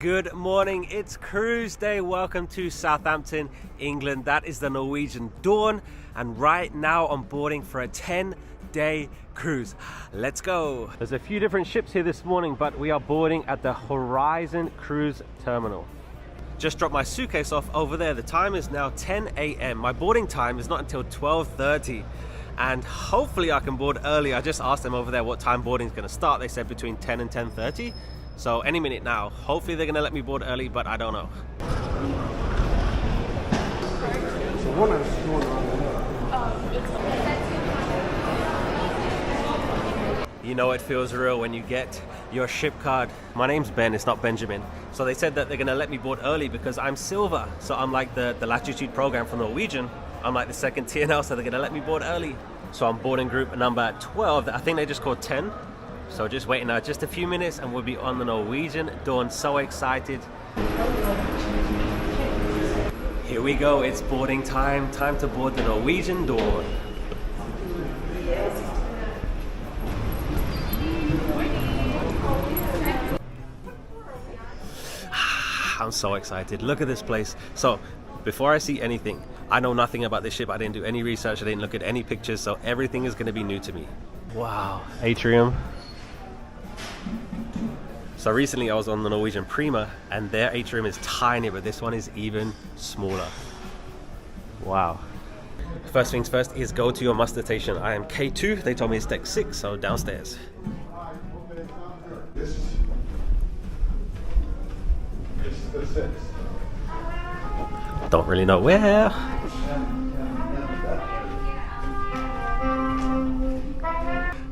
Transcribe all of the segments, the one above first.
Good morning, it's cruise day. Welcome to Southampton, England. That is the Norwegian Dawn, and right now I'm boarding for a 10-day cruise. Let's go. There's a few different ships here this morning, but we are boarding at the Horizon Cruise Terminal. Just dropped my suitcase off over there. The time is now 10 a.m. My boarding time is not until 12:30. And hopefully I can board early. I just asked them over there what time boarding is going to start. They said between 10 and 10:30. So any minute now. Hopefully they're going to let me board early, but I don't know. You know it feels real when you get your ship card. My name's Ben, it's not Benjamin. So they said that they're going to let me board early because I'm silver. So I'm like the latitude program from Norwegian. I'm like the second tier now, so they're going to let me board early. So I'm boarding group number 12. I think they just called 10. So just waiting now just a few minutes and we'll be on the Norwegian Dawn. So excited. Here we go, it's boarding time. Time to board the Norwegian Dawn. I'm so excited. Look at this place. So before I see anything, I know nothing about this ship. I didn't do any research. I didn't look at any pictures. So everything is going to be new to me. Wow. Atrium. So recently I was on the Norwegian Prima and their atrium is tiny, but this one is even smaller. Wow. First things first is go to your muster station. I am K2. They told me it's deck 6, so downstairs. Don't really know where.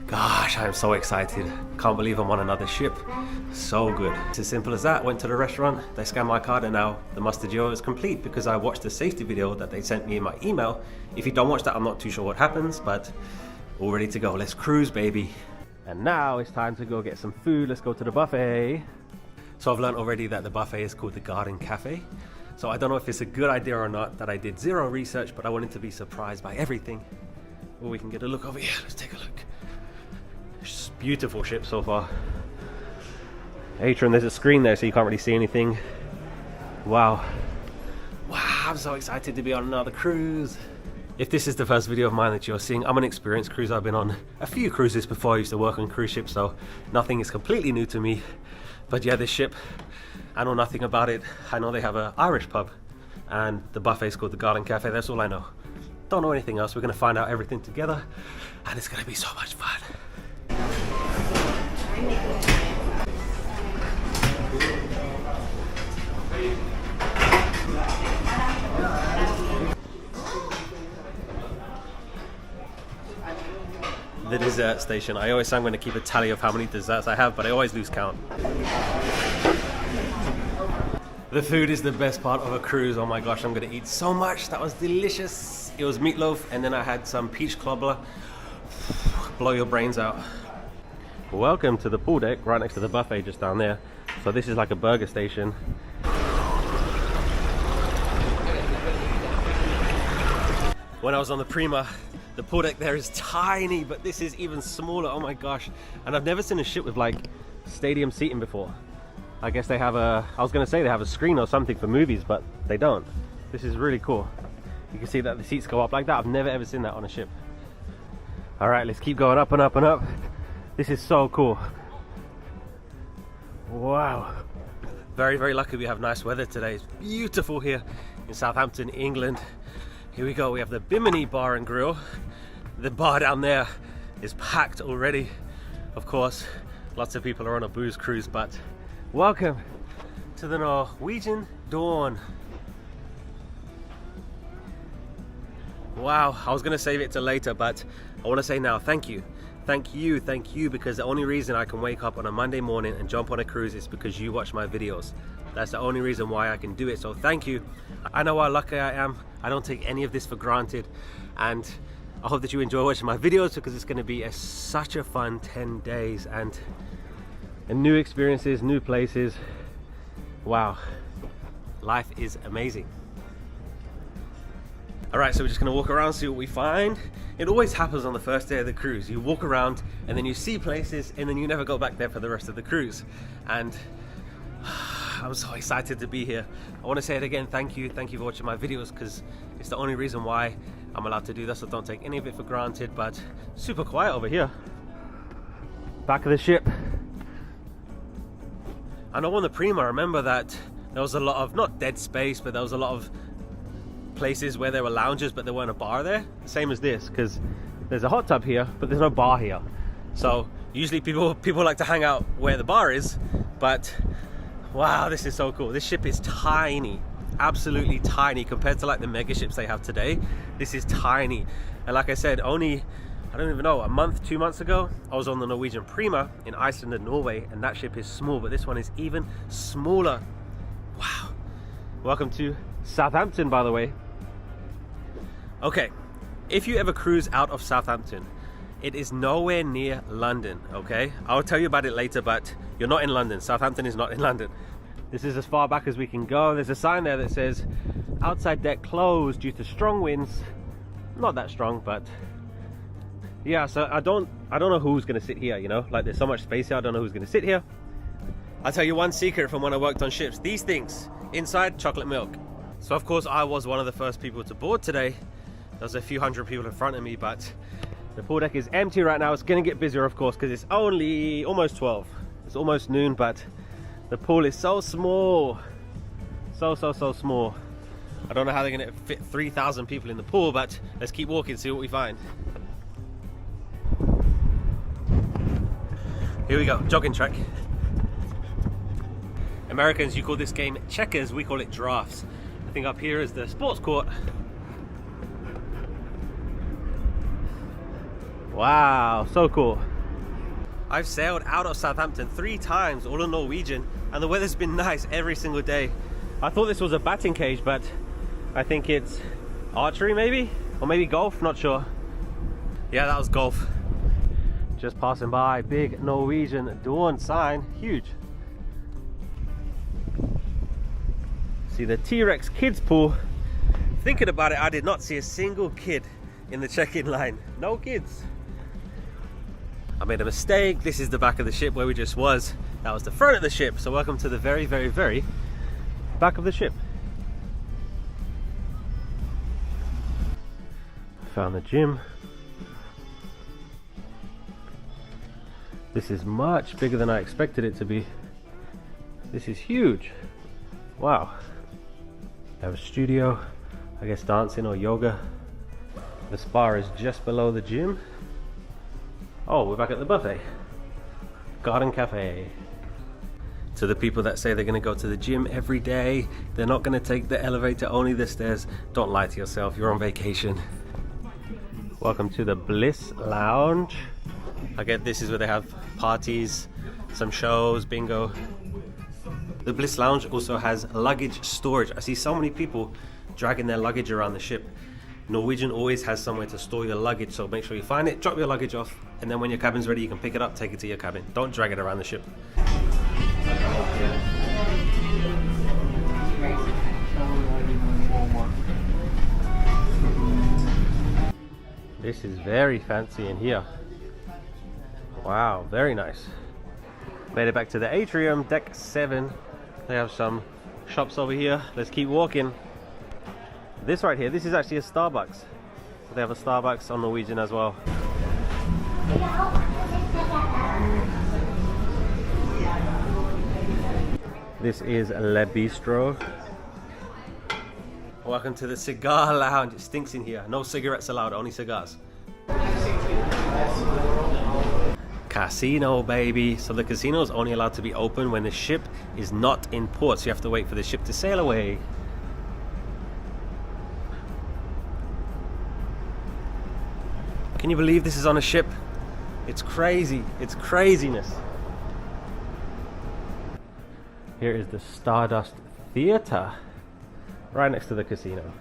Gosh, I'm so excited. Can't believe I'm on another ship. So good. It's as simple as that. Went to the restaurant, they scanned my card, and now the muster geo is complete because I watched the safety video that they sent me in my email. If you don't watch that, I'm not too sure what happens, but all ready to go. Let's cruise, baby. And now it's time to go get some food. Let's go to the buffet. So I've learned already that the buffet is called the Garden Cafe. So I don't know if it's a good idea or not that I did zero research, but I wanted to be surprised by everything. Well, we can get a look over here. Let's take a look. Beautiful ship so far. Atrium, there's a screen there so you can't really see anything. Wow. Wow, I'm so excited to be on another cruise. If this is the first video of mine that you're seeing, I'm an experienced cruiser. I've been on a few cruises before. I used to work on cruise ships, so nothing is completely new to me. But yeah, this ship, I know nothing about it. I know they have an Irish pub and the buffet is called the Garden Cafe. That's all I know. Don't know anything else. We're going to find out everything together and it's going to be so much fun. The dessert station. I always say I'm going to keep a tally of how many desserts I have, but I always lose count. The food is the best part of a cruise. Oh my gosh, I'm going to eat so much. That was delicious. It was meatloaf and then I had some peach cobbler. Blow your brains out. Welcome to the pool deck right next to the buffet just down there. So this is like a burger station. When I was on the Prima, the pool deck there is tiny, but this is even smaller. Oh my gosh. And I've never seen a ship with like stadium seating before. I guess they have I was gonna say they have a screen or something for movies, but they don't. This is really cool. You can see that the seats go up like that. I've never ever seen that on a ship. All right, let's keep going up and up and up. This is so cool. Wow. Very, very lucky we have nice weather today. It's beautiful here in Southampton, England. Here we go, we have the Bimini Bar and Grill. The bar down there is packed already. Of course, lots of people are on a booze cruise, but welcome to the Norwegian Dawn. Wow, I was gonna save it till later, but I wanna say now, thank you. Thank you, because the only reason I can wake up on a Monday morning and jump on a cruise is because you watch my videos. That's the only reason why I can do it, so thank you. I know how lucky I am. I don't take any of this for granted, and I hope that you enjoy watching my videos because it's going to be such a fun 10 days and new experiences, new places. Wow, life is amazing. Alright, so we're just going to walk around, see what we find. It always happens on the first day of the cruise. You walk around and then you see places and then you never go back there for the rest of the cruise. And I'm so excited to be here. I want to say it again, thank you for watching my videos, because it's the only reason why I'm allowed to do this. I don't take any of it for granted. But super quiet over here. Back of the ship. I know on the Prima, I remember that there was a lot of, not dead space, but there was a lot of places where there were lounges but there weren't a bar there. Same as this, because there's a hot tub here but there's no bar here. So usually people like to hang out where the bar is. But wow, this is so cool. This ship is tiny, absolutely tiny compared to like the mega ships they have today. This is tiny. And like I said, only, I don't even know, a month, 2 months ago, I was on the Norwegian Prima in Iceland and Norway, and that ship is small, but this one is even smaller. Wow. Welcome to Southampton, by the way. Okay, if you ever cruise out of Southampton, it is nowhere near London, okay? I'll tell you about it later, but you're not in London. Southampton is not in London. This is as far back as we can go. There's a sign there that says outside deck closed due to strong winds. Not that strong, but yeah, so I don't know who's gonna sit here, you know? Like, there's so much space here, I don't know who's gonna sit here. I'll tell you one secret from when I worked on ships. These things, inside, chocolate milk. So of course I was one of the first people to board today. There's a few hundred people in front of me, but the pool deck is empty right now. It's gonna get busier, of course, because it's only almost 12. It's almost noon, but the pool is so small. So small. I don't know how they're gonna fit 3,000 people in the pool, but let's keep walking, see what we find. Here we go, jogging track. Americans, you call this game checkers, we call it drafts. I think up here is the sports court. Wow, so cool. I've sailed out of Southampton 3 times, all in Norwegian, and the weather's been nice every single day. I thought this was a batting cage, but I think it's archery maybe? Or maybe golf, not sure. Yeah, that was golf. Just passing by, big Norwegian Dawn sign, huge. See the T-Rex kids pool. Thinking about it, I did not see a single kid in the check-in line. No kids. I made a mistake. This is the back of the ship where we just was. That was the front of the ship. So welcome to the very back of the ship. Found the gym. This is much bigger than I expected it to be. This is huge. Wow. I have a studio, I guess dancing or yoga. The spa is just below the gym. Oh, we're back at the buffet. Garden Cafe. To the people that say they're gonna go to the gym every day, they're not gonna take the elevator, only the stairs. Don't lie to yourself, you're on vacation. Welcome to the Bliss Lounge. I get this is where they have parties, some shows, bingo. The Bliss Lounge also has luggage storage. I see so many people dragging their luggage around the ship. Norwegian always has somewhere to store your luggage, so make sure you find it, drop your luggage off, and then when your cabin's ready, you can pick it up, take it to your cabin. Don't drag it around the ship. This is very fancy in here. Wow, very nice. Made it back to the atrium, deck 7. They have some shops over here. Let's keep walking. This right here, this is actually a Starbucks. So they have a Starbucks on Norwegian as well. This is Le Bistro. Welcome to the cigar lounge. It stinks in here. No cigarettes allowed, only cigars. Casino, baby. So the casino is only allowed to be open when the ship is not in port. So you have to wait for the ship to sail away. Can you believe this is on a ship? It's crazy. It's craziness. Here is the Stardust Theatre, right next to the casino.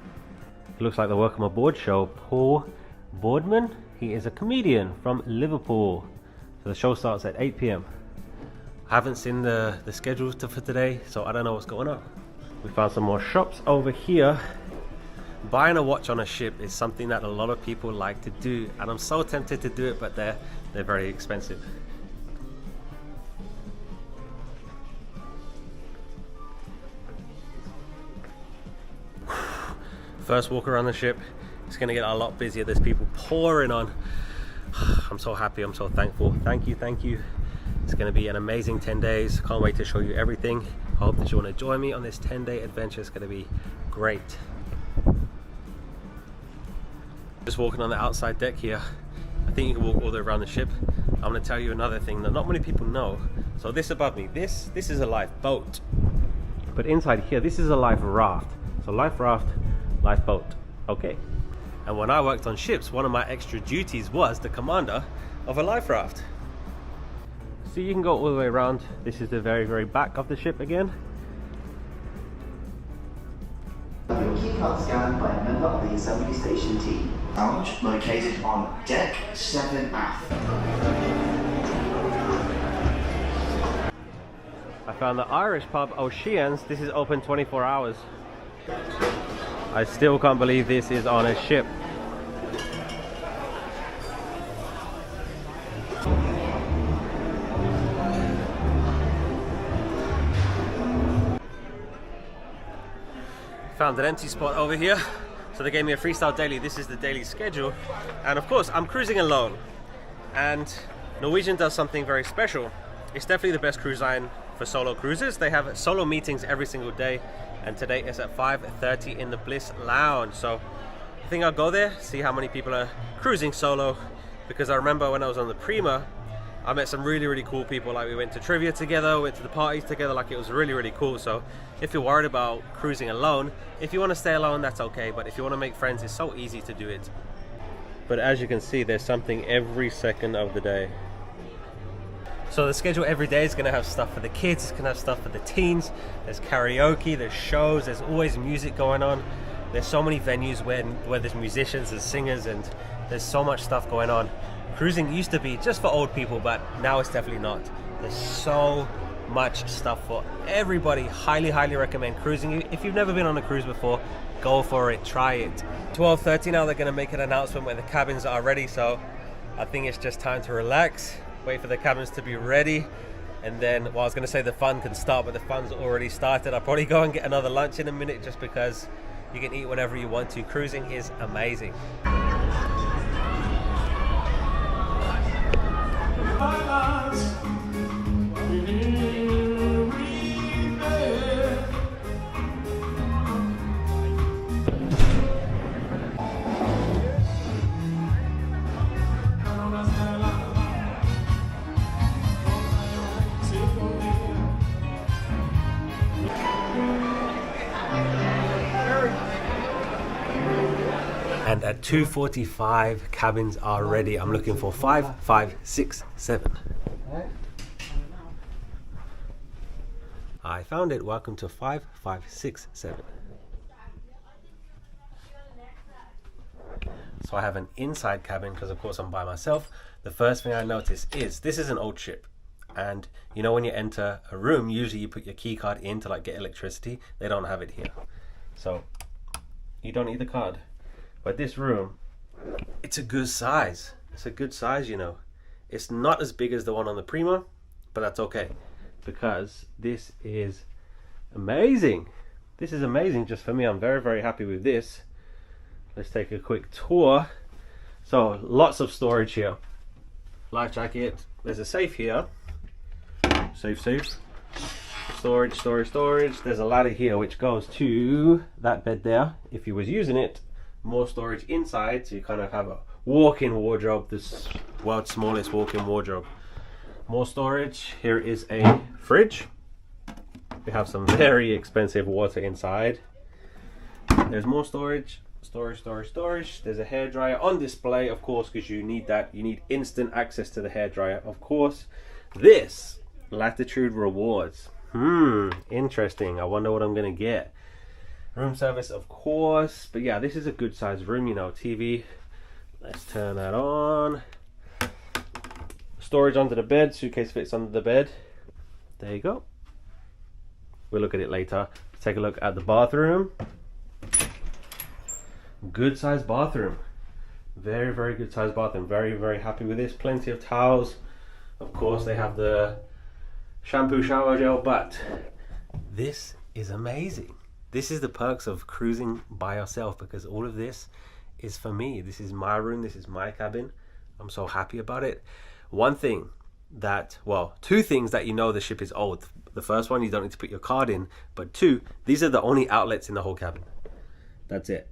It looks like the Welcome Aboard show. Paul Boardman, he is a comedian from Liverpool. So the show starts at 8 p.m. I haven't seen the schedule for today, so I don't know what's going on. We found some more shops over here. Buying a watch on a ship is something that a lot of people like to do, and I'm so tempted to do it, but they're very expensive. First walk around the ship. It's gonna get a lot busier. There's people pouring on. I'm so happy, I'm so thankful. Thank you, thank you. It's gonna be an amazing 10 days. Can't wait to show you everything. I hope that you wanna join me on this 10-day adventure. It's gonna be great. Just walking on the outside deck here. I think you can walk all the way around the ship. I'm gonna tell you another thing that not many people know. So this above me, this is a life boat. But inside here, this is a life raft. So life raft, life boat, okay. And when I worked on ships, one of my extra duties was the commander of a life raft. So you can go all the way around. This is the very, very back of the ship again. Your key card scanned by a member of the assembly station team. Lounge located on deck 7 aft. I found the Irish pub O'Shea's. This is open 24 hours. I still can't believe this is on a ship. Found an empty spot over here. So they gave me a freestyle daily. This is the daily schedule. And of course, I'm cruising alone. And Norwegian does something very special. It's definitely the best cruise line for solo cruises. They have solo meetings every single day. And today is at 5:30 in the Bliss Lounge. So I think I'll go there, see how many people are cruising solo. Because I remember when I was on the Prima, I met some really, really cool people. Like we went to trivia together, went to the parties together, like it was really, really cool. So if you're worried about cruising alone, if you want to stay alone, that's okay. But if you want to make friends, it's so easy to do it. But as you can see, there's something every second of the day. So the schedule every day is going to have stuff for the kids, it's going to have stuff for the teens. There's karaoke, there's shows, there's always music going on. There's so many venues where there's musicians and singers, and there's so much stuff going on. Cruising used to be just for old people, but now it's definitely not. There's so much stuff for everybody. Highly, highly recommend cruising. If you've never been on a cruise before, go for it, try it. 12:30 now, they're going to make an announcement when the cabins are ready, so I think it's just time to relax, wait for the cabins to be ready, and then, well, I was going to say the fun can start, but the fun's already started. I'll probably go and get another lunch in a minute, just because you can eat whenever you want to. Cruising is amazing. And at 2:45, cabins are ready. I'm looking for 5, 5, 6, 7. I found it. Welcome to 5, 5, 6, 7. So I have an inside cabin because of course I'm by myself. The first thing I notice is this is an old ship. And you know when you enter a room, usually you put your key card in to like get electricity. They don't have it here. So you don't need the card. But this room, it's a good size. It's a good size, you know. It's not as big as the one on the Prima, but that's okay. Because this is amazing. This is amazing just for me. I'm very, very happy with this. Let's take a quick tour. So lots of storage here. Life jacket. There's a safe here. Safe. Storage. There's a ladder here which goes to that bed there. If you was using it, more storage inside, so you kind of have a walk-in wardrobe, this world's smallest walk-in wardrobe. More storage. Here is a fridge. We have some very expensive water inside. There's more storage. Storage. There's a hairdryer on display, of course, because you need that. You need instant access to the hairdryer, of course. This latitude rewards. Interesting. I wonder what I'm gonna get. Room service, of course, but yeah, this is a good sized room, you know. TV, let's turn that on. Storage under the bed, suitcase fits under the bed. There you go. We'll look at it later. Let's take a look at the bathroom. Good sized bathroom. Very, very good sized bathroom. Very, very happy with this. Plenty of towels. Of course, they have the shampoo shower gel, but this is amazing. This is the perks of cruising by yourself, because all of this is for me. This is my room, this is my cabin. I'm so happy about it. One thing that, well, two things that you know the ship is old. The first one, you don't need to put your card in, but two, these are the only outlets in the whole cabin. That's it.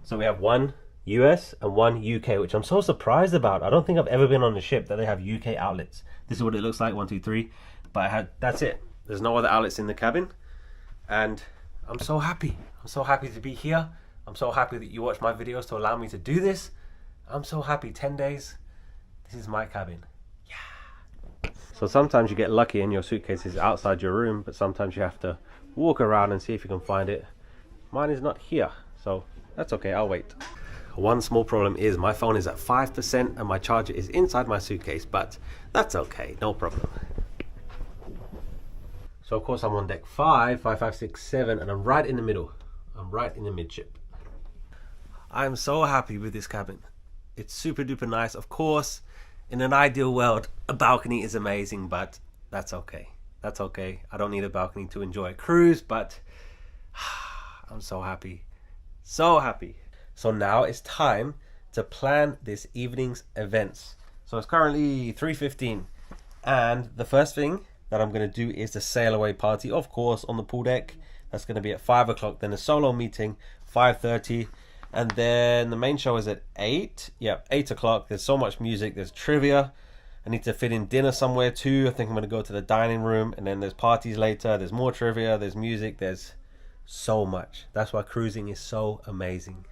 So we have one US and one UK, which I'm so surprised about. I don't think I've ever been on a ship that they have UK outlets. This is what it looks like, 1, 2, 3. But that's it. There's no other outlets in the cabin. And I'm so happy. I'm so happy to be here. I'm so happy that you watch my videos to allow me to do this. I'm so happy. 10 days. This is my cabin. Yeah. So sometimes you get lucky and your suitcase is outside your room, but sometimes you have to walk around and see if you can find it. Mine is not here, so that's okay. I'll wait. One small problem is my phone is at 5% and my charger is inside my suitcase, but that's okay, no problem. So of course I'm on deck 5, 5, 6, 7, and I'm right in the middle. I'm right in the midship. I'm so happy with this cabin. It's super duper nice. Of course, in an ideal world, a balcony is amazing, but that's okay. That's okay. I don't need a balcony to enjoy a cruise, but I'm so happy. So happy. So now it's time to plan this evening's events. So it's currently 3:15, and the first thing that I'm going to do is the Sailaway party, of course, on the pool deck. That's going to be at 5 o'clock. Then a solo meeting, 5:30, and then the main show is at 8. Yeah, 8 o'clock. There's so much music. There's trivia. I need to fit in dinner somewhere too. I think I'm going to go to the dining room, and then there's parties later. There's more trivia. There's music. There's so much. That's why cruising is so amazing.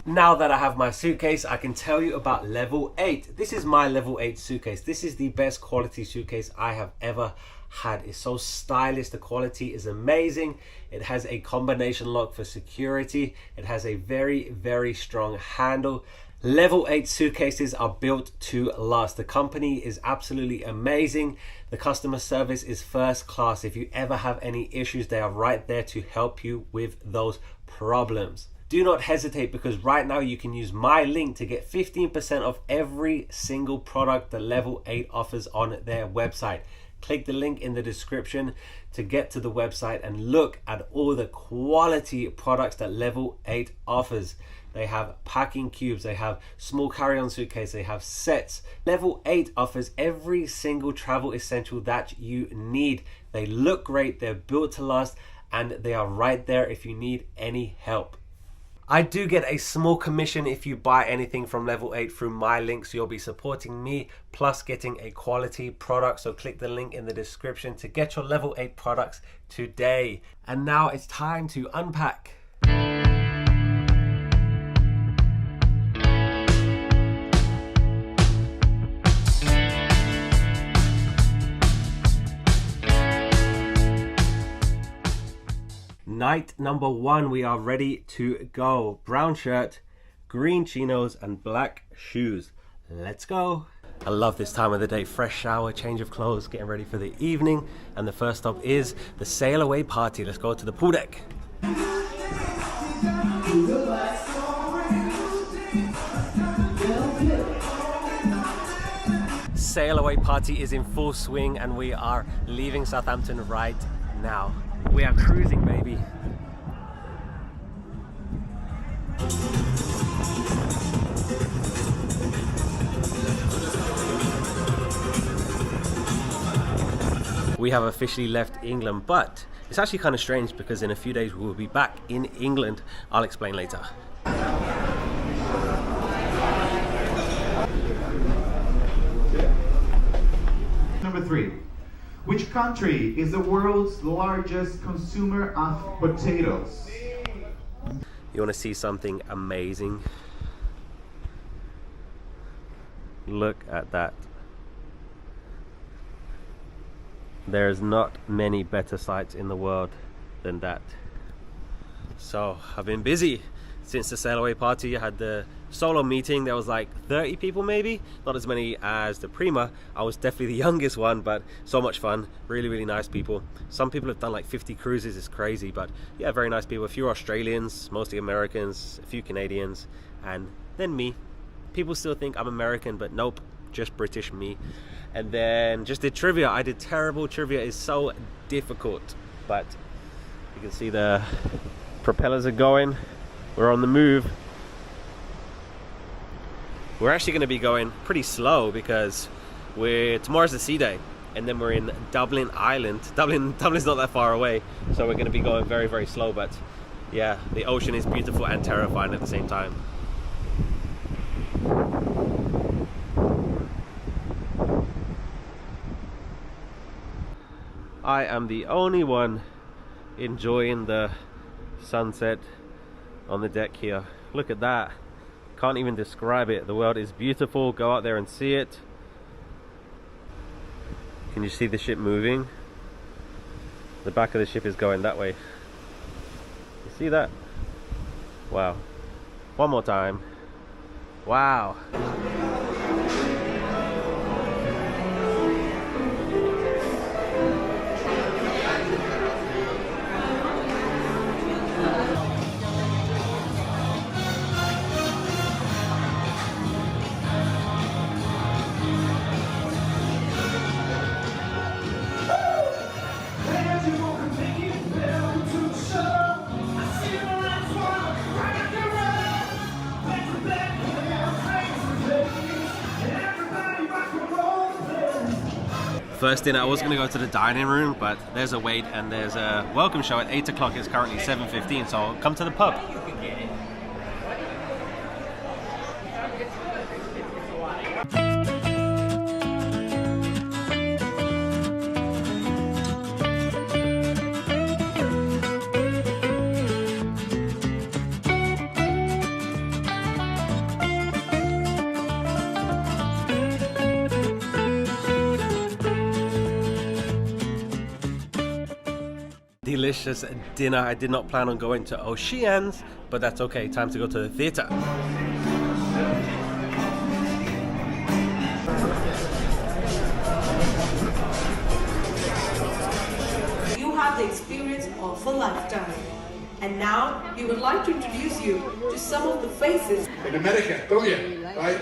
Now that I have my suitcase, I can tell you about level 8. This is my level 8 suitcase. This is the best quality suitcase I have ever had. It's so stylish. The quality is amazing. It has a combination lock for security. It has a very, very strong handle. Level 8 suitcases are built to last. The company is absolutely amazing. The customer service is first class. If you ever have any issues, they are right there to help you with those problems. Do not hesitate, because right now you can use my link to get 15% off every single product that Level 8 offers on their website. Click the link in the description to get to the website and look at all the quality products that Level 8 offers. They have packing cubes, they have small carry-on suitcase, they have sets. Level 8 offers every single travel essential that you need. They look great, they're built to last, and they are right there if you need any help. I do get a small commission if you buy anything from Level 8 through my link, so you'll be supporting me plus getting a quality product. So click the link in the description to get your Level 8 products today. And now it's time to unpack. Night number 1, we are ready to go. Brown shirt, green chinos, and black shoes. Let's go. I love this time of the day. Fresh shower, change of clothes, getting ready for the evening. And the first stop is the Sailaway party. Let's go to the pool deck. Sailaway party is in full swing, and we are leaving Southampton right now. We are cruising, baby. We have officially left England, but it's actually kind of strange because in a few days we will be back in England. I'll explain later. Number 3. Which country is the world's largest consumer of potatoes? You want to see something amazing? Look at that. There's not many better sights in the world than that. So I've been busy since the Sailaway party. I had the solo meeting. There was like 30 people maybe, not as many as the Prima. I was definitely the youngest one, but so much fun. Really, really nice people. Some people have done like 50 cruises. It's crazy, but yeah, very nice people. A few Australians, mostly Americans, a few Canadians, and then me. People still think I'm American, but nope, just British me. And then just did trivia. I did terrible. Trivia is so difficult, but you can see the propellers are going. We're on the move. We're actually going to be going pretty slow because tomorrow's the sea day, and then we're in Dublin Island. Dublin's not that far away, so we're going to be going very, very slow. But yeah, the ocean is beautiful and terrifying at the same time. I am the only one enjoying the sunset on the deck here. Look at that. Can't even describe it. The world is beautiful. Go out there and see it. Can you see the ship moving? The back of the ship is going that way. You see that? Wow. One more time. Wow. First dinner, I was going to go to the dining room, but there's a wait and there's a welcome show at 8 o'clock. It's currently 7:15, so I'll come to the pub. Delicious dinner. I did not plan on going to Oceans, but that's okay. Time to go to the theatre. You have the experience of a lifetime. And now we would like to introduce you to some of the faces. In America, don't you? Right?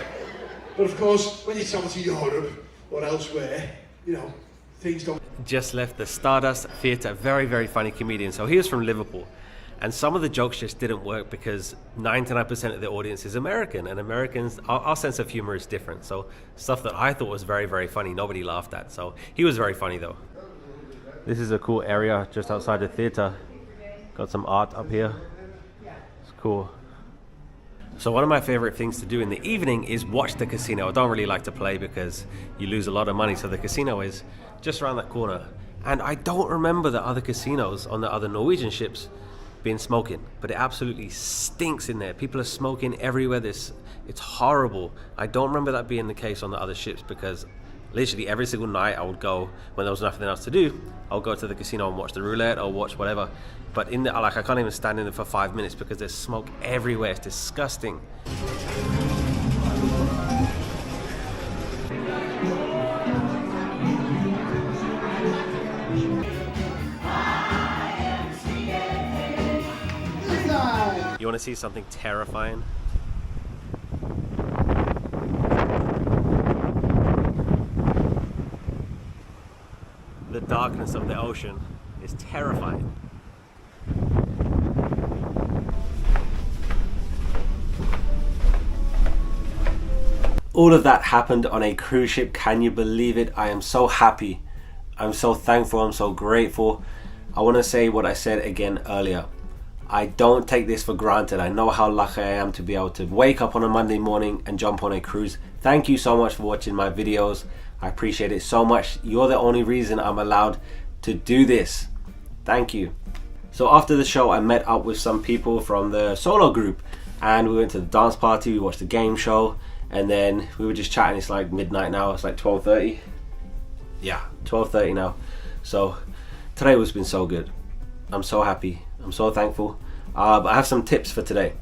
But of course, when you travel to Europe or elsewhere, you know, things don't. Just left the Stardust Theatre. Very, very funny comedian. So he was from Liverpool, and some of the jokes just didn't work because 99% of the audience is American, and Americans, our sense of humor is different. So stuff that I thought was very, very funny, nobody laughed at. So he was very funny though. This is a cool area just outside the theatre. Got some art up here. It's cool. So one of my favorite things to do in the evening is watch the casino. I don't really like to play because you lose a lot of money. So the casino is just around that corner. And I don't remember the other casinos on the other Norwegian ships being smoking, but it absolutely stinks in there. People are smoking everywhere. It's horrible. I don't remember that being the case on the other ships because literally every single night I would go, when there was nothing else to do, I would go to the casino and watch the roulette or watch whatever. But in there, like, I can't even stand in there for 5 minutes because there's smoke everywhere. It's disgusting. You want to see something terrifying? The darkness of the ocean is terrifying. All of that happened on a cruise ship. Can you believe it? I am so happy. I'm so thankful. I'm so grateful. I want to say what I said again earlier. I don't take this for granted. I know how lucky I am to be able to wake up on a Monday morning and jump on a cruise. Thank you so much for watching my videos. I appreciate it so much. You're the only reason I'm allowed to do this. Thank you. So after the show, I met up with some people from the solo group and we went to the dance party. We watched the game show and then we were just chatting. It's like midnight now. It's like 12:30. Yeah, 12:30 now. So today has been so good. I'm so happy. I'm so thankful. But I have some tips for today.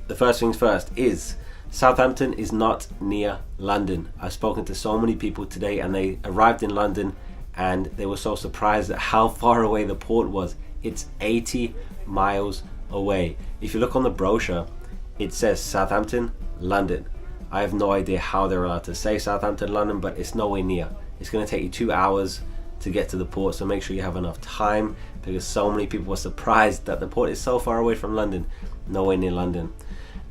The first things first is Southampton is not near London. I've spoken to so many people today and they arrived in London and they were so surprised at how far away the port was. It's 80 miles away. If you look on the brochure, it says Southampton, London. I have no idea how they're allowed to say Southampton, London, but it's nowhere near. It's going to take you 2 hours to get to the port, so make sure you have enough time, because so many people were surprised that the port is so far away from London, nowhere near London.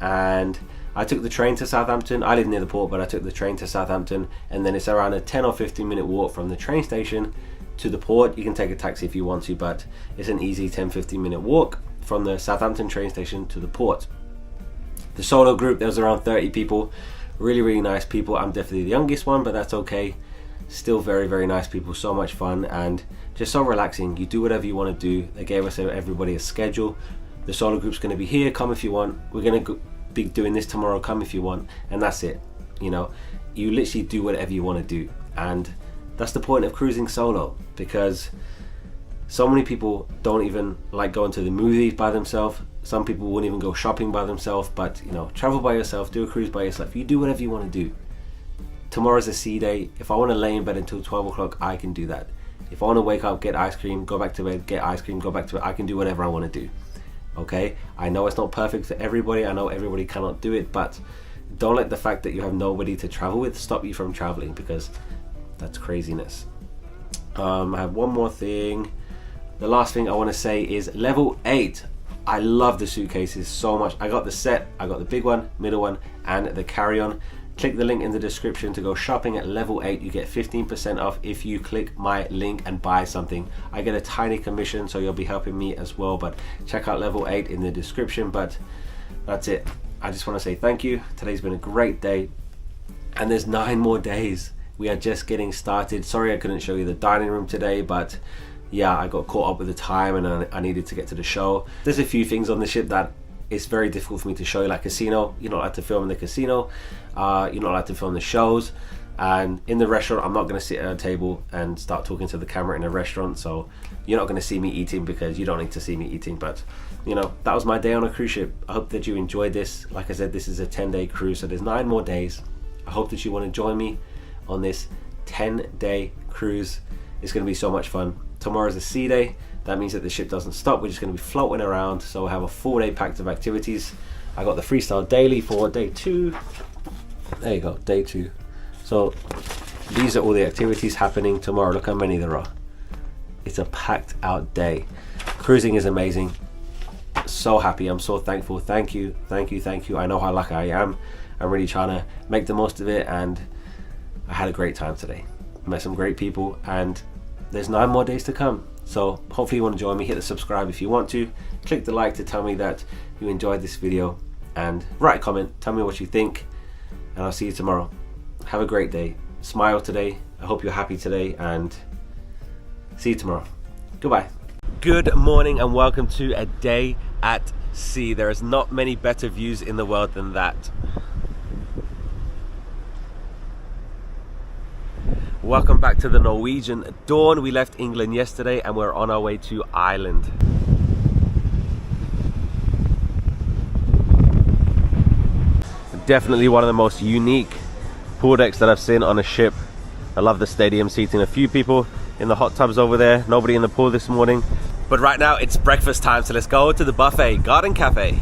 And I took the train to Southampton. I live near the port, but I took the train to Southampton, and then it's around a 10 or 15 minute walk from the train station to the port. You can take a taxi if you want to, but it's an easy 10-15 minute walk from the Southampton train station to the port. The solo group, there was around 30 people, really nice people. I'm definitely the youngest one, but that's okay. Still very nice people, so much fun and just so relaxing. You do whatever you want to do. They gave us everybody a schedule. The solo group's going to be here, come if you want. We're going to be doing this tomorrow, come if you want, and that's it. You know, you literally do whatever you want to do, and that's the point of cruising solo, because so many people don't even like going to the movies by themselves. Some people won't even go shopping by themselves, but you know, travel by yourself, do a cruise by yourself. You do whatever you want to do. Tomorrow's a sea day. If I want to lay in bed until 12 o'clock, I can do that. If I want to wake up, get ice cream, go back to bed, get ice cream, go back to bed, I can do whatever I want to do. Okay? I know it's not perfect for everybody. I know everybody cannot do it, but don't let the fact that you have nobody to travel with stop you from traveling, because that's craziness. I have one more thing. The last thing I want to say is level 8. I love the suitcases so much. I got the set, I got the big one, middle one, and the carry-on. Click the link in the description to go shopping at level 8. You get 15% off if you click my link and buy something. I get a tiny commission, so you'll be helping me as well, but check out level 8 in the description. But that's it. I just want to say thank you. Today's been a great day, and there's 9 more days. We are just getting started. Sorry I couldn't show you the dining room today, but yeah, I got caught up with the time and I needed to get to the show. There's a few things on the ship that it's very difficult for me to show you, like casino. You're not allowed to film in the casino. You're not allowed to film the shows. And in the restaurant, I'm not going to sit at a table and start talking to the camera in a restaurant. So you're not going to see me eating, because you don't need to see me eating. But you know, that was my day on a cruise ship. I hope that you enjoyed this. Like I said, this is a 10-day cruise, so there's 9 more days. I hope that you want to join me on this 10-day cruise. It's going to be so much fun. Tomorrow's a sea day. That means that the ship doesn't stop. We're just going to be floating around. So we'll have a 4-day packed of activities. I got the freestyle daily for day 2. There you go, day 2. So these are all the activities happening tomorrow. Look how many there are. It's a packed out day. Cruising is amazing. So happy. I'm so thankful. Thank you. I know how lucky I am. I'm really trying to make the most of it, and I had a great time today. Met some great people, and there's 9 more days to come. So hopefully you want to join me. Hit the subscribe if you want to. Click the like to tell me that you enjoyed this video, and write a comment. Tell me what you think, and I'll see you tomorrow. Have a great day. Smile today. I hope you're happy today, and see you tomorrow. Goodbye. Good morning and welcome to a day at sea. There is not many better views in the world than that. Welcome back to the Norwegian Dawn. We left England yesterday and we're on our way to Ireland. Definitely one of the most unique pool decks that I've seen on a ship. I love the stadium seating. A few people in the hot tubs over there, nobody in the pool this morning. But right now it's breakfast time, so let's go to the buffet, Garden Cafe.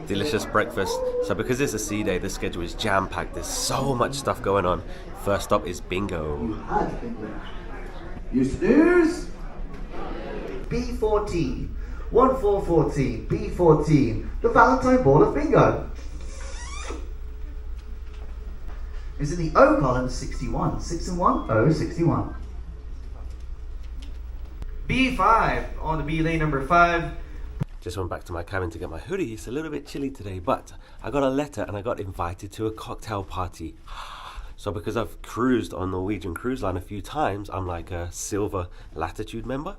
Delicious breakfast. So because it's a sea day, the schedule is jam-packed. There's so much stuff going on. First stop is bingo. You snooze. B14. 1414. B14. The Valentine Ball of Bingo. Is in the O column 61. 6 and 1. O 61. B5 on the B lane number 5. Just went back to my cabin to get my hoodie. It's a little bit chilly today, but I got a letter and I got invited to a cocktail party. So because I've cruised on Norwegian Cruise Line a few times, I'm like a silver latitude member.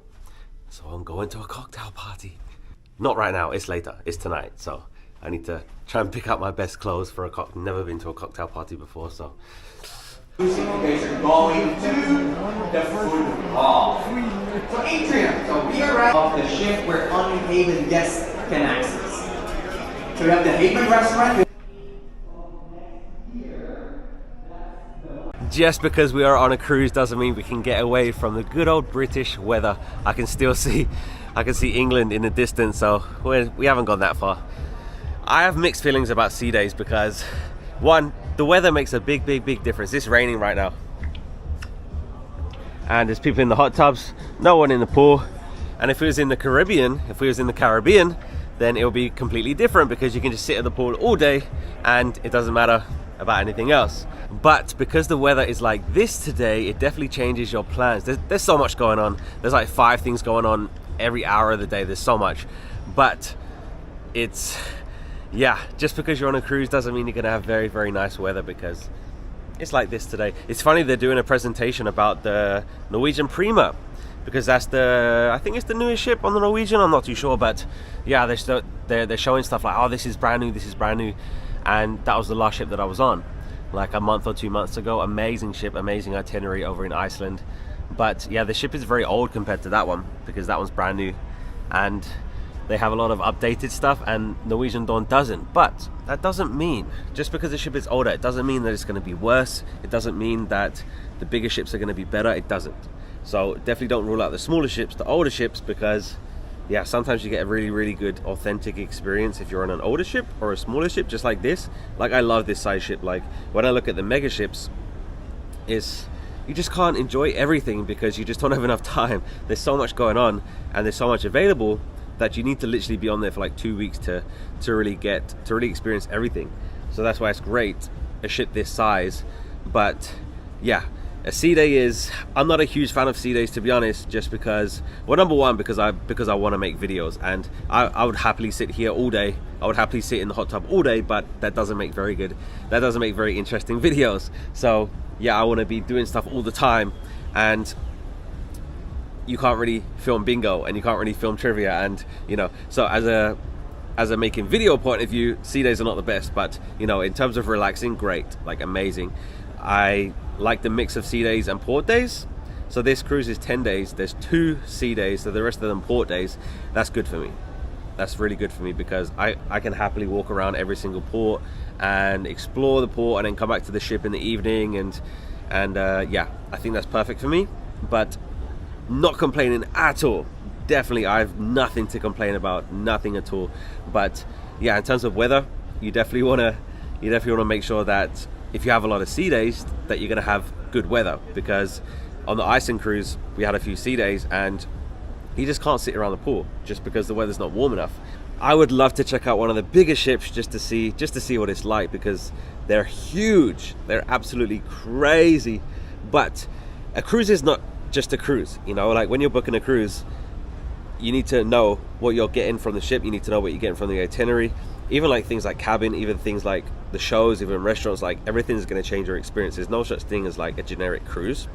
So I'm going to a cocktail party. Not right now, it's later, it's tonight. So I need to try and pick out my best clothes for a never been to a cocktail party before, so. You guys are going to the food hall. So atrium, so we are off the ship where unhaven guests can access. So we have the Haven restaurant. Just because we are on a cruise doesn't mean we can get away from the good old British weather. I can see England in the distance, so we haven't gone that far. I have mixed feelings about sea days because, one, the weather makes a big difference. It's raining right now. And there's people in the hot tubs, no one in the pool. And if it was in the Caribbean, then it will be completely different because you can just sit at the pool all day and it doesn't matter about anything else. But because the weather is like this today, it definitely changes your plans. There's so much going on. There's like 5 things going on every hour of the day. There's so much. But it's, yeah, just because you're on a cruise doesn't mean you're gonna have very nice weather, because it's like this today. It's funny they're doing a presentation about the Norwegian Prima, because that's I think it's the newest ship on the Norwegian. I'm not too sure, but yeah, they're showing stuff like, oh, this is brand new, and that was the last ship that I was on, like a month or 2 months ago. Amazing ship, amazing itinerary over in Iceland. But yeah, the ship is very old compared to that one, because that one's brand new, and they have a lot of updated stuff, and Norwegian Dawn doesn't. But that doesn't mean, just because the ship is older, it doesn't mean that it's going to be worse. It doesn't mean that the bigger ships are going to be better. It doesn't. So definitely don't rule out the smaller ships, the older ships, because yeah, sometimes you get a really good authentic experience if you're on an older ship or a smaller ship, just like this. Like, I love this size ship. Like, when I look at the mega ships, you just can't enjoy everything because you just don't have enough time. There's so much going on and there's so much available that you need to literally be on there for like 2 weeks to really experience everything. So that's why it's great, a ship this size. But yeah, a sea day is, I'm not a huge fan of sea days, to be honest, just because, well, number one, because I want to make videos, and I would happily sit here all day. I would happily sit in the hot tub all day, but that doesn't make very interesting videos. So yeah, I want to be doing stuff all the time, and you can't really film bingo and you can't really film trivia, and you know, so as a making video point of view, sea days are not the best. But you know, in terms of relaxing, great, like amazing. I like the mix of sea days and port days. So this cruise is 10 days, there's 2 sea days, so the rest of them port days. That's good for me. That's really good for me, because I can happily walk around every single port and explore the port and then come back to the ship in the evening, and yeah, I think that's perfect for me. But not complaining at all. Definitely, I have nothing to complain about, nothing at all. But yeah, in terms of weather, you definitely want to make sure that if you have a lot of sea days, that you're going to have good weather, because on the Iceland cruise we had a few sea days and you just can't sit around the pool just because the weather's not warm enough. I would love to check out one of the bigger ships just to see what it's like, because they're huge, they're absolutely crazy. But a cruise is not just a cruise, you know, like when you're booking a cruise, you need to know what you're getting from the ship, you need to know what you're getting from the itinerary. Even like things like cabin, even things like the shows, even restaurants, like everything is going to change your experience. There's no such thing as like a generic cruise.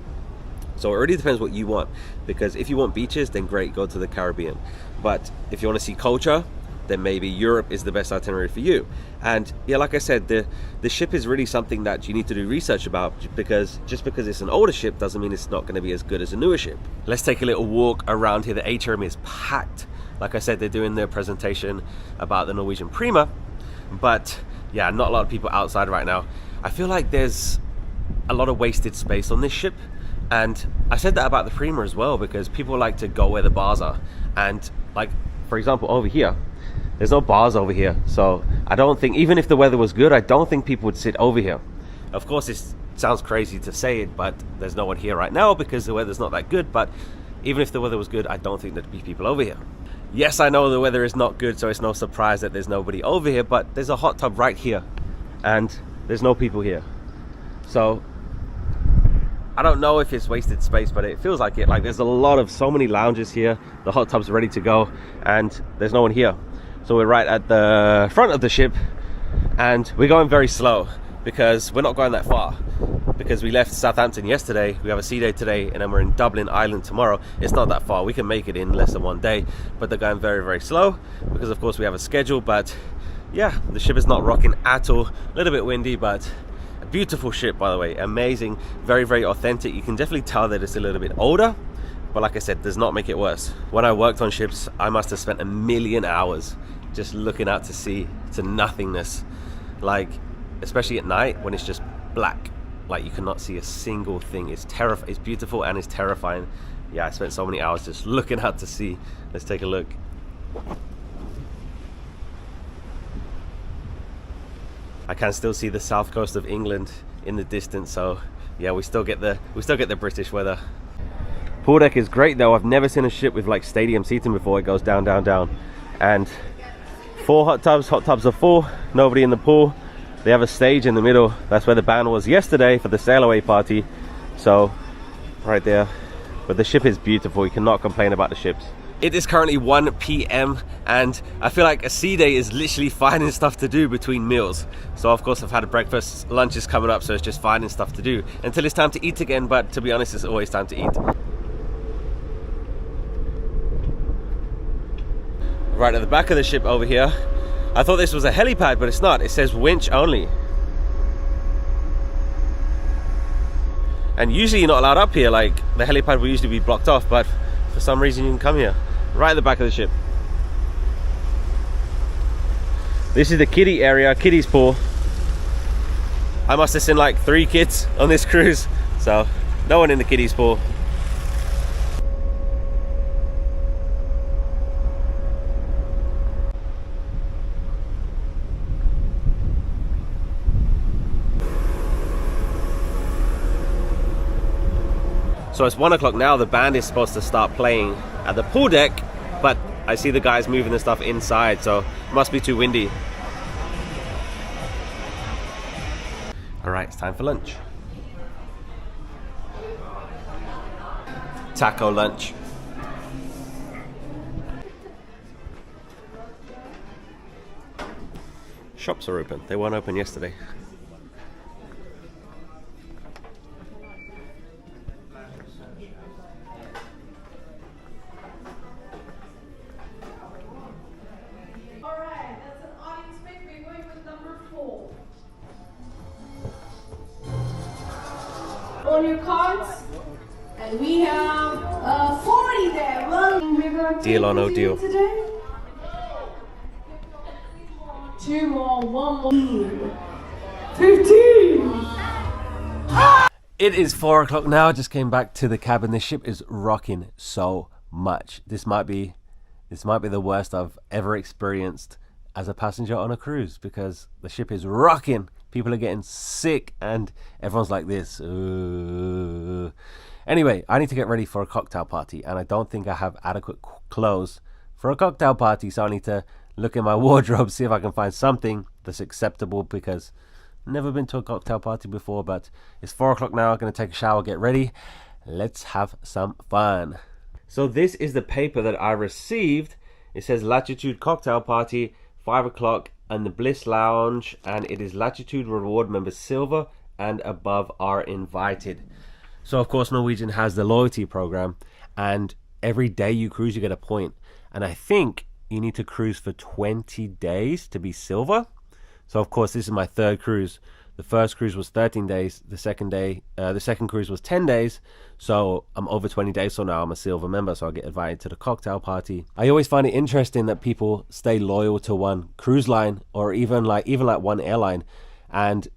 So it really depends what you want, because if you want beaches, then great, go to the Caribbean. But if you want to see culture, then maybe Europe is the best itinerary for you. And yeah, like I said, the ship is really something that you need to do research about, because just because it's an older ship doesn't mean it's not going to be as good as a newer ship. Let's take a little walk around here. The atrium is packed. Like I said, they're doing their presentation about the Norwegian Prima, but yeah, not a lot of people outside right now. I feel like there's a lot of wasted space on this ship, and I said that about the Prima as well, because people like to go where the bars are. And like, for example, over here, there's no bars over here. So I don't think, even if the weather was good, I don't think people would sit over here. Of course, it sounds crazy to say it, but there's no one here right now because the weather's not that good. But even if the weather was good, I don't think there'd be people over here. Yes, I know the weather is not good, so it's no surprise that there's nobody over here, but there's a hot tub right here and there's no people here. So I don't know if it's wasted space, but it feels like it. Like, there's so many lounges here, the hot tub's ready to go, and there's no one here. So we're right at the front of the ship and we're going very slow because we're not going that far. because we left Southampton yesterday, we have a sea day today, and then we're in Dublin Island tomorrow. It's not that far, we can make it in less than one day, but they're going very, very slow because of course we have a schedule. But yeah, the ship is not rocking at all. A little bit windy, but a beautiful ship, by the way. Amazing, very, very authentic. You can definitely tell that it's a little bit older, but like I said, does not make it worse. When I worked on ships, I must have spent 1,000,000 hours just looking out to sea, to nothingness. Like, especially at night when it's just black, like you cannot see a single thing. It's it's beautiful and it's terrifying. Yeah, I spent so many hours just looking out to sea. Let's take a look. I can still see the south coast of England in the distance, so yeah, we still get the British weather. Pool deck is great though. I've never seen a ship with like stadium seating before. It goes down, down, down, and 4 hot tubs. Hot tubs are full, nobody in the pool. They have a stage in the middle. That's where the band was yesterday for the Sailaway party. So right there. But the ship is beautiful. You cannot complain about the ships. It is currently 1 p.m. and I feel like a sea day is literally finding stuff to do between meals. So of course I've had a breakfast, lunch is coming up, so it's just finding stuff to do until it's time to eat again. But to be honest, it's always time to eat. Right at the back of the ship over here, I thought this was a helipad, but it's not. It says winch only. And usually you're not allowed up here. Like, the helipad will usually be blocked off, but for some reason you can come here. Right at the back of the ship. This is the kiddie area, kiddies pool. I must have seen like 3 kids on this cruise, so no one in the kiddies pool. So it's 1 o'clock now. The band is supposed to start playing at the pool deck, but I see the guys moving the stuff inside, so it must be too windy. All right, it's time for lunch. Taco lunch. Shops are open. They weren't open yesterday. On your cards, and we have 40 there. Deal or no deal. Today. 2 more, 1 more. 15. It is 4 o'clock now. I just came back to the cabin. The ship is rocking so much. This might be the worst I've ever experienced as a passenger on a cruise, because the ship is rocking. People are getting sick and everyone's like this. Anyway, I need to get ready for a cocktail party, and I don't think I have adequate clothes for a cocktail party, so I need to look in my wardrobe, see if I can find something that's acceptable, because I've never been to a cocktail party before. But it's 4 o'clock now. I'm going to take a shower, get ready. Let's have some fun. So this is the paper that I received. It says Latitude Cocktail Party, 5 o'clock, and the Bliss Lounge, and it is Latitude Reward members silver and above are invited. So of course Norwegian has the loyalty program, and every day you cruise you get a point, and I think you need to cruise for 20 days to be silver. So of course this is my 3rd cruise. The first cruise was 13 days. The second cruise was 10 days. So I'm over 20 days. So now I'm a silver member. So I'll get invited to the cocktail party. I always find it interesting that people stay loyal to one cruise line, or even like one airline. And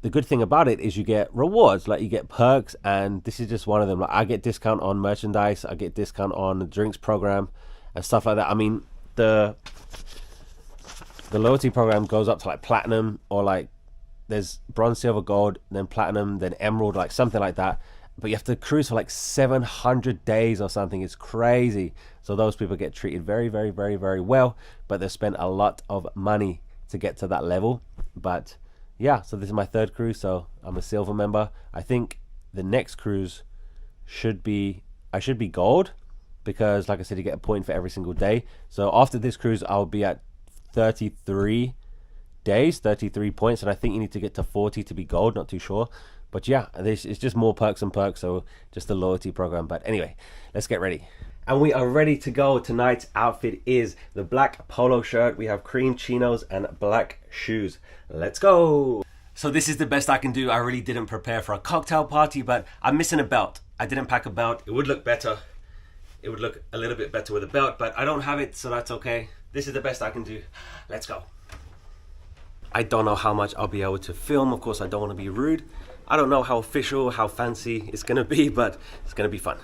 the good thing about it is you get rewards, like you get perks. And this is just one of them. Like, I get discount on merchandise. I get discount on the drinks program and stuff like that. I mean, the loyalty program goes up to like platinum, or like there's bronze, silver, gold, then platinum, then emerald, like something like that. But you have to cruise for like 700 days or something. It's crazy. So those people get treated very, very, very, very well, but they spend a lot of money to get to that level. But yeah, so this is my 3rd cruise, so I'm a silver member. I think the next cruise I should be gold, because like I said, you get a point for every single day. So after this cruise, I'll be at 33 days, 33 points, and I think you need to get to 40 to be gold, not too sure. But yeah, this is just more perks and perks, so just a loyalty program. But anyway, let's get ready. And we are ready to go. Tonight's outfit is the black polo shirt. We have cream chinos and black shoes. Let's go. So this is the best I can do. I really didn't prepare for a cocktail party, but I'm missing a belt. I didn't pack a belt. It would look better. It would look a little bit better with a belt, but I don't have it, so that's okay. This is the best I can do. Let's go. I don't know how much I'll be able to film. Of course, I don't want to be rude. I don't know how official, how fancy it's gonna be, but it's gonna be fun.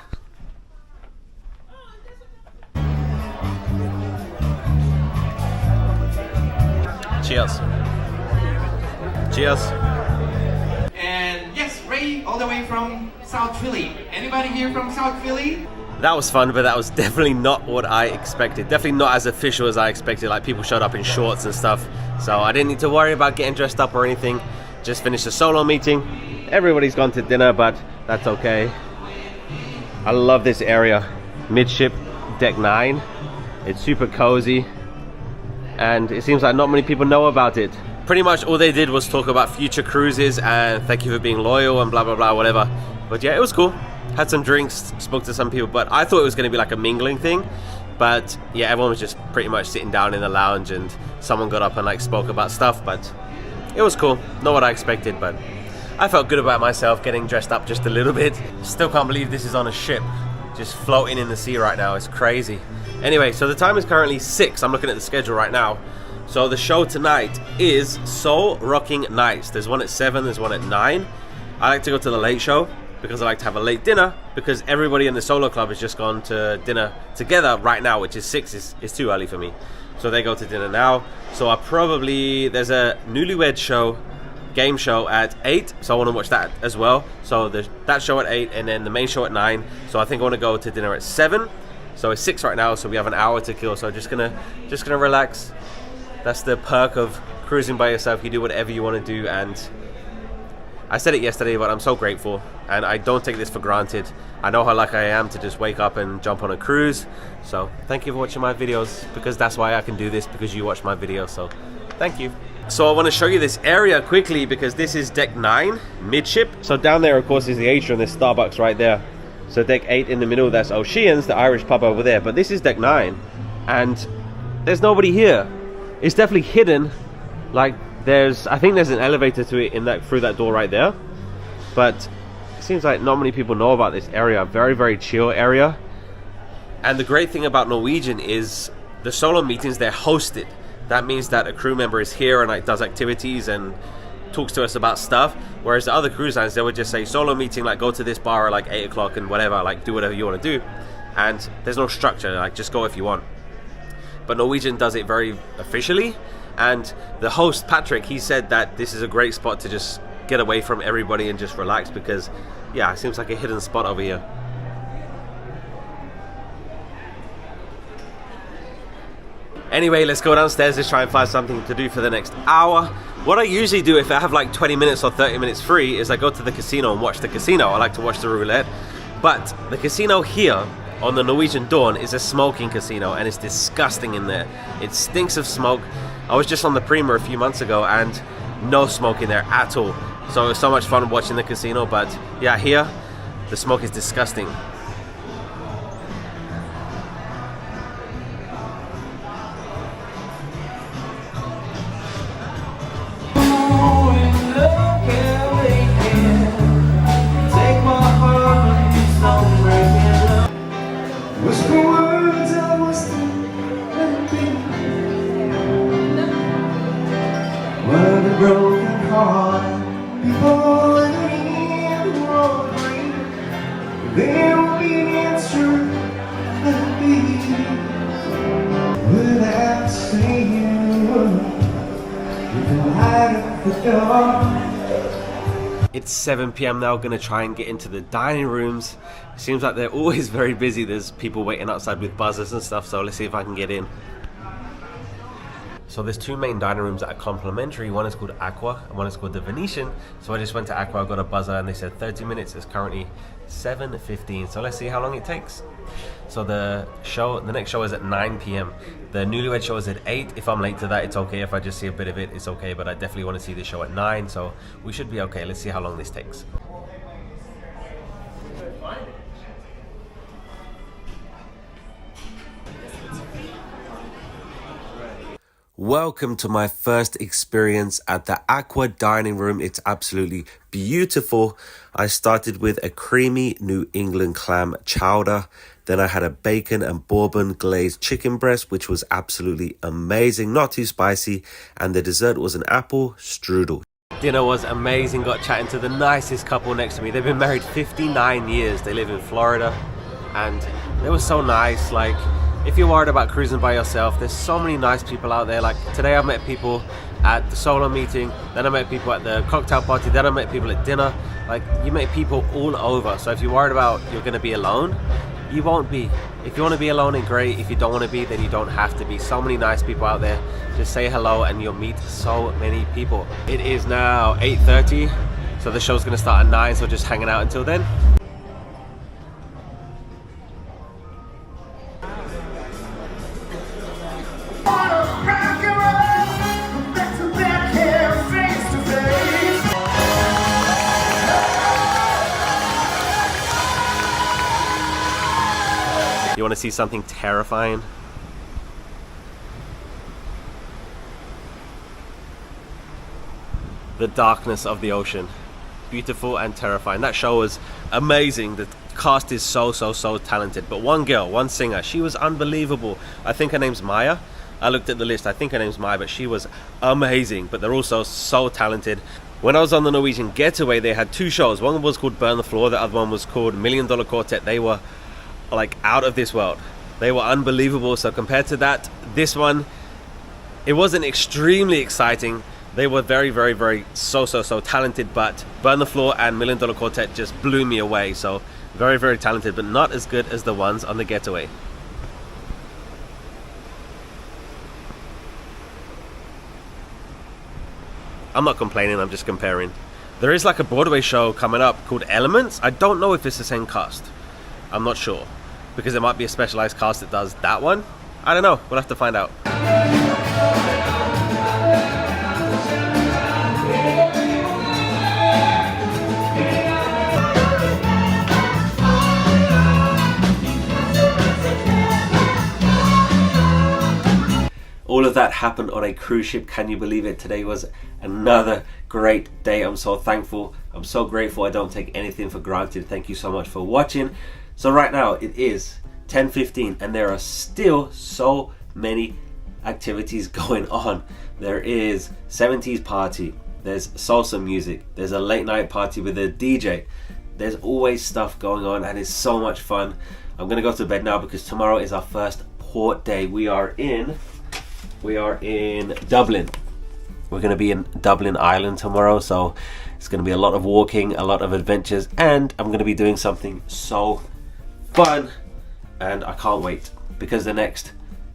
Cheers. Cheers. And yes, Ray, all the way from South Philly. Anybody here from South Philly? That was fun, but that was definitely not what I expected. Definitely not as official as I expected. Like, people showed up in shorts and stuff. So I didn't need to worry about getting dressed up or anything. Just finished a solo meeting. Everybody's gone to dinner, but that's okay. I love this area. Midship, deck 9. It's super cozy. And it seems like not many people know about it. Pretty much all they did was talk about future cruises and thank you for being loyal and blah, blah, blah, whatever. But yeah, it was cool. Had some drinks, spoke to some people, but I thought it was going to be like a mingling thing. But yeah, everyone was just pretty much sitting down in the lounge and someone got up and like spoke about stuff, but it was cool. Not what I expected, but I felt good about myself getting dressed up just a little bit. Still can't believe this is on a ship, just floating in the sea right now. It's crazy. Anyway, so the time is currently 6. I'm looking at the schedule right now. So the show tonight is Soul Rocking Nights. There's one at 7, there's one at 9. I like to go to the late show because I like to have a late dinner, because everybody in the solo club has just gone to dinner together right now, which is 6. It's too early for me. So they go to dinner now. So there's a newlywed show, game show at 8. So I want to watch that as well. So that show at 8 and then the main show at 9. So I think I want to go to dinner at 7. So it's 6 right now, so we have an hour to kill. So just gonna relax. That's the perk of cruising by yourself. You do whatever you want to do, and I said it yesterday, but I'm so grateful, and I don't take this for granted. I know how lucky I am to just wake up and jump on a cruise. So thank you for watching my videos, because that's why I can do this, because you watch my videos. So thank you. So I want to show you this area quickly, because this is deck 9, midship. So down there, of course, is the atrium. There's Starbucks right there. So deck 8 in the middle, that's O'Shea's, the Irish pub over there. But this is deck 9, and there's nobody here. It's definitely hidden. Like, I think there's an elevator to it through that door right there. But it seems like not many people know about this area. Very, very chill area. And the great thing about Norwegian is the solo meetings, they're hosted. That means that a crew member is here and like does activities and talks to us about stuff, whereas the other cruise lines, they would just say solo meeting, like go to this bar at like 8 o'clock and whatever, like do whatever you want to do, and there's no structure, like just go if you want. But Norwegian does it very officially, and the host Patrick, he said that this is a great spot to just get away from everybody and just relax, because yeah, it seems like a hidden spot over here. Anyway, let's go downstairs. Let's try and find something to do for the next hour. What I usually do if I have like 20 minutes or 30 minutes free is I go to the casino and watch the casino. I like to watch the roulette. But the casino here on the Norwegian Dawn is a smoking casino, and it's disgusting in there. It stinks of smoke. I was just on the Prima a few months ago and no smoke in there at all. So it was so much fun watching the casino, but yeah, here the smoke is disgusting. It's 7 p.m. now, gonna try and get into the dining rooms. Seems like they're always very busy. There's people waiting outside with buzzers and stuff, so let's see if I can get in. So there's two main dining rooms that are complimentary. One is called Aqua and one is called the Venetian. So I just went to Aqua, I got a buzzer and they said 30 minutes. It's currently 7:15. So let's see how long it takes. So the next show is at 9 p.m. The Newlywed show is at 8. If I'm late to that, it's okay. If I just see a bit of it, it's okay. But I definitely want to see the show at 9. So we should be okay. Let's see how long this takes. Welcome to my first experience at the Aqua dining room. It's absolutely beautiful. I started with a creamy New England clam chowder. Then I had a bacon and bourbon glazed chicken breast, which was absolutely amazing, not too spicy. And the dessert was an apple strudel. Dinner was amazing. Got chatting to the nicest couple next to me. They've been married 59 years. They live in Florida and they were so nice. Like, if you're worried about cruising by yourself, there's so many nice people out there. Like today I met people at the solo meeting, then I met people at the cocktail party, then I met people at dinner. Like, you meet people all over. So if you're worried about you're gonna be alone, you won't be. If you wanna be alone, then great. If you don't wanna be, then you don't have to be. So many nice people out there. Just say hello and you'll meet so many people. It is now 8:30, so the show's gonna start at 9, so just hanging out until then. You want to see something terrifying? The darkness of the ocean. Beautiful and terrifying. That show was amazing. The cast is so talented. But one girl, one singer, she was unbelievable. I think her name's Maya. I looked at the list. I think her name's Maya, but she was amazing. But they're also so talented. When I was on the Norwegian Getaway, they had two shows. One was called Burn the Floor. The other one was called $1 Million Quartet. They were like out of this world. They were unbelievable. So compared to that, this one, it wasn't extremely exciting. They were very so talented, but Burn the Floor and $1 Million Quartet just blew me away. So very talented, but not as good as the ones on the Getaway. I'm not complaining, I'm just comparing. There is like a Broadway show coming up called Elements. I don't know if it's the same cast. I'm not sure, because it might be a specialized cast that does that one. I don't know, we'll have to find out. All of that happened on a cruise ship. Can you believe it? Today was another great day. I'm so thankful. I'm so grateful. I don't take anything for granted. Thank you so much for watching. So right now it is 10:15 and there are still so many activities going on. There is 70s party. There's salsa music. There's a late night party with a DJ. There's always stuff going on and it's so much fun. I'm gonna go to bed now because tomorrow is our first port day. We are in Dublin. We're going to be in Dublin Island tomorrow, so it's going to be a lot of walking, a lot of adventures, and I'm going to be doing something so fun, and I can't wait because the next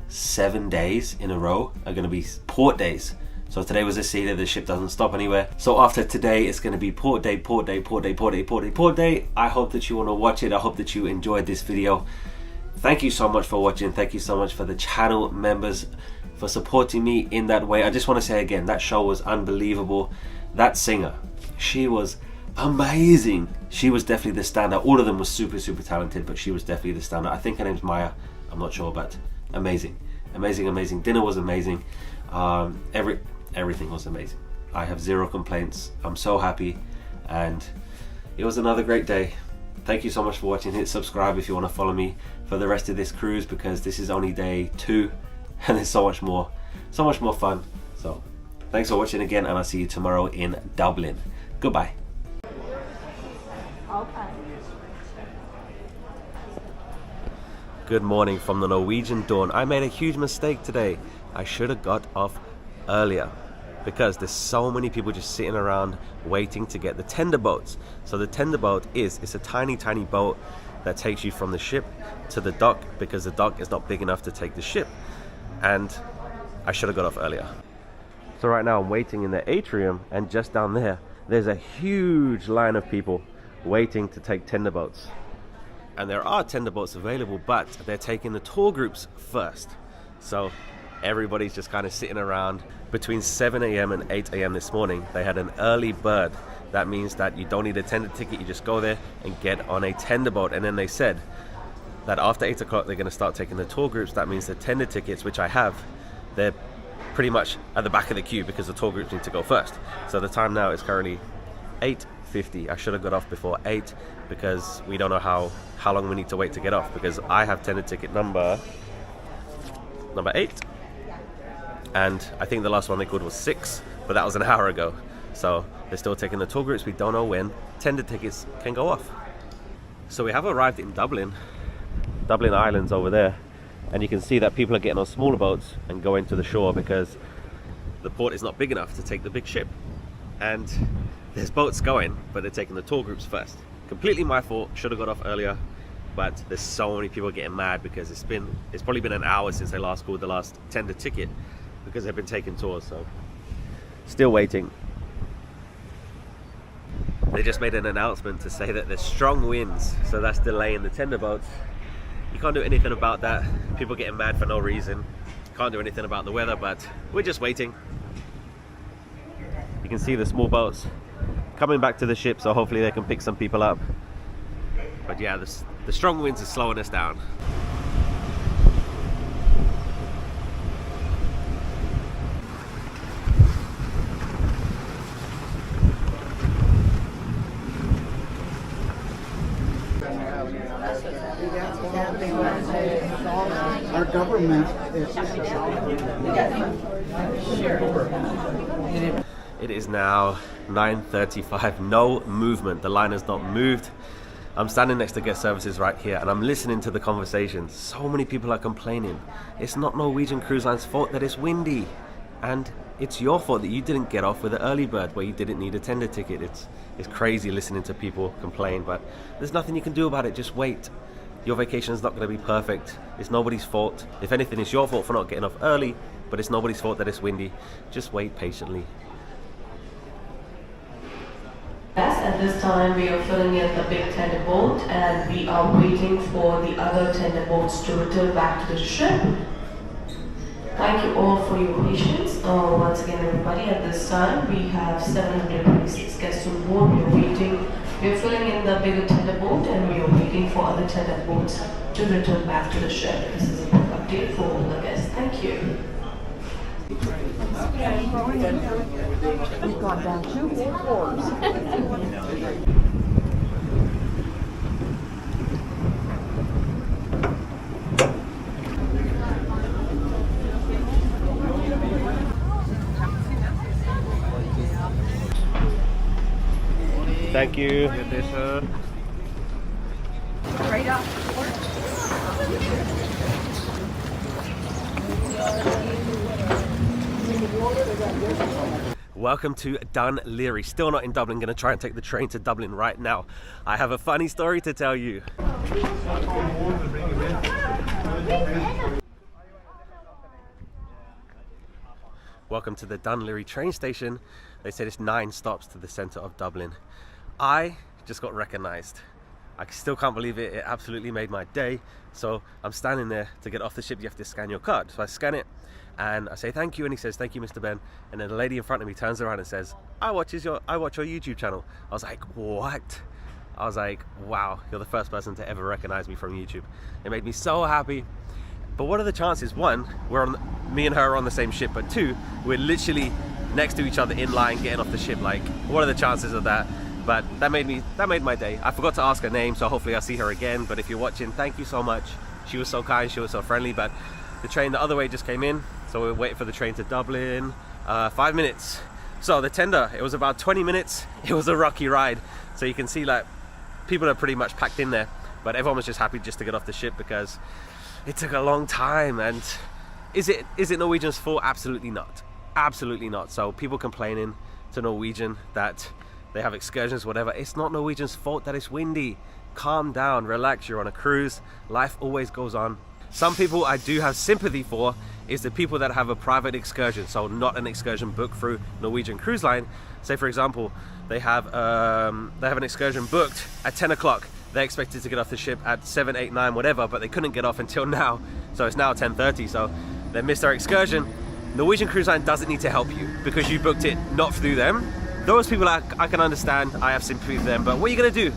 7 days in a row are going to be port days. So today was a sea, the ship doesn't stop anywhere. So after today, it's going to be port day. I hope that you want to watch it. I hope that you enjoyed this video. Thank you so much for watching. Thank you so much for the channel members for supporting me in that way. I just want to say again, that show was unbelievable. That singer, she was amazing. She was definitely the standout. All of them were super talented, but she was definitely the standout. I think her name's Maya. I'm not sure, but amazing. Dinner was amazing. Everything was amazing. I have zero complaints. I'm so happy, and it was another great day. Thank you so much for watching. Hit subscribe if you want to follow me for the rest of this cruise, because this is only day 2 and there's so much more fun. So thanks for watching again, and I'll see you tomorrow in Dublin. Goodbye. Okay. Good morning from the Norwegian Dawn. I made a huge mistake today. I should have got off earlier because there's so many people just sitting around waiting to get the tender boats. So the tender boat it's a tiny boat that takes you from the ship to the dock, because the dock is not big enough to take the ship. And I should have got off earlier. So right now I'm waiting in the atrium, and just down there, there's a huge line of people waiting to take tender boats. And there are tender boats available, but they're taking the tour groups first. So everybody's just kind of sitting around. Between 7 a.m. and 8 a.m. this morning, they had an early bird. That means that you don't need a tender ticket, you just go there and get on a tender boat. And then they said that after 8 o'clock, they're going to start taking the tour groups. That means the tender tickets, which I have, they're pretty much at the back of the queue because the tour groups need to go first. So the time now is currently 8:50. I should have got off before 8 because we don't know how long we need to wait to get off, because I have tender ticket number 8, and I think the last one they called was 6, but that was an hour ago. So they're still taking the tour groups. We don't know when tender tickets can go off. So we have arrived in Dublin Island's over there, and you can see that people are getting on smaller boats and going to the shore because the port is not big enough to take the big ship. And there's boats going, but they're taking the tour groups first. Completely my fault, should have got off earlier, but there's so many people getting mad because it's probably been an hour since they last called the last tender ticket because they've been taking tours. So still waiting. They just made an announcement to say that there's strong winds, so that's delaying the tender boats. You can't do anything about that. People getting mad for no reason. Can't do anything about the weather, but we're just waiting. You can see the small boats coming back to the ship, so hopefully they can pick some people up. But yeah, the strong winds are slowing us down. Our government It is now 9:35, no movement. The line has not moved. I'm standing next to guest services right here, and I'm listening to the conversations. So many people are complaining. It's not Norwegian Cruise Line's fault that it's windy, and it's your fault that you didn't get off with an early bird where you didn't need a tender ticket. It's crazy listening to people complain, but there's nothing you can do about it. Just wait. Your vacation is not going to be perfect. It's nobody's fault. If anything, it's your fault for not getting off early, but it's nobody's fault that it's windy. Just wait patiently. Yes, at this time we are filling in the big tender boat, and we are waiting for the other tender boats to return back to the ship. Thank you all for your patience. Once again, everybody, at this time we have 726 guests on board. We are waiting. We are filling in the bigger tender boat, and we are waiting for other tender boats to return back to the ship. This is a quick update for all the guests. Thank you. we've gone down 2 more floors. Thank you. Right up. Welcome to Dun Leary. Still not in Dublin. Going to try and take the train to Dublin right now. I have a funny story to tell you. Welcome to the Dun Leary train station. They said it's 9 stops to the centre of Dublin. I just got recognised. I still can't believe it. It absolutely made my day. So I'm standing there to get off the ship. You have to scan your card. So I scan it and I say thank you, and he says thank you, Mr. Ben. And then the lady in front of me turns around and says, I watch your YouTube channel. I was like, what? I was like, wow, you're the first person to ever recognize me from YouTube. It made me so happy. But what are the chances? 1, me and her are on the same ship, but 2, we're literally next to each other in line getting off the ship. Like, what are the chances of that? But that made my day. I forgot to ask her name, so hopefully I'll see her again. But if you're watching, thank you so much. She was so kind, she was so friendly. But the train the other way just came in, so we're waiting for the train to Dublin. 5 minutes. So the tender, it was about 20 minutes. It was a rocky ride. So you can see like people are pretty much packed in there, but everyone was just happy just to get off the ship because it took a long time. And is it Norwegian's fault? Absolutely not. Absolutely not. So people complaining to Norwegian that they have excursions, whatever. It's not Norwegian's fault that it's windy. Calm down, relax, you're on a cruise. Life always goes on. Some people I do have sympathy for is the people that have a private excursion, so not an excursion booked through Norwegian Cruise Line. Say for example, they have an excursion booked at 10 o'clock. They expected to get off the ship at 7, 8, 9, whatever, but they couldn't get off until now. So it's now 10:30, so they missed their excursion. Norwegian Cruise Line doesn't need to help you because you booked it not through them. Those people I can understand, I have sympathy for them, but what are you gonna do?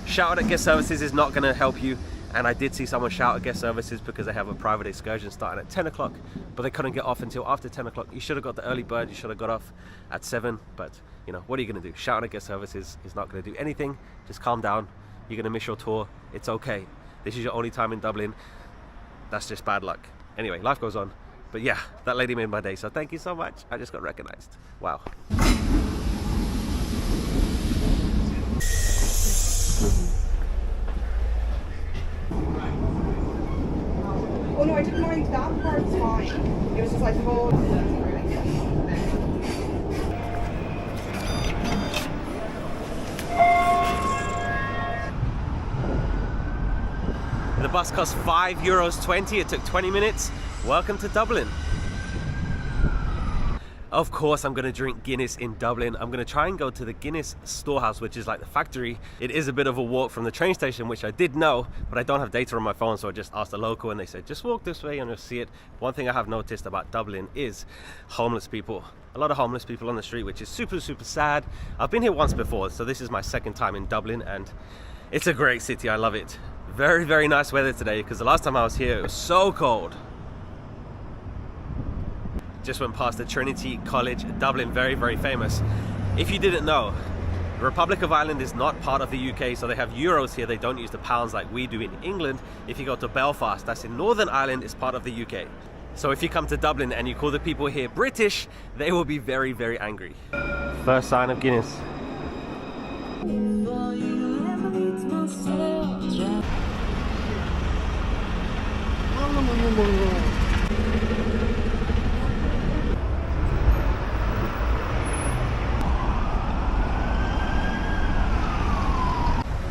Shout at guest services is not gonna help you. And I did see someone shout at guest services because they have a private excursion starting at 10 o'clock, but they couldn't get off until after 10 o'clock. You should have got the early bird, you should have got off at 7, but you know, what are you gonna do? Shouting at guest services is not gonna do anything. Just calm down. You're gonna miss your tour. It's okay. This is your only time in Dublin. That's just bad luck. Anyway, life goes on. But yeah, that lady made my day, so thank you so much. I just got recognized. Wow. Oh no, I didn't mind that part, it's fine. It was just like the whole... The bus cost €5.20. It took 20 minutes. Welcome to Dublin. Of course, I'm gonna drink Guinness in Dublin. I'm gonna try and go to the Guinness Storehouse, which is like the factory. It is a bit of a walk from the train station, which I did know, but I don't have data on my phone, so I just asked a local and they said, just walk this way and you'll see it. One thing I have noticed about Dublin is homeless people. A lot of homeless people on the street, which is super, super sad. I've been here once before, so this is my second time in Dublin, and it's a great city, I love it. Very, very nice weather today, because the last time I was here, it was so cold. Just went past the Trinity College, Dublin, very, very famous. If you didn't know, the Republic of Ireland is not part of the UK, so they have euros here. They don't use the pounds like we do in England. If you go to Belfast, that's in Northern Ireland, it's part of the UK. So if you come to Dublin and you call the people here British, they will be very, very angry. First sign of Guinness.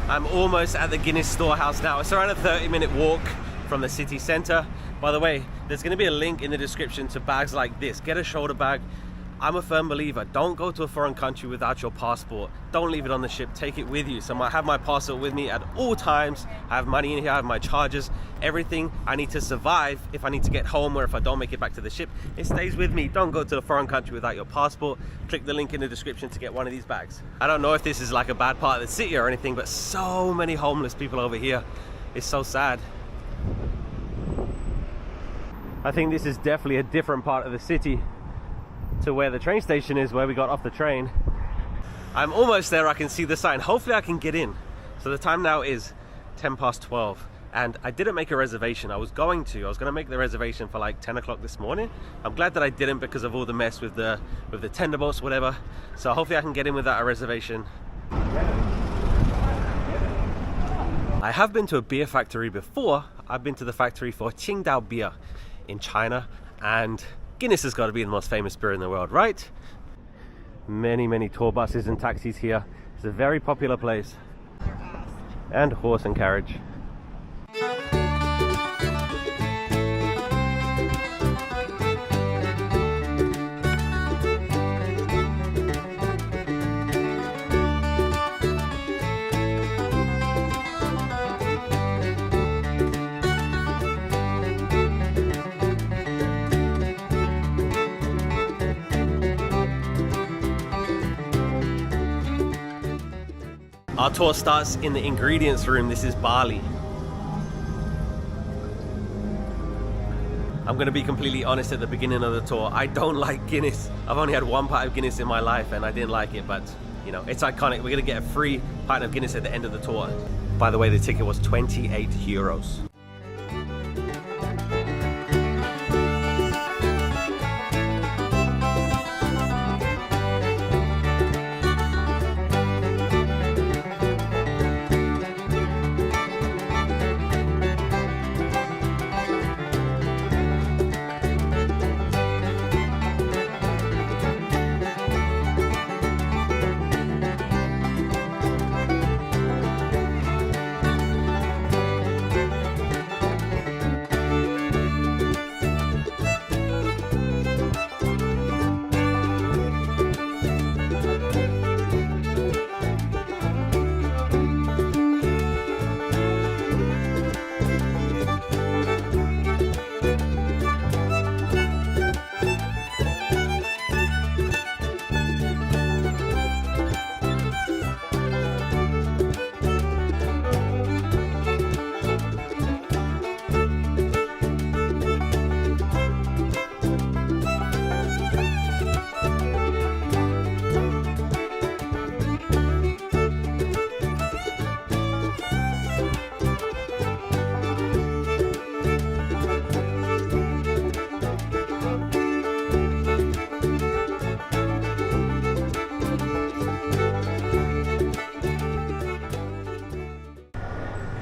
I'm almost at the Guinness Storehouse now. It's around a 30-minute walk from the city centre. By the way, there's going to be a link in the description to bags like this. Get a shoulder bag. I'm a firm believer, don't go to a foreign country without your passport. Don't leave it on the ship, take it with you. So I have my passport with me at all times. I have money in here, I have my charges, everything I need to survive. If I need to get home or if I don't make it back to the ship, it stays with me. Don't go to a foreign country without your passport. Click the link in the description to get one of these bags. I don't know if this is like a bad part of the city or anything, but so many homeless people over here. It's so sad. I think this is definitely a different part of the city to where the train station is, where we got off the train. I'm almost there. I can see the sign. Hopefully I can get in. So the time now is 12:10, and I didn't make a reservation. I was going to make the reservation for like 10 o'clock this morning. I'm glad that I didn't because of all the mess with the tender boats, whatever. So hopefully I can get in without a reservation. I have been to a beer factory before. I've been to the factory for Qingdao beer in China, and Guinness has got to be the most famous beer in the world, right? Many, many tour buses and taxis here. It's a very popular place. And horse and carriage. Our tour starts in the ingredients room. This is barley. I'm gonna be completely honest at the beginning of the tour. I don't like Guinness. I've only had one pint of Guinness in my life and I didn't like it, but you know, it's iconic. We're gonna get a free pint of Guinness at the end of the tour. By the way, the ticket was 28 euros.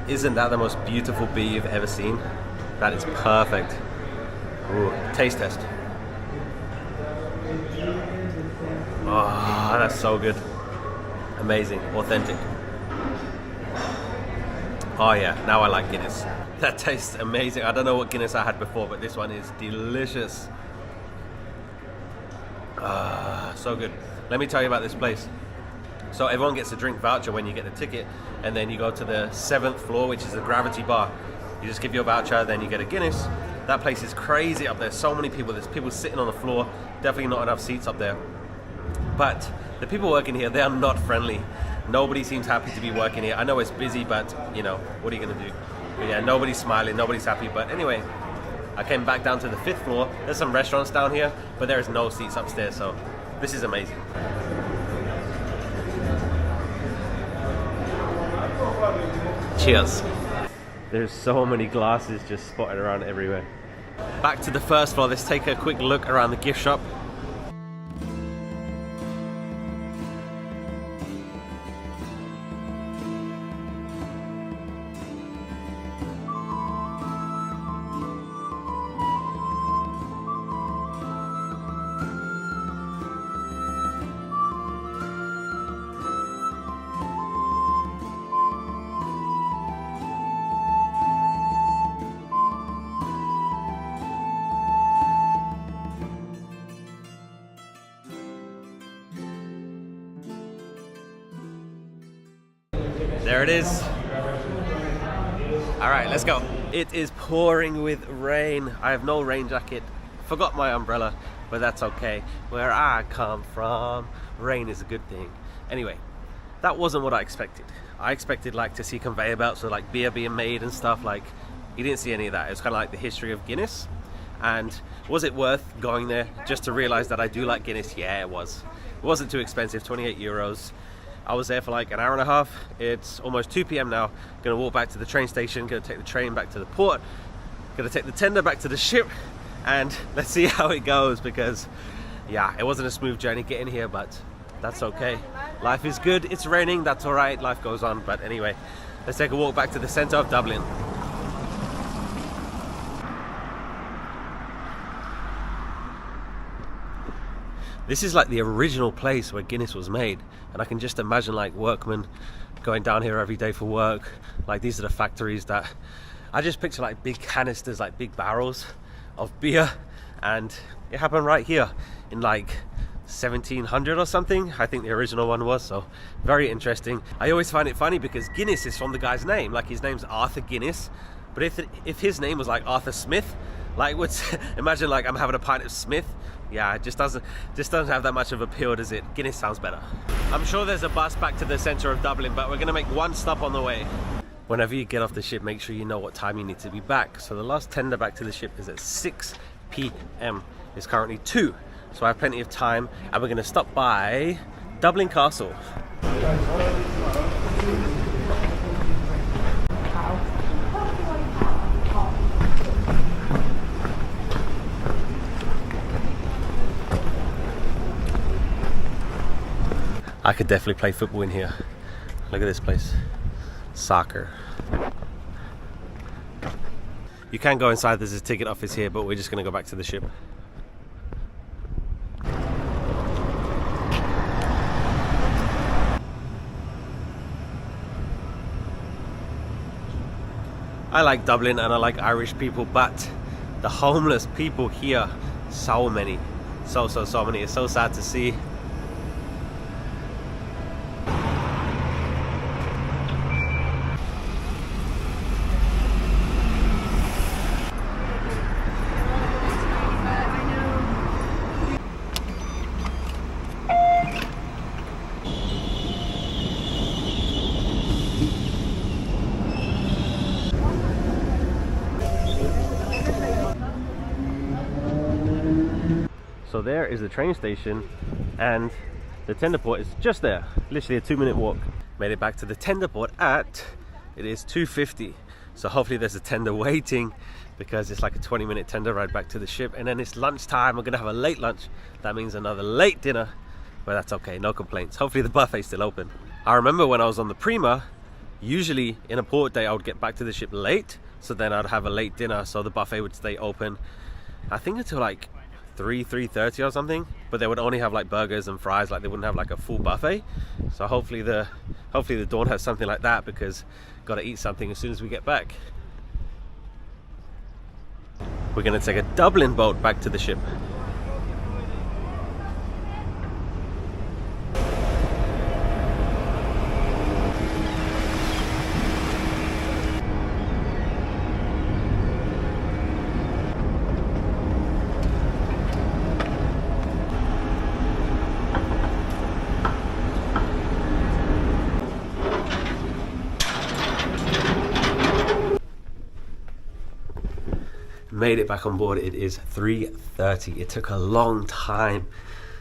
Isn't that the most beautiful beer you've ever seen? That is perfect. Ooh, taste test. Oh, that's so good. Amazing, authentic. Oh yeah, now I like Guinness. That tastes amazing. I don't know what Guinness I had before, but this one is delicious. So good. Let me tell you about this place. So everyone gets a drink voucher when you get the ticket, and then you go to the 7th floor, which is the Gravity Bar. You just give your voucher, then you get a Guinness. That place is crazy up there. So many people. There's people sitting on the floor. Definitely not enough seats up there. But the people working here, they are not friendly. Nobody seems happy to be working here. I know it's busy, but you know, what are you gonna do? But yeah, nobody's smiling, nobody's happy. But anyway, I came back down to the 5th floor. There's some restaurants down here, but there is no seats upstairs, so this is amazing. Cheers. There's so many glasses just spotted around everywhere. Back to the 1st floor, let's take a quick look around the gift shop. There it is. All right, let's go. It is pouring with rain. I have no rain jacket. Forgot my umbrella, but that's okay. Where I come from, rain is a good thing. Anyway, that wasn't what I expected. I expected like to see conveyor belts with like beer being made and stuff. Like, you didn't see any of that. It was kind of like the history of Guinness. And was it worth going there just to realize that I do like Guinness? Yeah, it was. It wasn't too expensive, 28 euros. I was there for like an hour and a half. It's almost 2 p.m. now. Gonna walk back to the train station, gonna take the train back to the port, gonna take the tender back to the ship, and let's see how it goes, because yeah, it wasn't a smooth journey getting here, but that's okay. Life is good, it's raining, that's all right, life goes on. But anyway, let's take a walk back to the center of Dublin. This is like the original place where Guinness was made, and I can just imagine like workmen going down here every day for work. Like, these are the factories that I just picture, like big canisters, like big barrels of beer, and it happened right here in like 1700 or something, I think the original one was. So very interesting. I always find it funny because Guinness is from the guy's name, like his name's Arthur Guinness, but if his name was like Arthur Smith, like, imagine like I'm having a pint of Smith. Yeah, it just doesn't have that much of appeal, does it? Guinness sounds better. I'm sure there's a bus back to the center of Dublin, but we're gonna make one stop on the way. Whenever you get off the ship, make sure you know what time you need to be back. So the last tender back to the ship is at 6 p.m. It's currently 2, so I have plenty of time, and we're gonna stop by Dublin Castle. I could definitely play football in here. Look at this place. Soccer. You can go inside, there's a ticket office here, but we're just gonna go back to the ship. I like Dublin and I like Irish people, but the homeless people here, so many. So many. It's so sad to see. So there is the train station, and the tender port is just there, literally a 2-minute walk. Made it back to the tender port at, it is 2:50. So hopefully there's a tender waiting, because it's like a 20-minute tender ride back to the ship, and then it's lunchtime. We're gonna have a late lunch. That means another late dinner, but that's okay, no complaints. Hopefully the buffet's still open. I remember when I was on the Prima, Usually in a port day I would get back to the ship late, so then I'd have a late dinner so the buffet would stay open, I think until like 3:30 or something, but they would only have like burgers and fries, like they wouldn't have like a full buffet. So hopefully the Dawn has something like that, because gotta eat something as soon as we get back. We're gonna take a Dublin boat back to the ship. Made it back on board. It is 3:30. It took a long time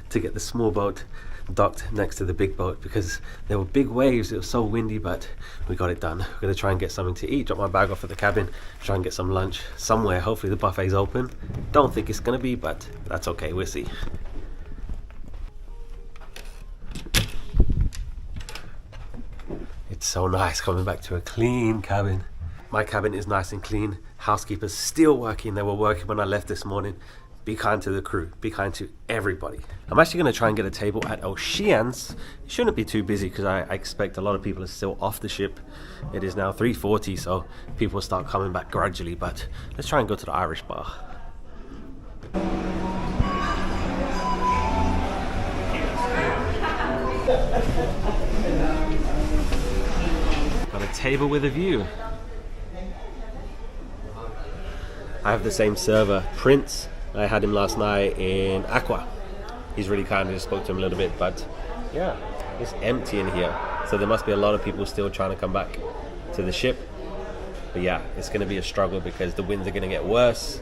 to get the small boat docked next to the big boat because there were big waves. It was so windy, but we got it done. We're gonna try and get something to eat, drop my bag off at the cabin, try and get some lunch somewhere. Hopefully the buffet's open. Don't think it's gonna be, but that's okay, we'll see. It's so nice coming back to a clean cabin. My cabin is nice and clean. Housekeepers still working. They were working when I left this morning. Be kind to the crew. Be kind to everybody. I'm actually going to try and get a table at Oceans. It shouldn't be too busy because I expect a lot of people are still off the ship. It is now 3:40, so people will start coming back gradually. But let's try and go to the Irish bar. Got a table with a view. I have the same server, Prince. I had him last night in Aqua. He's really kind. I just spoke to him a little bit, but yeah, it's empty in here. So there must be a lot of people still trying to come back to the ship. But yeah, it's going to be a struggle because the winds are going to get worse.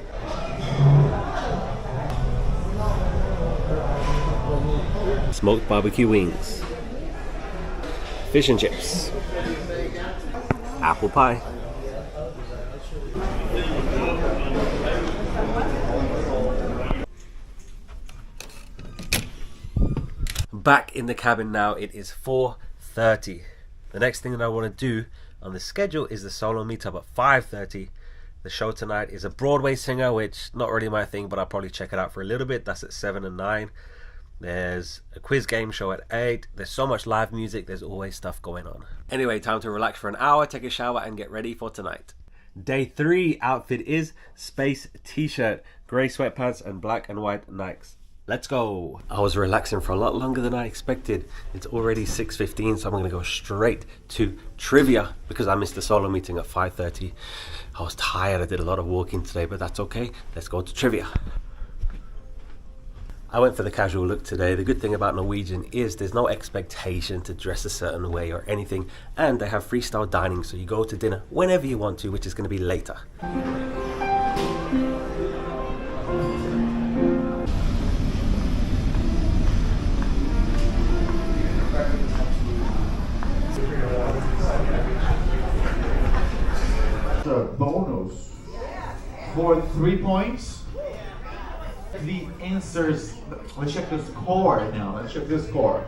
Smoked barbecue wings. Fish and chips. Apple pie. Back in the cabin now. It is 4:30. The next thing that I want to do on the schedule is the solo meetup at 5:30. The show tonight is a Broadway singer, which not really my thing, but I'll probably check it out for a little bit. That's at 7 and 9. There's a quiz game show at 8. There's so much live music. There's always stuff going on. Anyway, time to relax for an hour, take a shower and get ready for tonight. Day 3 outfit is space t-shirt, grey sweatpants and black and white Nikes. Let's go. I was relaxing for a lot longer than I expected. It's already 6:15, so I'm gonna go straight to trivia because I missed the solo meeting at 5:30. I was tired. I did a lot of walking today, but that's okay. Let's go to trivia. I went for the casual look today. The good thing about Norwegian is there's no expectation to dress a certain way or anything, and they have freestyle dining, so you go to dinner whenever you want to, which is going to be later. The bonus for 3 points. The answers. Let's check the score now. Let's check the score.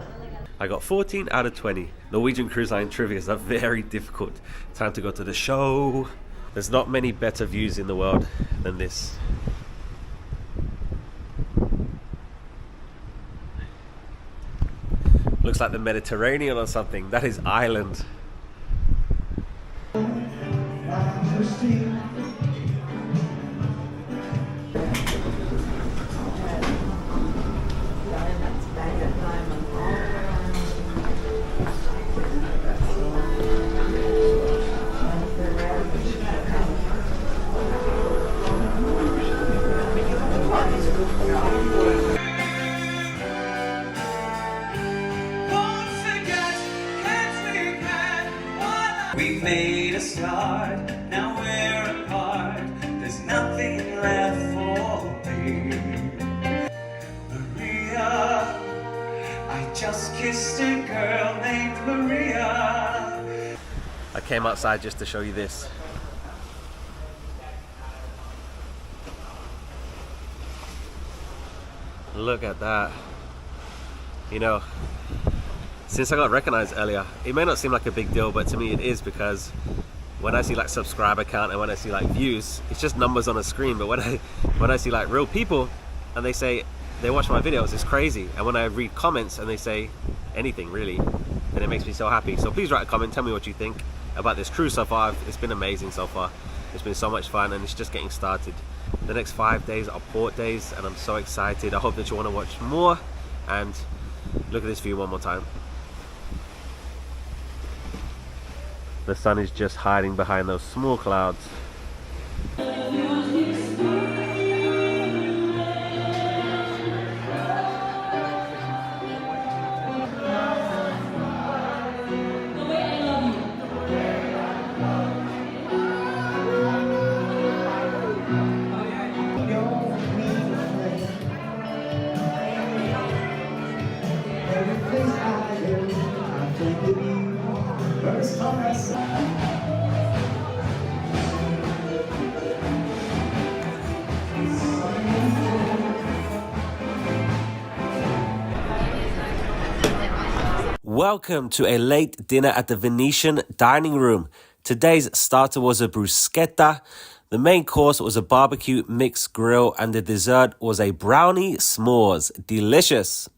I got 14 out of 20. Norwegian Cruise Line trivias are very difficult. Time to go to the show. There's not many better views in the world than this. Looks like the Mediterranean or something. That is Ireland. We've made a start, now we're apart. There's nothing left for me. Maria, I just kissed a girl named Maria. I came outside just to show you this. Look at that. You know, Since I got recognized earlier, it may not seem like a big deal, but to me it is, because when I see like subscriber count and when I see like views, it's just numbers on a screen. But when I see like real people and they say they watch my videos, it's crazy. And when I read comments and they say anything really, then it makes me so happy. So please write a comment, tell me what you think about this cruise so far. It's been amazing so far. It's been so much fun and it's just getting started. The next 5 days are port days and I'm so excited. I hope that you want to watch more, and look at this view one more time. The sun is just hiding behind those small clouds. Welcome to a late dinner at the Venetian dining room. Today's starter was a bruschetta. The main course was a barbecue mixed grill, and the dessert was a brownie s'mores. Delicious.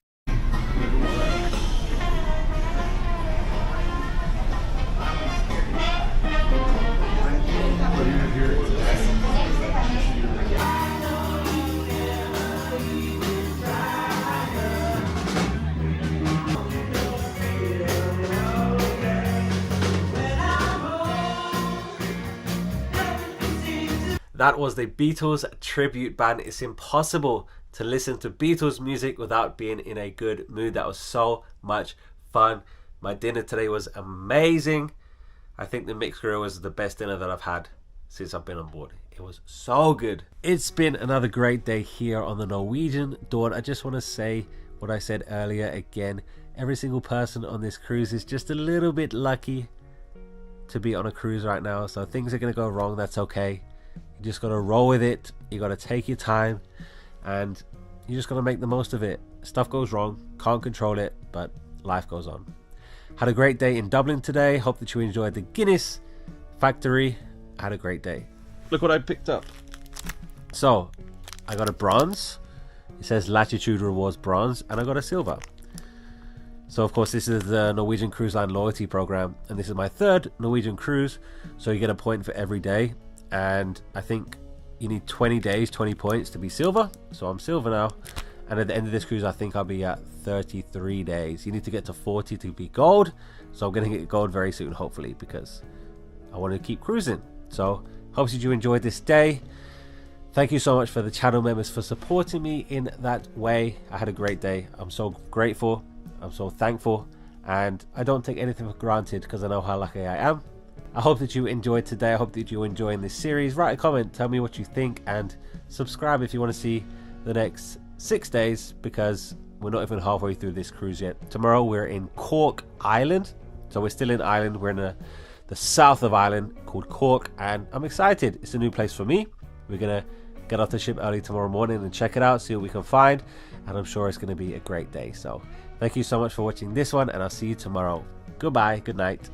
That was the Beatles tribute band. It's impossible to listen to Beatles music without being in a good mood. That was so much fun. My dinner today was amazing. I think the mixed grill was the best dinner that I've had since I've been on board. It was so good. It's been another great day here on the Norwegian Dawn. I just want to say what I said earlier again. Every single person on this cruise is just a little bit lucky to be on a cruise right now. So things are going to go wrong. That's okay. You just got to roll with it. You got to take your time and you just got to make the most of it. Stuff goes wrong, can't control it, but life goes on. Had a great day in Dublin today. Hope that you enjoyed the Guinness factory. Had a great day. Look what I picked up. So I got a bronze. It says Latitude Rewards bronze, and I got a silver. So of course this is the Norwegian Cruise Line loyalty program, and this is my third Norwegian cruise, so you get a point for every day. And I think you need 20 days, 20 points to be silver. So I'm silver now. And at the end of this cruise, I think I'll be at 33 days. You need to get to 40 to be gold. So I'm going to get gold very soon, hopefully, because I want to keep cruising. So hope you enjoyed this day. Thank you so much for the channel members for supporting me in that way. I had a great day. I'm so grateful. I'm so thankful. And I don't take anything for granted because I know how lucky I am. I hope that you enjoyed today. I hope that you're enjoying this series. Write a comment, tell me what you think, and subscribe if you want to see the next 6 days, because we're not even halfway through this cruise yet. Tomorrow we're in Cork Island. So we're still in Ireland. We're in the south of Ireland called Cork, and I'm excited. It's a new place for me. We're going to get off the ship early tomorrow morning and check it out, see what we can find, and I'm sure it's going to be a great day. So thank you so much for watching this one, and I'll see you tomorrow. Goodbye, good night.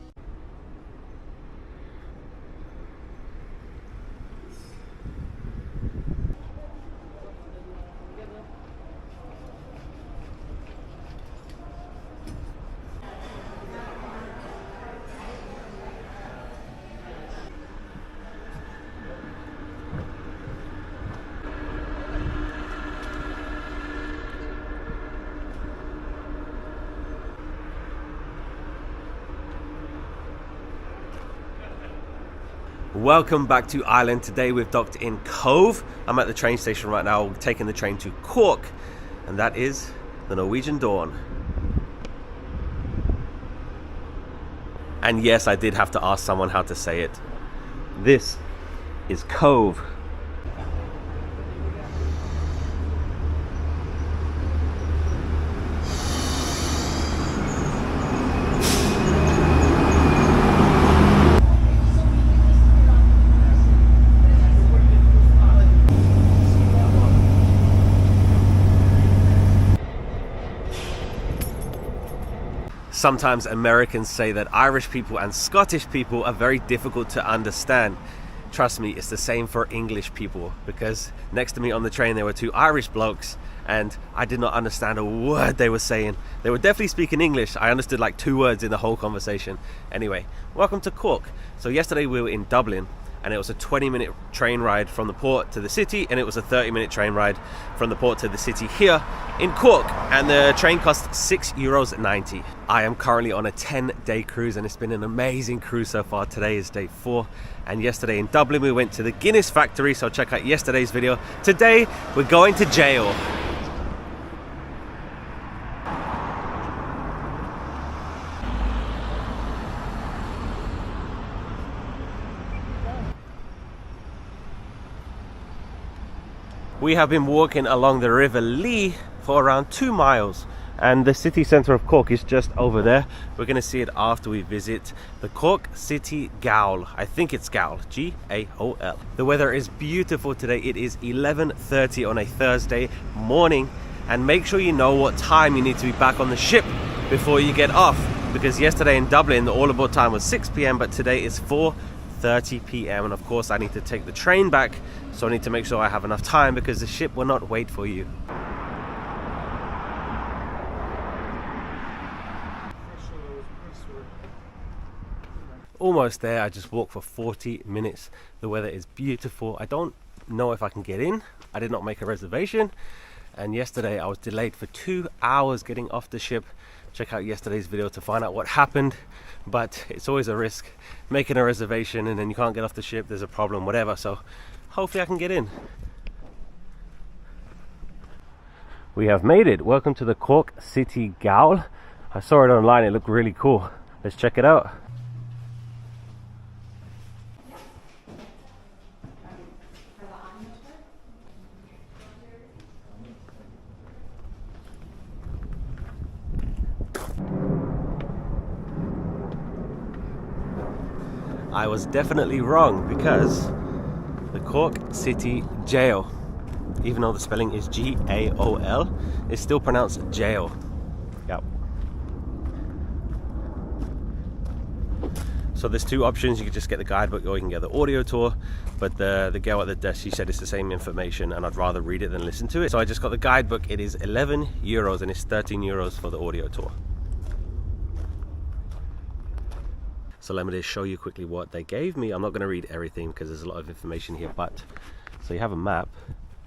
Welcome back to Ireland. Today we've docked in Cobh. I'm at the train station right now, taking the train to Cork, and that is the Norwegian Dawn. And yes, I did have to ask someone how to say it. This is Cobh. Sometimes Americans say that Irish people and Scottish people are very difficult to understand. Trust me, it's the same for English people, because next to me on the train there were two Irish blokes and I did not understand a word they were saying. They were definitely speaking English. I understood like 2 words in the whole conversation. Anyway, welcome to Cork. So yesterday we were in Dublin, and it was a 20-minute train ride from the port to the city, and it was a 30-minute train ride from the port to the city here in Cork, and the train cost €6.90. I am currently on a 10-day cruise, and it's been an amazing cruise so far. Today is day 4, and yesterday in Dublin we went to the Guinness factory, so check out yesterday's video. Today we're going to jail. We have been walking along the River Lee for around 2 miles, and the city centre of Cork is just over there. We're going to see it after we visit the Cork City Gaol. I think it's Gaol, G-A-O-L. The weather is beautiful today. It is 11:30 on a Thursday morning, and make sure you know what time you need to be back on the ship before you get off, because yesterday in Dublin the all aboard time was 6 p.m, but today is 4:30 p.m, and of course I need to take the train back, so I need to make sure I have enough time because the ship will not wait for you. Almost there. I just walked for 40 minutes. The weather is beautiful. I don't know if I can get in. I did not make a reservation, and yesterday I was delayed for 2 hours getting off the ship. Check out yesterday's video to find out what happened, but it's always a risk making a reservation and then you can't get off the ship, there's a problem, whatever, so hopefully I can get in. We have made it. Welcome to the Cork City Gaol. I saw it online, it looked really cool. Let's check it out. I was definitely wrong, because the Cork City Gaol, even though the spelling is G-A-O-L, it's still pronounced jail. Yep. So there's two options. You can just get the guidebook or you can get the audio tour, but the girl at the desk, she said it's the same information and I'd rather read it than listen to it. So I just got the guidebook. It is €11 and it's €13 for the audio tour. So let me just show you quickly what they gave me. I'm not going to read everything because there's a lot of information here, but so you have a map.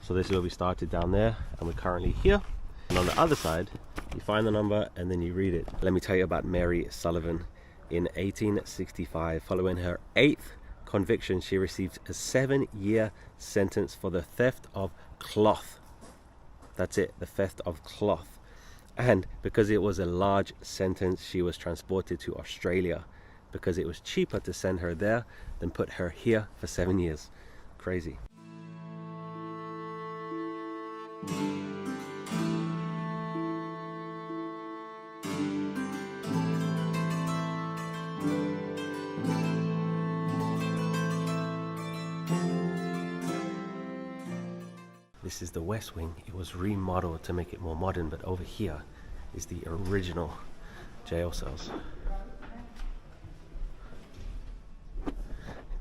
So this is where we started down there, and we're currently here. And on the other side, you find the number and then you read it. Let me tell you about Mary Sullivan. In 1865, following her 8th conviction, she received a 7-year sentence for the theft of cloth. That's it, the theft of cloth. And because it was a large sentence, she was transported to Australia, because it was cheaper to send her there than put her here for 7 years. Crazy. This is the West Wing. It was remodeled to make it more modern, but over here is the original jail cells.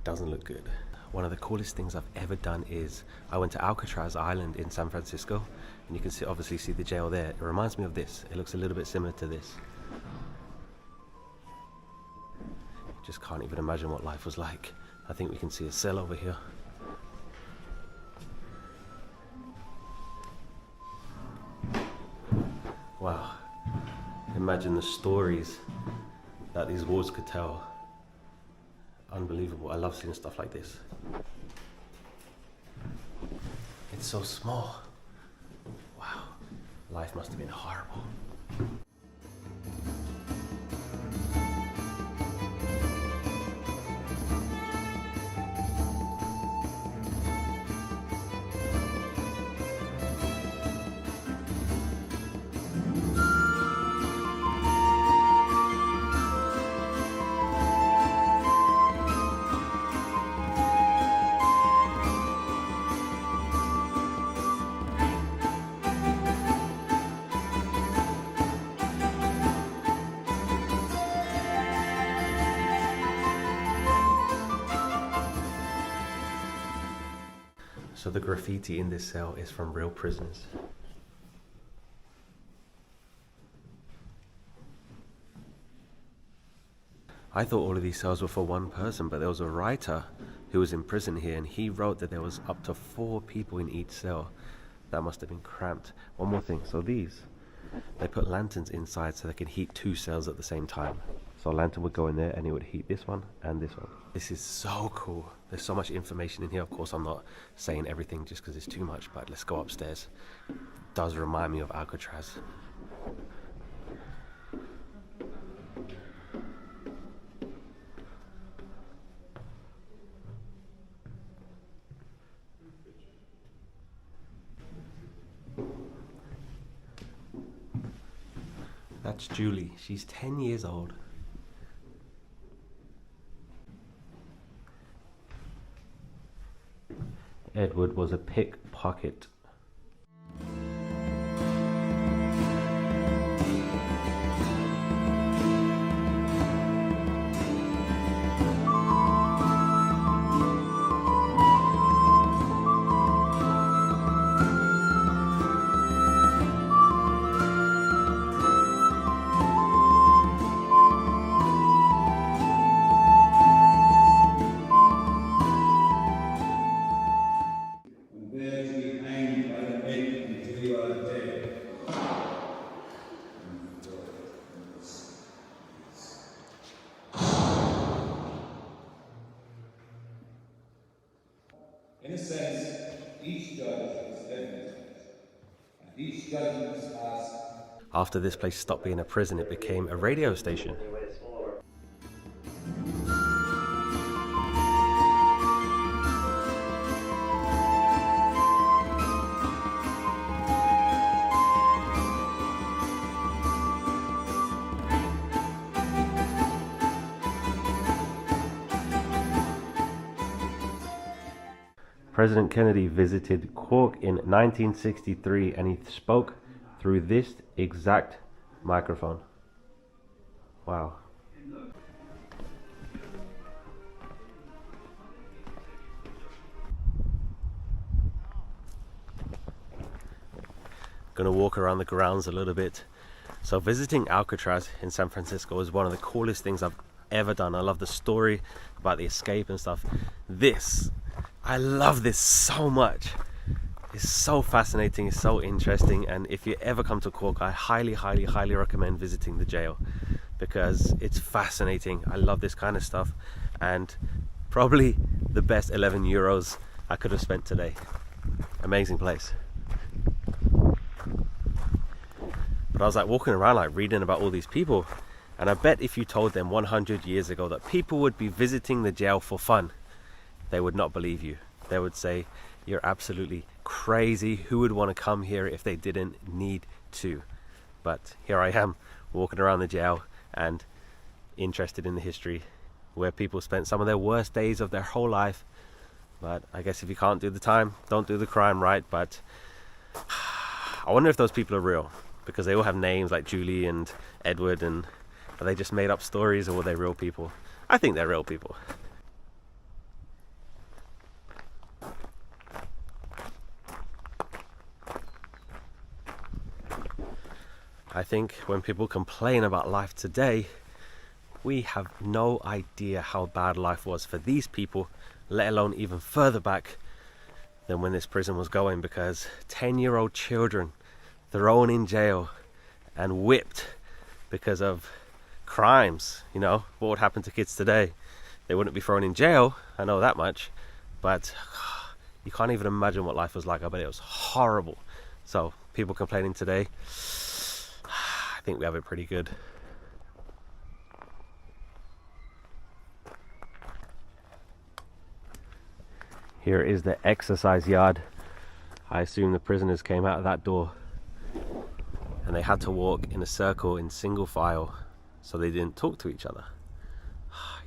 Doesn't look good. One of the coolest things I've ever done is I went to Alcatraz Island in San Francisco, and you can obviously see the jail there. It reminds me of this. It looks a little bit similar to this. Just can't even imagine what life was like. I think we can see a cell over here. Wow. Imagine the stories that these walls could tell. Unbelievable. I love seeing stuff like this. It's so small. Wow. Life must have been horrible. So the graffiti in this cell is from real prisoners. I thought all of these cells were for one person, but there was a writer who was in prison here and he wrote that there was up to 4 people in each cell. That must have been cramped. One more thing, so these, they put lanterns inside so they could heat 2 cells at the same time. So a lantern would go in there and it would heat this one and this one. This is so cool. There's so much information in here. Of course, I'm not saying everything just because it's too much, but let's go upstairs. It does remind me of Alcatraz. That's Julie. She's 10 years old. Edward was a pickpocket. In a sense, each judge is different, and each judgment is passed. After this place stopped being a prison, it became a radio station. President Kennedy visited Cork in 1963 and he spoke through this exact microphone. Wow. Gonna walk around the grounds a little bit. So visiting Alcatraz in San Francisco is one of the coolest things I've ever done. I love the story about the escape and stuff. I love this so much. It's so fascinating, it's so interesting, and if you ever come to Cork, I highly recommend visiting the jail because it's fascinating. I love this kind of stuff, and probably the best 11 euros I could have spent today. Amazing place. But I was like walking around like reading about all these people, and I bet if you told them 100 years ago that people would be visiting the jail for fun, they would not believe you. They would say, you're absolutely crazy. Who would want to come here if they didn't need to? But here I am, walking around the jail and interested in the history where people spent some of their worst days of their whole life. But I guess if you can't do the time, don't do the crime, right? But I wonder if those people are real, because they all have names like Julie and Edward, and are they just made up stories, or were they real people? I think they're real people. I think when people complain about life today, we have no idea how bad life was for these people, let alone even further back than when this prison was going, because 10-year-old children thrown in jail and whipped because of crimes. You know, what would happen to kids today? They wouldn't be thrown in jail, I know that much, but you can't even imagine what life was like. I bet it was horrible. So people complaining today, I think we have it pretty good. Here is the exercise yard. I assume the prisoners came out of that door and they had to walk in a circle in single file so they didn't talk to each other.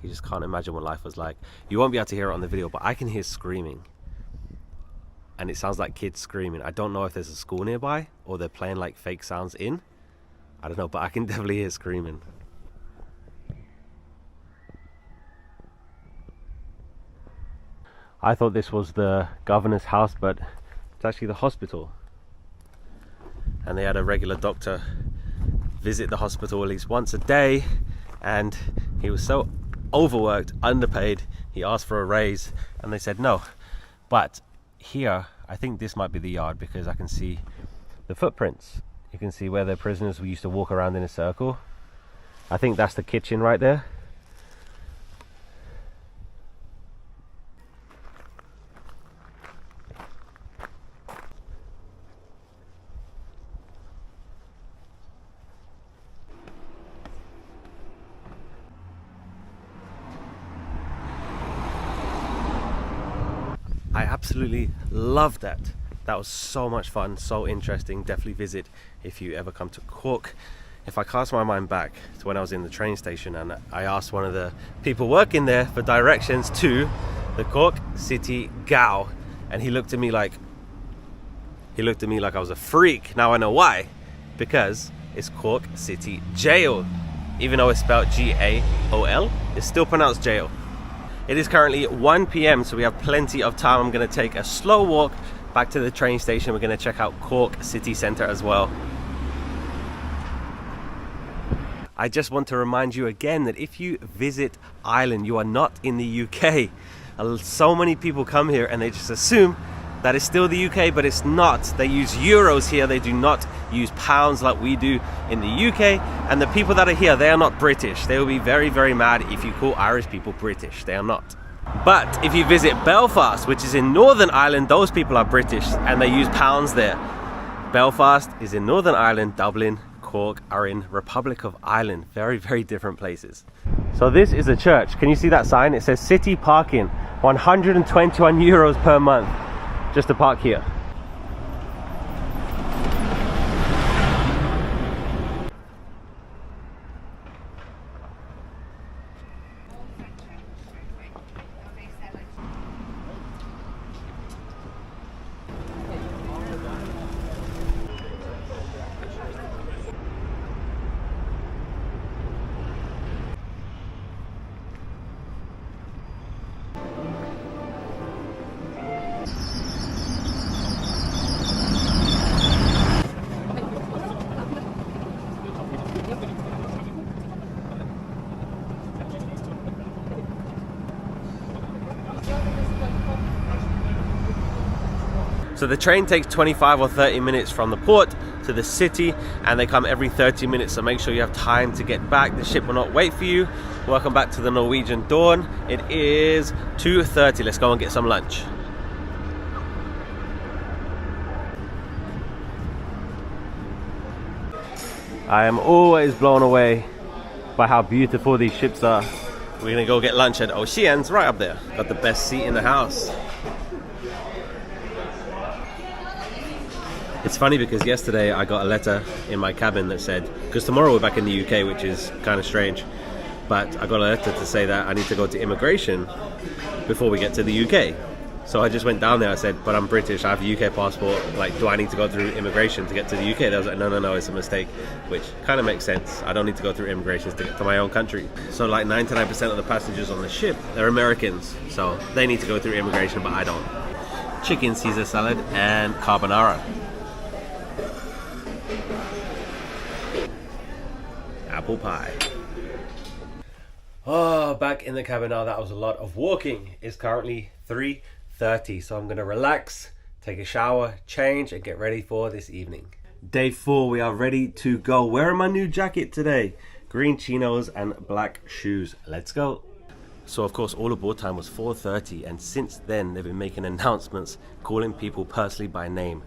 You just can't imagine what life was like. You won't be able to hear it on the video, but I can hear screaming. And it sounds like kids screaming. I don't know if there's a school nearby or they're playing like fake sounds in. I don't know, but I can definitely hear screaming. I thought this was the governor's house, but it's actually the hospital. And they had a regular doctor visit the hospital at least once a day, and he was so overworked, underpaid, he asked for a raise and they said no. But here, I think this might be the yard, because I can see the footprints. You can see where the prisoners used to walk around in a circle. I think that's the kitchen right there. I absolutely loved that. That was so much fun, so interesting. Definitely visit if you ever come to Cork. If I cast my mind back to when I was in the train station and I asked one of the people working there for directions to the Cork City Gaol, and he looked at me like I was a freak. Now I know why. Because it's Cork City Jail. Even though it's spelled G-A-O-L, it's still pronounced jail. It is currently 1 p.m, so we have plenty of time. I'm going to take a slow walk back to the train station. We're going to check out Cork City Centre as well. I just want to remind you again that if you visit Ireland, you are not in the UK. So many people come here and they just assume that it's still the UK, but it's not. They use euros here. They do not use pounds like we do in the UK. And the people that are here, they are not British. They will be very, very mad if you call Irish people British. They are not. But if you visit Belfast, which is in Northern Ireland, those people are British and they use pounds there. Belfast is in Northern Ireland. Dublin, Cork are in Republic of Ireland. Very, very different places. So this is a church. Can you see that sign? It says city parking, 121 euros per month just to park here. So the train takes 25 or 30 minutes from the port to the city, and they come every 30 minutes, so make sure you have time to get back. The ship will not wait for you. Welcome back to the Norwegian Dawn. It is 2:30. Let's go and get some lunch. I am always blown away by how beautiful these ships are. We're gonna go get lunch at Ocean's right up there. Got the best seat in the house. It's funny because yesterday I got a letter in my cabin that said, because tomorrow we're back in the UK, which is kind of strange, but I got a letter to say that I need to go to immigration before we get to the UK. So I just went down there. I said, but I'm British, I have a UK passport, like, do I need to go through immigration to get to the UK? They was like, no, it's a mistake, which kind of makes sense. I don't need to go through immigration to get to my own country. So like 99% of the passengers on the ship, they're Americans, so they need to go through immigration, but I don't. Chicken Caesar salad and carbonara. Apple pie. Oh, back in the cabin now. That was a lot of walking. It's currently 3:30, so I'm gonna relax, take a shower, change, and get ready for this evening. Day 4, we are ready to go. Wearing my new jacket today, green chinos and black shoes. Let's go. So of course all aboard time was 4:30, and since then they've been making announcements calling people personally by name.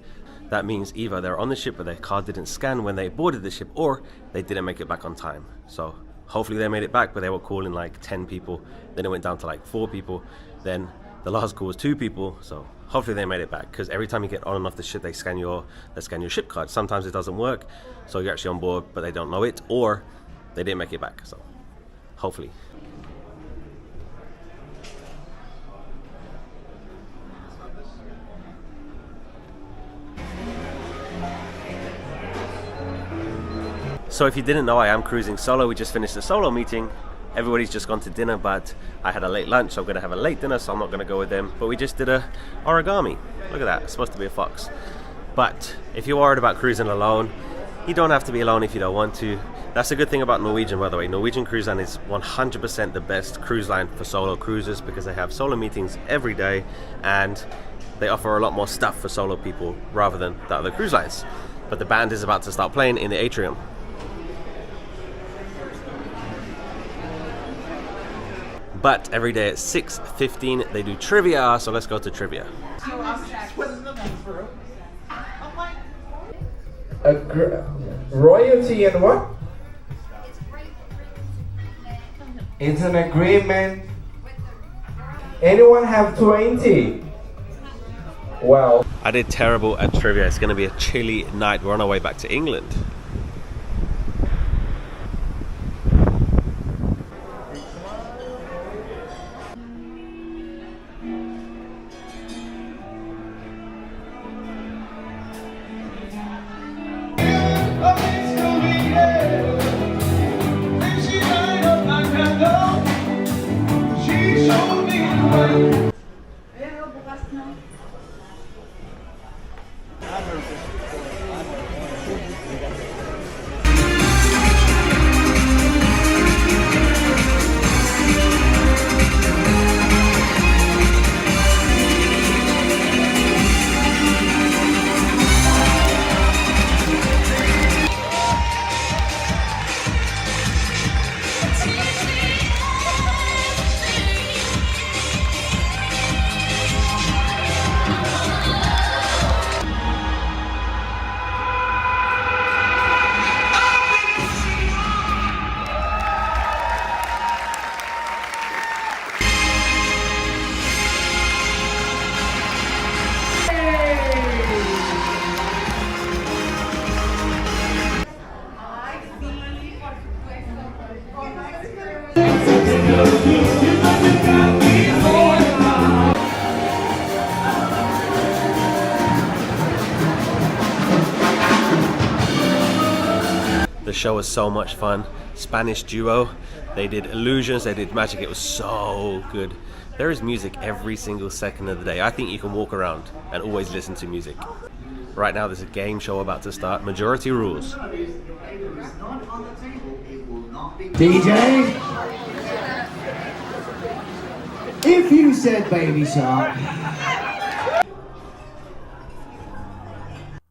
That means either they're on the ship but their card didn't scan when they boarded the ship, or they didn't make it back on time. So hopefully they made it back, but they were calling like 10 people, then it went down to like 4 people, then the last call was 2 people. So hopefully they made it back, because every time you get on and off the ship they scan your ship card. Sometimes it doesn't work, so you're actually on board but they don't know it, or they didn't make it back. So hopefully. So if you didn't know, I am cruising solo. We just finished a solo meeting Everybody's just gone to dinner, but I had a late lunch, so I'm gonna have a late dinner, so I'm not gonna go with them. But we just did a origami. Look at that, it's supposed to be a fox. But if you're worried about cruising alone, you don't have to be alone if you don't want to. That's a good thing about Norwegian, by the way. Norwegian Cruise Line is 100% the best cruise line for solo cruises because they have solo meetings every day and they offer a lot more stuff for solo people rather than the other cruise lines. But the band is about to start playing in the atrium. But every day at 6:15 they do trivia, so let's go to trivia. Royalty and what? It's an agreement. Anyone have 20? Well, I did terrible at trivia. It's going to be a chilly night. We're on our way back to England. The show was so much fun. Spanish duo, they did illusions, they did magic. It was so good. There is music every single second of the day. I think you can walk around and always listen to music. Right now there's a game show about to start. Majority rules. DJ, if you said Baby Shark.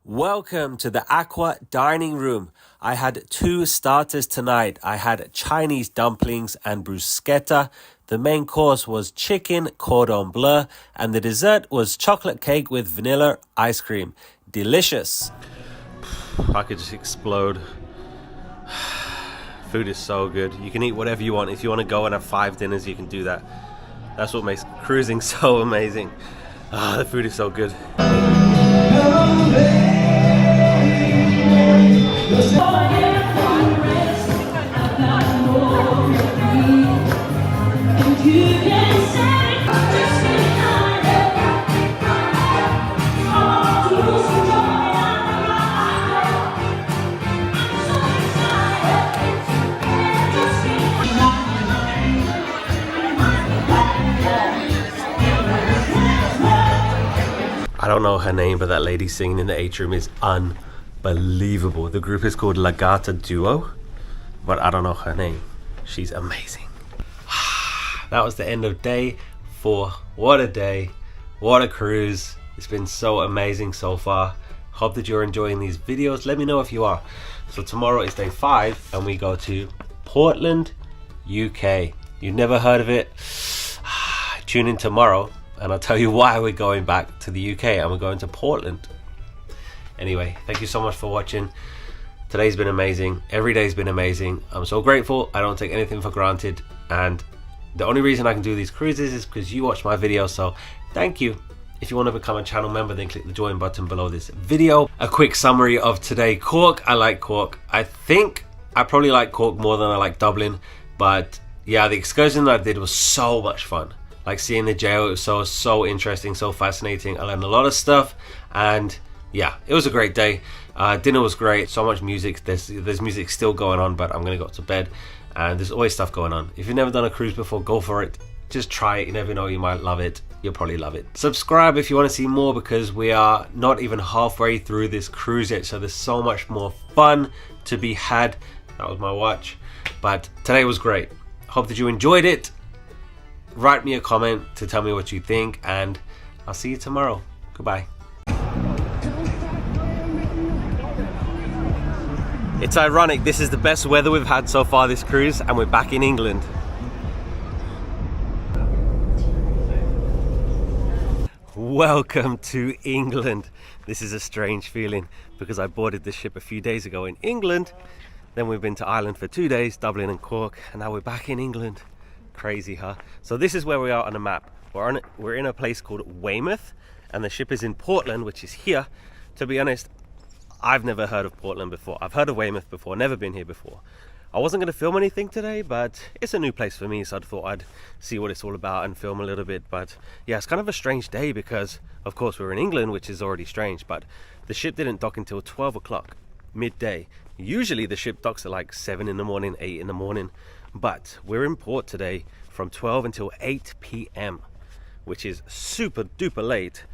Welcome to the Aqua Dining Room. I had 2 starters tonight. I had Chinese dumplings and bruschetta. The main course was chicken cordon bleu and the dessert was chocolate cake with vanilla ice cream. Delicious. I could just explode. Food is so good. You can eat whatever you want. If you want to go and have 5 dinners, you can do that. That's what makes cruising so amazing. Ah, the food is so good. I don't know her name, but that lady singing in the atrium is unbelievable. The group is called Lagata Duo, but I don't know her name. She's amazing. That was the end of day 4. What a day. What a cruise. It's been so amazing so far. Hope that you're enjoying these videos. Let me know if you are. So tomorrow is day 5 and we go to Portland, UK. You've never heard of it? Tune in tomorrow and I'll tell you why we're going back to the UK and we're going to Portland. Anyway, thank you so much for watching. Today's been amazing. Every day's been amazing. I'm so grateful. I don't take anything for granted. And the only reason I can do these cruises is because you watch my videos. So thank you. If you want to become a channel member, then click the join button below this video. A quick summary of today. Cork, I like Cork. I think I probably like Cork more than I like Dublin. But yeah, the excursion that I did was so much fun. Like seeing the jail, it was so interesting, so fascinating. I learned a lot of stuff and yeah, it was a great day. Dinner was great, so much music. There's music still going on, but I'm gonna go to bed. and there's always stuff going on. If you've never done a cruise before, go for it. Just try it, you never know, you might love it. You'll probably love it. Subscribe if you want to see more, because we are not even halfway through this cruise yet, so there's so much more fun to be had. That was my watch, but today was great. Hope that you enjoyed it. Write me a comment to tell me what you think, and I'll see you tomorrow. Goodbye. It's ironic, this is the best weather we've had so far this cruise, and we're back in England. Welcome to England. This is a strange feeling because I boarded this ship a few days ago in England. Then we've been to Ireland for 2 days, Dublin and Cork, and now we're back in England. Crazy, huh? So this is where we are on the map. We're in a place called Weymouth, and the ship is in Portland, which is here. To be honest, I've never heard of Portland before. I've heard of Weymouth before, never been here before. I wasn't going to film anything today, but it's a new place for me, so I thought I'd see what it's all about and film a little bit. But yeah, it's kind of a strange day because, of course, we're in England, which is already strange, but the ship didn't dock until 12 o'clock, midday. Usually the ship docks at like 7 in the morning, 8 in the morning, but we're in port today from 12 until 8 p.m., which is super duper late.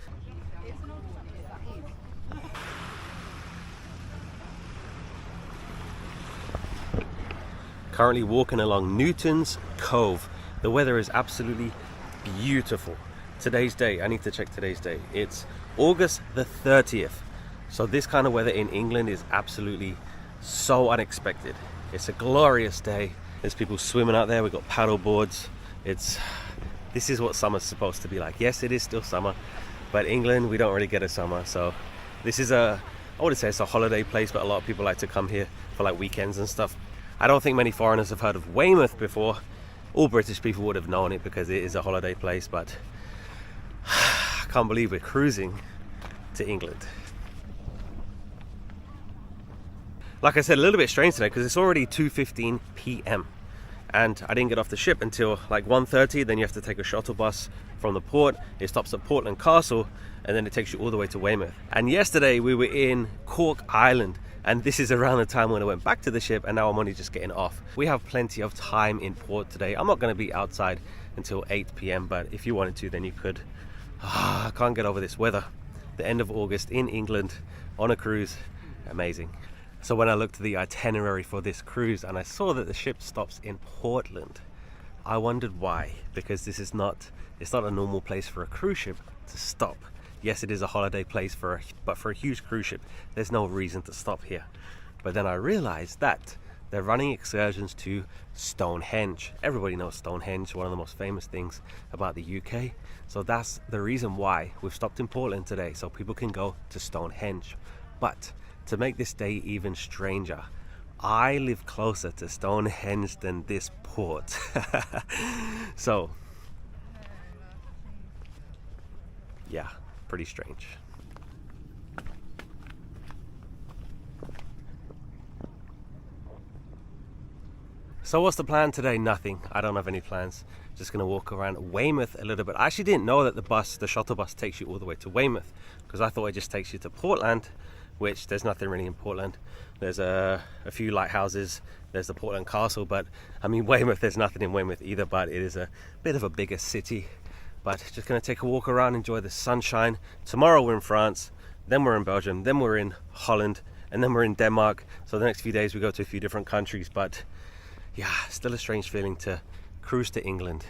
Currently walking along Newton's Cove. The weather is absolutely beautiful. Today's day, I need to check today's day. It's August the 30th. So this kind of weather in England is absolutely so unexpected. It's a glorious day. There's people swimming out there. We've got paddle boards. This is what summer's supposed to be like. Yes, it is still summer, but England, we don't really get a summer. So this is I wouldn't say it's a holiday place, but a lot of people like to come here for like weekends and stuff. I don't think many foreigners have heard of Weymouth before. All British people would have known it because it is a holiday place, but I can't believe we're cruising to England. Like I said, a little bit strange today because it's already 2:15 p.m. and I didn't get off the ship until like 1:30. Then you have to take a shuttle bus from the port. It stops at Portland Castle and then it takes you all the way to Weymouth. And yesterday we were in Cork Island, and this is around the time when I went back to the ship, and now I'm only just getting off. We have plenty of time in port today. I'm not going to be outside until 8 p.m, but if you wanted to, then you could. I can't get over this weather. The end of August in England on a cruise, amazing. So when I looked at the itinerary for this cruise and I saw that the ship stops in Portland, I wondered why, because it's not a normal place for a cruise ship to stop. Yes, it is a holiday place but for a huge cruise ship, there's no reason to stop here. But then I realized that they're running excursions to Stonehenge. Everybody knows Stonehenge, one of the most famous things about the UK. So that's the reason why we've stopped in Portland today, so people can go to Stonehenge. But to make this day even stranger, I live closer to Stonehenge than this port. So, yeah, pretty strange. So what's the plan today? Nothing. I don't have any plans. Just gonna walk around Weymouth a little bit. I actually didn't know that the shuttle bus takes you all the way to Weymouth, because I thought it just takes you to Portland, which there's nothing really in Portland. There's a few lighthouses, there's the Portland Castle, but I mean Weymouth, there's nothing in Weymouth either, but it is a bit of a bigger city. But just gonna take a walk around, enjoy the sunshine. Tomorrow we're in France, then we're in Belgium, then we're in Holland, and then we're in Denmark. So the next few days we go to a few different countries, but yeah, still a strange feeling to cruise to England.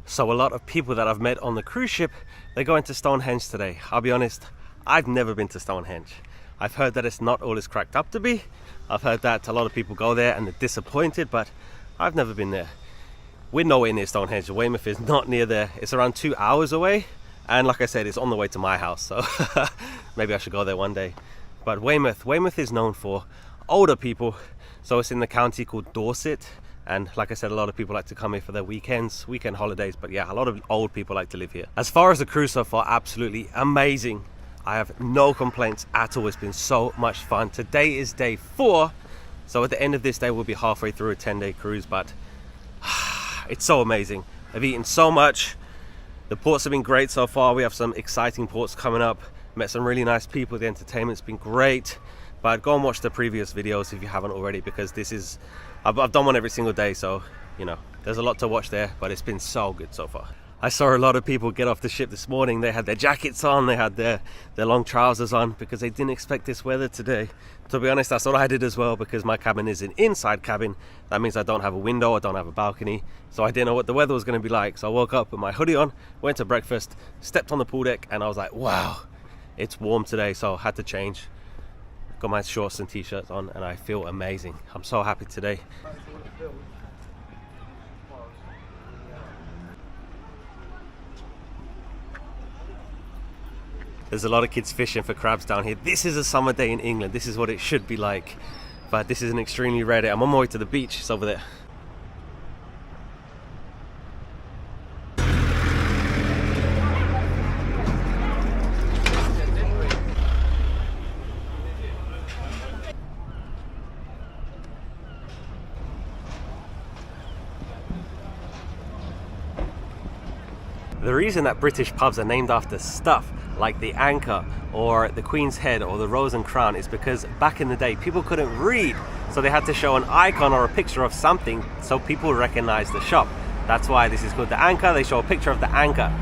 So a lot of people that I've met on the cruise ship, they're going to Stonehenge today. I'll be honest, I've never been to Stonehenge. I've heard that it's not all it's cracked up to be. I've heard that a lot of people go there and they're disappointed, but I've never been there. We're nowhere near Stonehenge. Weymouth is not near there. It's around 2 hours away. And like I said, it's on the way to my house, so maybe I should go there one day. But Weymouth is known for older people. So it's in the county called Dorset. And like I said, a lot of people like to come here for their weekend holidays. But yeah, a lot of old people like to live here. As far as the cruise so far, absolutely amazing. I have no complaints at all. It's been so much fun. Today is day 4. So at the end of this day, we'll be halfway through a 10-day cruise. But it's so amazing. I've eaten so much. The ports have been great so far. We have some exciting ports coming up. Met some really nice people. The entertainment's been great. But go and watch the previous videos if you haven't already, because this is, I've done one every single day, so you know, there's a lot to watch there, but it's been so good so far. I saw a lot of people get off the ship this morning. They had their jackets on, they had their long trousers on, because they didn't expect this weather today. To be honest, that's what I did as well, because my cabin is an inside cabin. That means I don't have a window, I don't have a balcony, so I didn't know what the weather was going to be like. So I woke up with my hoodie on, went to breakfast, stepped on the pool deck, and I was like, wow, it's warm today, so I had to change. Got my shorts and t-shirts on, and I feel amazing. I'm so happy today. There's a lot of kids fishing for crabs down here. This is a summer day in England. This is what it should be like. But this is an extremely rare day. I'm on my way to the beach. It's over there. The reason that British pubs are named after stuff like the Anchor or the Queen's Head or the Rose and Crown is because back in the day people couldn't read, so they had to show an icon or a picture of something so people recognize the shop. That's why this is called the Anchor. They show a picture of the Anchor.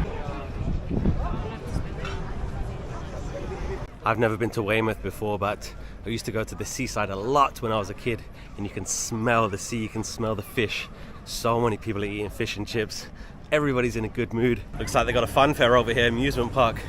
I've never been to Weymouth before, but I used to go to the seaside a lot when I was a kid, and you can smell the sea, you can smell the fish. So many people are eating fish and chips. Everybody's in a good mood. Looks like they got a fun fair over here, amusement park.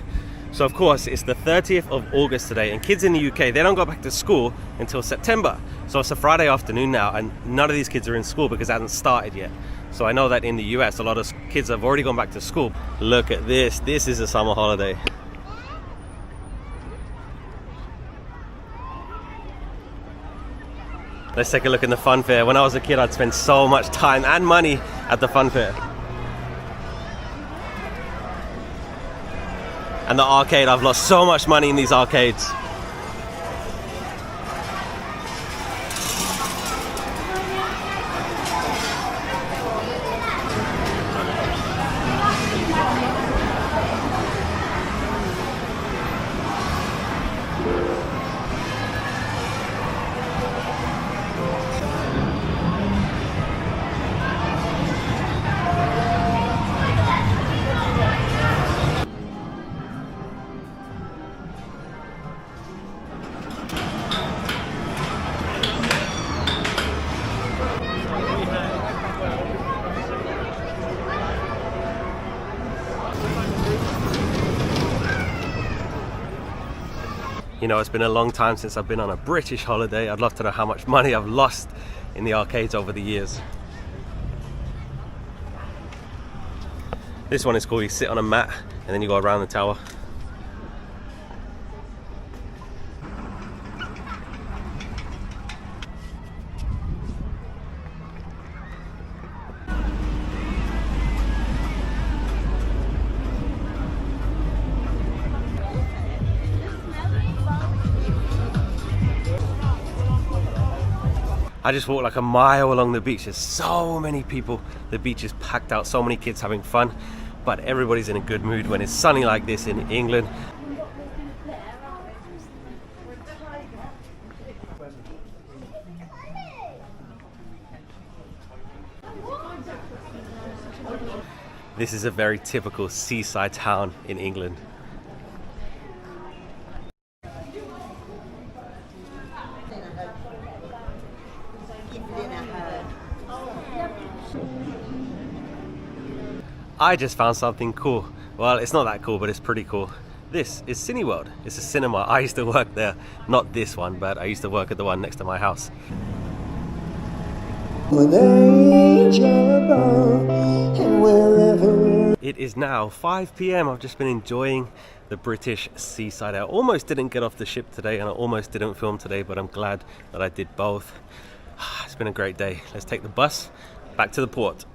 So of course, it's the 30th of August today, and kids in the UK, they don't go back to school until September. So it's a Friday afternoon now, and none of these kids are in school because it hasn't started yet. So I know that in the US, a lot of kids have already gone back to school. Look at this. This is a summer holiday. Let's take a look in the fun fair. When I was a kid, I'd spend so much time and money at the fun fair. And the arcade, I've lost so much money in these arcades. You know, it's been a long time since I've been on a British holiday. I'd love to know how much money I've lost in the arcades over the years. This one is cool. You sit on a mat and then you go around the tower. I just walked like a mile along the beach. There's so many people. The beach is packed out, so many kids having fun, but everybody's in a good mood when it's sunny like this in England. This is a very typical seaside town in England. I just found something cool. Well, it's not that cool, but it's pretty cool. This is Cineworld. It's a cinema. I used to work there. Not this one, but I used to work at the one next to my house. It is now 5 p.m. I've just been enjoying the British seaside. I almost didn't get off the ship today, and I almost didn't film today, but I'm glad that I did both. It's been a great day. Let's take the bus back to the port.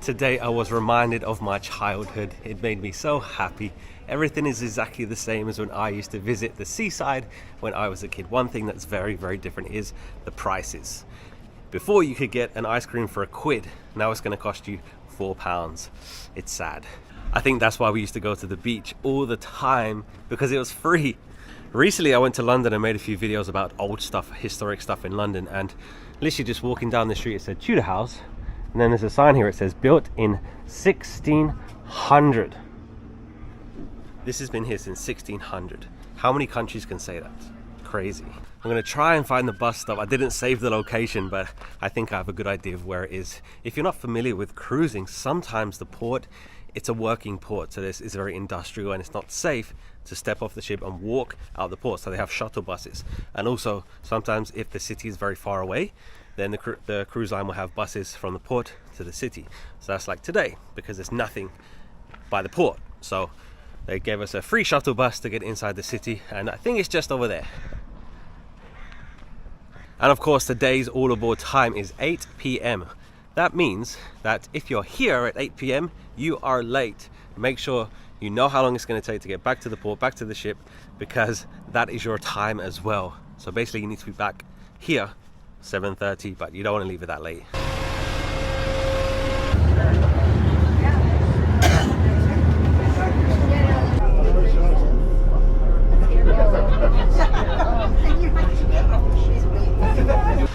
Today I was reminded of my childhood. It made me so happy. Everything is exactly the same as when I used to visit the seaside when I was a kid. One thing that's very, very different is the prices. Before you could get an ice cream for £1. Now it's going to cost you £4. It's sad. I think that's why we used to go to the beach all the time, because it was free. Recently I went to London and made a few videos about old stuff, historic stuff in London, and literally just walking down the street it said Tudor House, and then there's a sign here, it says built in 1600. This has been here since 1600. How many countries can say that? Crazy. I'm gonna try and find the bus stop. I didn't save the location, but I think I have a good idea of where it is. If you're not familiar with cruising, sometimes the port, it's a working port, so this is very industrial and it's not safe to step off the ship and walk out the port, so they have shuttle buses. And also sometimes if the city is very far away, then the cruise line will have buses from the port to the city. So that's like today, because there's nothing by the port, so they gave us a free shuttle bus to get inside the city, and I think it's just over there. And of course today's all aboard time is 8 p.m. That means that if you're here at 8 p.m, you are late. Make sure you know how long it's going to take to get back to the port, back to the ship, because that is your time as well. So basically you need to be back here 7:30, but you don't want to leave it that late.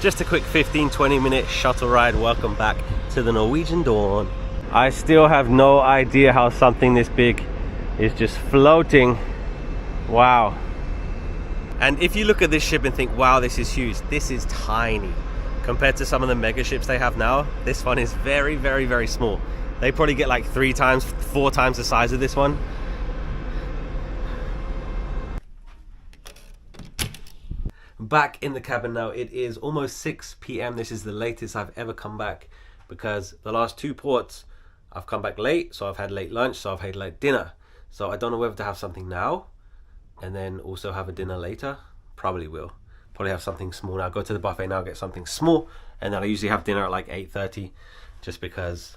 Just a quick 15-20 minute shuttle ride. Welcome back to the Norwegian Dawn. I still have no idea how something this big is just floating. Wow. And if you look at this ship and think, wow, this is huge, this is tiny compared to some of the mega ships they have now. This one is very, very, very small. They probably get like 3 times, 4 times the size of this one. Back in the cabin now. It is almost 6 p.m. This is the latest I've ever come back, because the last 2 ports I've come back late, so I've had late lunch, so I've had late dinner. So I don't know whether to have something now and then also have a dinner later. Probably will. Probably have something small now. Go to the buffet now, get something small, and then I usually have dinner at like 8:30, just because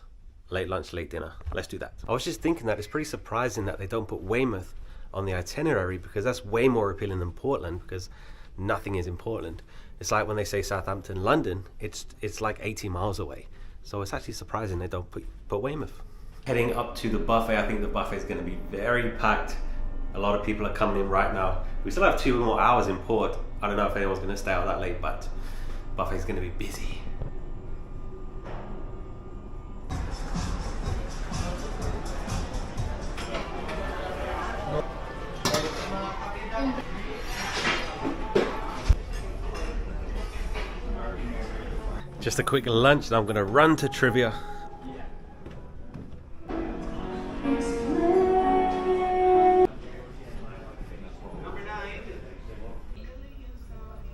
late lunch, late dinner. Let's do that. I was just thinking that it's pretty surprising that they don't put Weymouth on the itinerary, because that's way more appealing than Portland, because nothing is in Portland. It's like when they say Southampton, London, it's like 80 miles away. So it's actually surprising they don't put Weymouth. Heading up to the buffet. I think the buffet is going to be very packed. A lot of people are coming in right now. We still have 2 more hours in port. I don't know if anyone's going to stay out that late, but buffet is going to be busy. Just a quick lunch, and I'm going to run to trivia.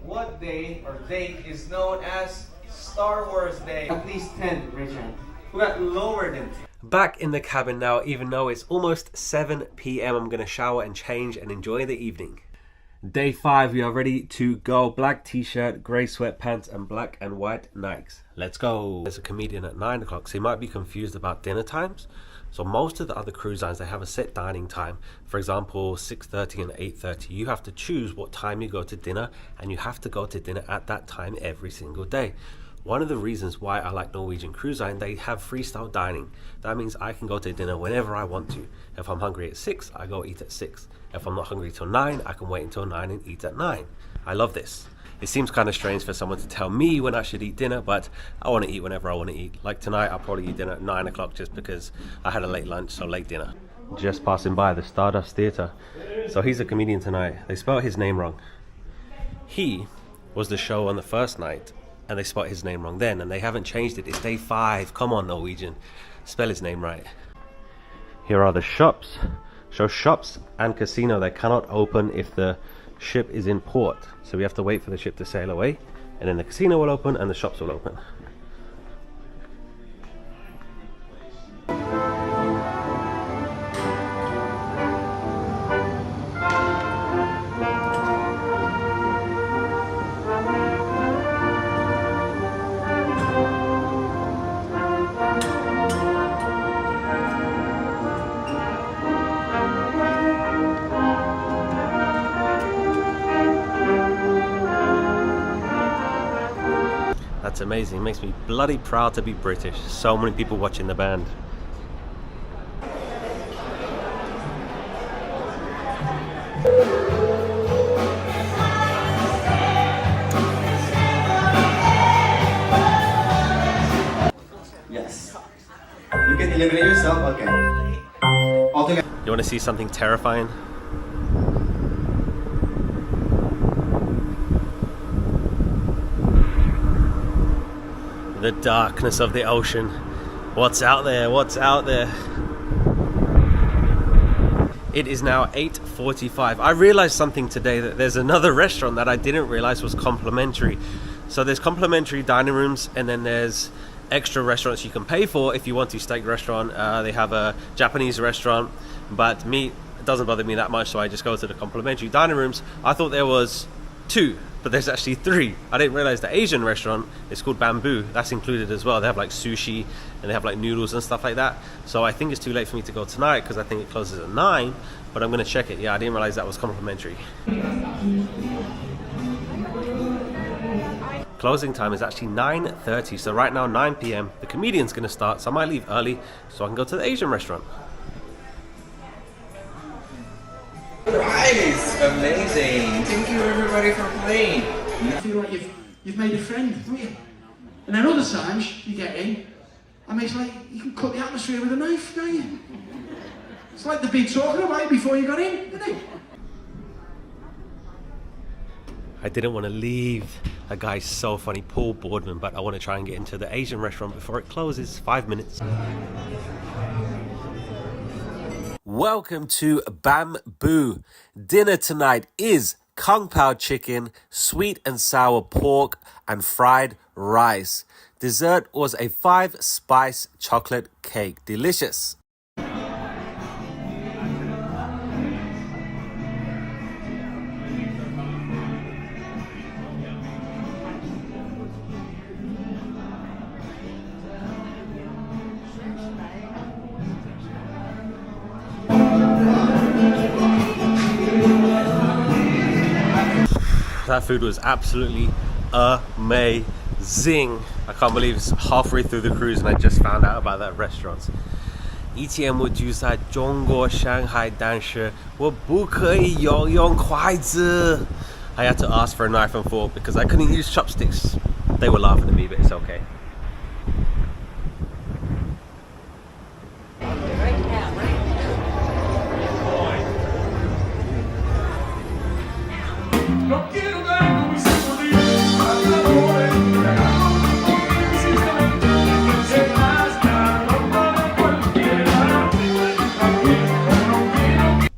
What day or date is known as Star Wars Day? At least 10, Richard. We got lower than 10. Back in the cabin now, even though it's almost 7 p.m. I'm going to shower and change and enjoy the evening. Day 5, we are ready to go. Black t-shirt, grey sweatpants, and black and white Nikes. Let's go. There's a comedian at 9 o'clock, so you might be confused about dinner times. So most of the other cruise lines, they have a set dining time. For example, 6:30 and 8:30. You have to choose what time you go to dinner, and you have to go to dinner at that time every single day. One of the reasons why I like Norwegian Cruise Line, they have freestyle dining. That means I can go to dinner whenever I want to. If I'm hungry at 6, I go eat at 6. If I'm not hungry till 9, I can wait until 9 and eat at 9. I love this. It seems kind of strange for someone to tell me when I should eat dinner, but I want to eat whenever I want to eat. Like tonight, I'll probably eat dinner at 9 o'clock just because I had a late lunch, so late dinner. Just passing by the Stardust Theatre. So he's a comedian tonight. They spelled his name wrong. He was the show on the first night, and they spelled his name wrong then, and they haven't changed it. It's day 5. Come on, Norwegian. Spell his name right. Here are the shops. So shops and casino, they cannot open if the ship is in port. So we have to wait for the ship to sail away, and then the casino will open and the shops will open. That's amazing. It makes me bloody proud to be British. So many people watching the band. Yes. You can eliminate yourself, okay. Altogether. You want to see something terrifying? The darkness of the ocean. What's out there? What's out there? It is now 8:45. I realized something today, that there's another restaurant that I didn't realize was complimentary. So there's complimentary dining rooms, and then there's extra restaurants you can pay for if you want to. Steak restaurant, they have a Japanese restaurant, but meat doesn't bother me that much, so I just go to the complimentary dining rooms. I thought there was 2, but there's actually 3. I didn't realize the Asian restaurant is called Bamboo. That's included as well. They have like sushi and they have like noodles and stuff like that. So I think it's too late for me to go tonight because I think it closes at 9, but I'm gonna check it. Yeah, I didn't realize that was complimentary. Closing time is actually 9:30, so right now 9 p.m. the comedian's gonna start, so I might leave early so I can go to the Asian restaurant. Nice! Amazing! Thank you everybody for playing. You feel like you've made a friend, don't you? And then other times you get in, I mean, it's like you can cut the atmosphere with a knife, can't you? It's like they've been talking about it before you got in, isn't it? I didn't want to leave. That guy's so funny, Paul Boardman, but I want to try and get into the Asian restaurant before it closes. 5 minutes. Welcome to Bamboo. Dinner tonight is Kung Pao chicken, sweet and sour pork, and fried rice. Dessert was a 5-spice chocolate cake. Delicious. That food was absolutely amazing. I can't believe it's halfway through the cruise and I just found out about that restaurant. 以前我住在中国上海，但是我不可以用筷子。I had to ask for a knife and fork because I couldn't use chopsticks. They were laughing at me, but it's okay.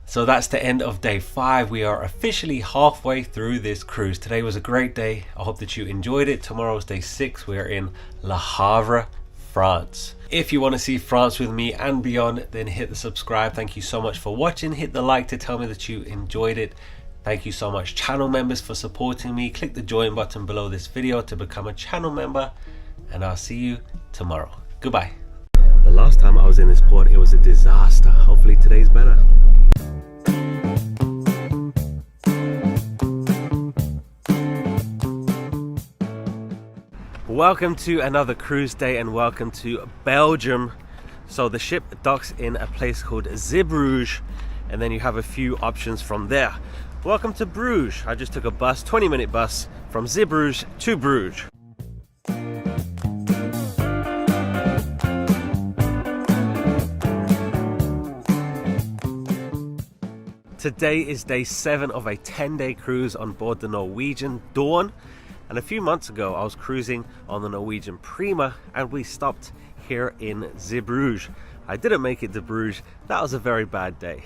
So that's the end of day 5. We are officially halfway through this cruise. Today was a great day. I hope that you enjoyed it. Tomorrow's day 6. We are in Le Havre, France. If you want to see France with me and beyond, then hit the subscribe. Thank you so much for watching. Hit the like to tell me that you enjoyed it. Thank you so much, channel members, for supporting me. Click the join button below this video to become a channel member, and I'll see you tomorrow. Goodbye. The last time I was in this port, it was a disaster. Hopefully today's better. Welcome to another cruise day and welcome to Belgium. So the ship docks in a place called Zeebrugge, and then you have a few options from there. Welcome to Bruges. I just took a bus, 20-minute bus from Zeebrugge to Bruges. Today is day 7 of a 10-day cruise on board the Norwegian Dawn. And a few months ago, I was cruising on the Norwegian Prima and we stopped here in Zeebrugge. I didn't make it to Bruges. That was a very bad day.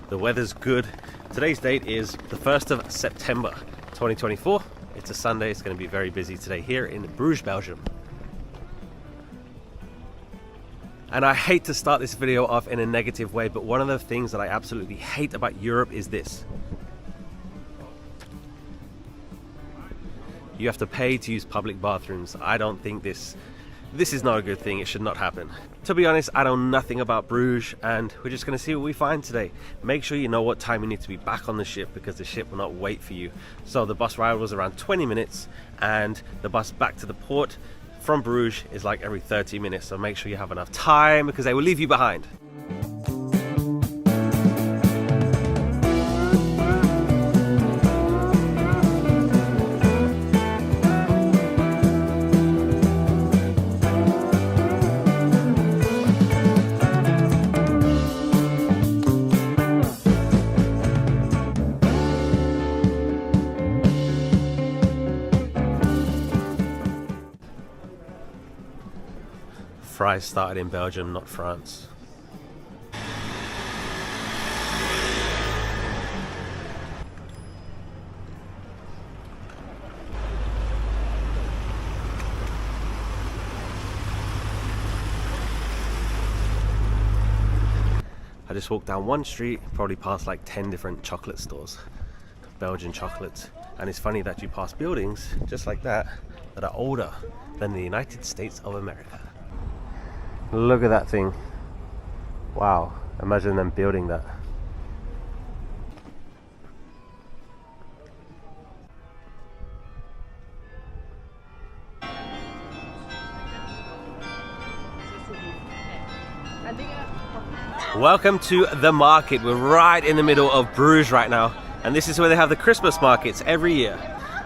The weather's good. Today's date is the 1st of September 2024. It's a Sunday. It's going to be very busy today here in Bruges, Belgium. And I hate to start this video off in a negative way, but one of the things that I absolutely hate about Europe is this. You have to pay to use public bathrooms. I don't think this This is not a good thing, it should not happen. To be honest, I know nothing about Bruges and we're just gonna see what we find today. Make sure you know what time you need to be back on the ship because the ship will not wait for you. So the bus ride was around 20 minutes and the bus back to the port from Bruges is like every 30 minutes. So make sure you have enough time because they will leave you behind. Fries started in Belgium, not France. I just walked down one street, probably past like 10 different chocolate stores, Belgian chocolates. And it's funny that you pass buildings just like that that are older than the United States of America. Look at that thing. Wow, imagine them building that. Welcome to the market. We're right in the middle of Bruges right now, and this is where they have the Christmas markets every year.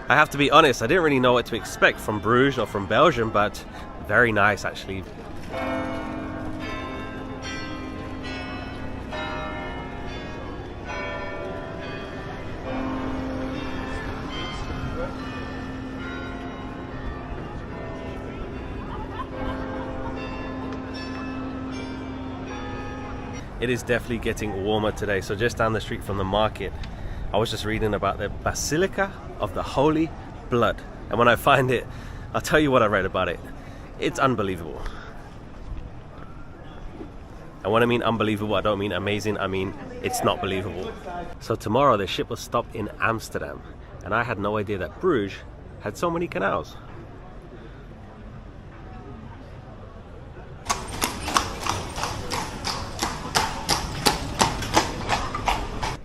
I have to be honest, I didn't really know what to expect from Bruges or from Belgium, but very nice actually. It is definitely getting warmer today. So just down the street from the market, I was just reading about the Basilica of the Holy Blood. And when I find it, I'll tell you what I read about it. It's unbelievable. And when I mean unbelievable, I don't mean amazing, I mean it's not believable. So tomorrow the ship will stop in Amsterdam. And I had no idea that Bruges had so many canals.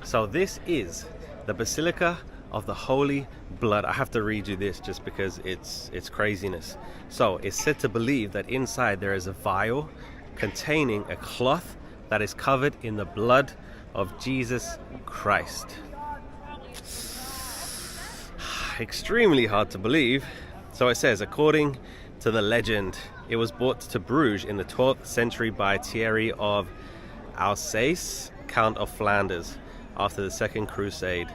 So this is the Basilica of the Holy Blood. I have to read you this just because it's craziness. So it's said to believe that inside there is a vial containing a cloth that is covered in the blood of Jesus Christ. Extremely hard to believe. So it says, according to the legend, it was brought to Bruges in the 12th century by Thierry of Alsace, Count of Flanders, after the Second Crusade.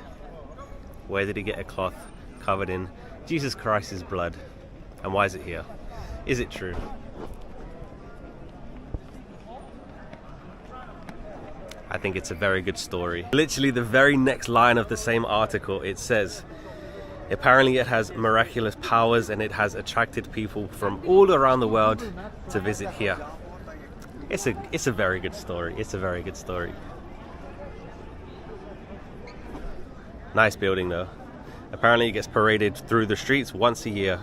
Where did he get a cloth covered in Jesus Christ's blood? And why is it here? Is it true? I think it's a very good story. Literally the very next line of the same article, it says, apparently it has miraculous powers and it has attracted people from all around the world to visit here. It's a very good story. It's a very good story. Nice building though. Apparently it gets paraded through the streets once a year.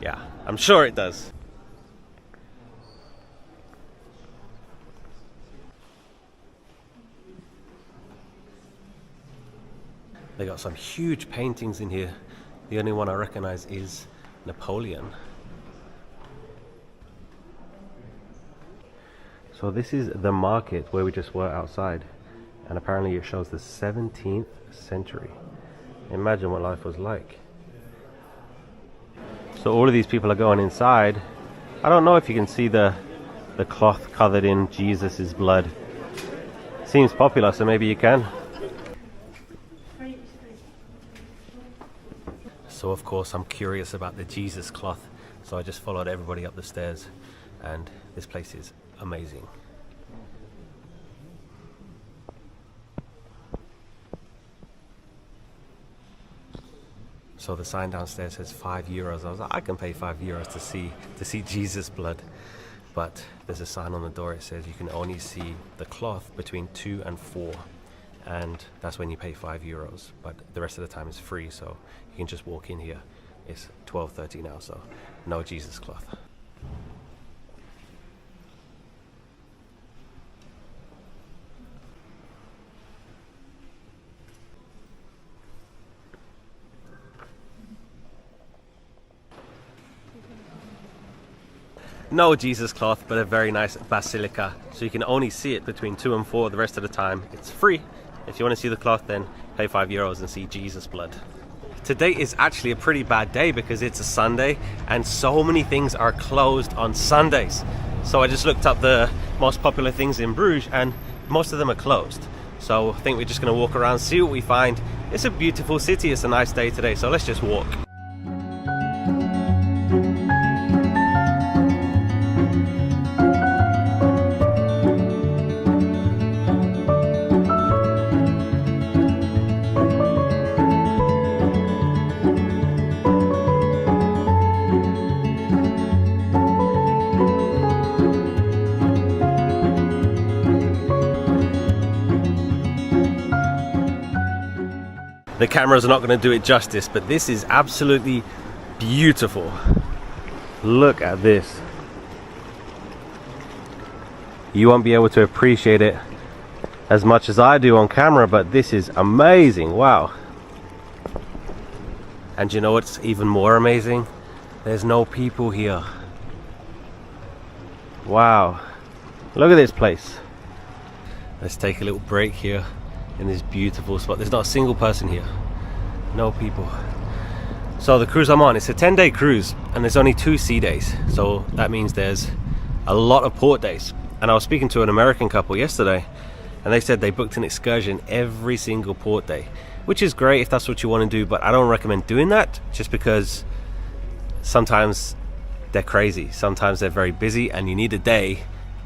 Yeah, I'm sure it does. They got some huge paintings in here. The only one I recognize is Napoleon. So this is the market where we just were outside. And apparently it shows the 17th century. Imagine what life was like. So all of these people are going inside. I don't know if you can see the cloth covered in Jesus' blood. Seems popular, so maybe you can. So of course I'm curious about the Jesus cloth. So I just followed everybody up the stairs. And this place is amazing. So the sign downstairs says €5. I was like, I can pay €5 to see Jesus' blood. But there's a sign on the door, it says you can only see the cloth between 2 and 4. And that's when you pay €5. But the rest of the time is free, so you can just walk in here It's 12:30 now, so no Jesus cloth. No Jesus cloth, but a very nice basilica. So you can only see it between 2 and 4. The rest of the time it's free. If you want to see the cloth, then pay €5 and see Jesus blood. Today is actually a pretty bad day because it's a Sunday and so many things are closed on Sundays. So I just looked up the most popular things in Bruges and most of them are closed. So I think we're just going to walk around, see what we find. It's a beautiful city. It's a nice day today, so let's just walk. The cameras are not going to do it justice, but this is absolutely beautiful. Look at this. You won't be able to appreciate it as much as I do on camera, but this is amazing. Wow. And you know what's even more amazing? There's no people here. Wow. Look at this place. Let's take a little break here in this beautiful spot. There's not a single person here. No people. So the cruise I'm on, it's a 10-day cruise and there's only 2 sea days. So that means there's a lot of port days. And I was speaking to an American couple yesterday and they said they booked an excursion every single port day, which is great if that's what you want to do, but I don't recommend doing that just because sometimes they're crazy. Sometimes they're very busy and you need a day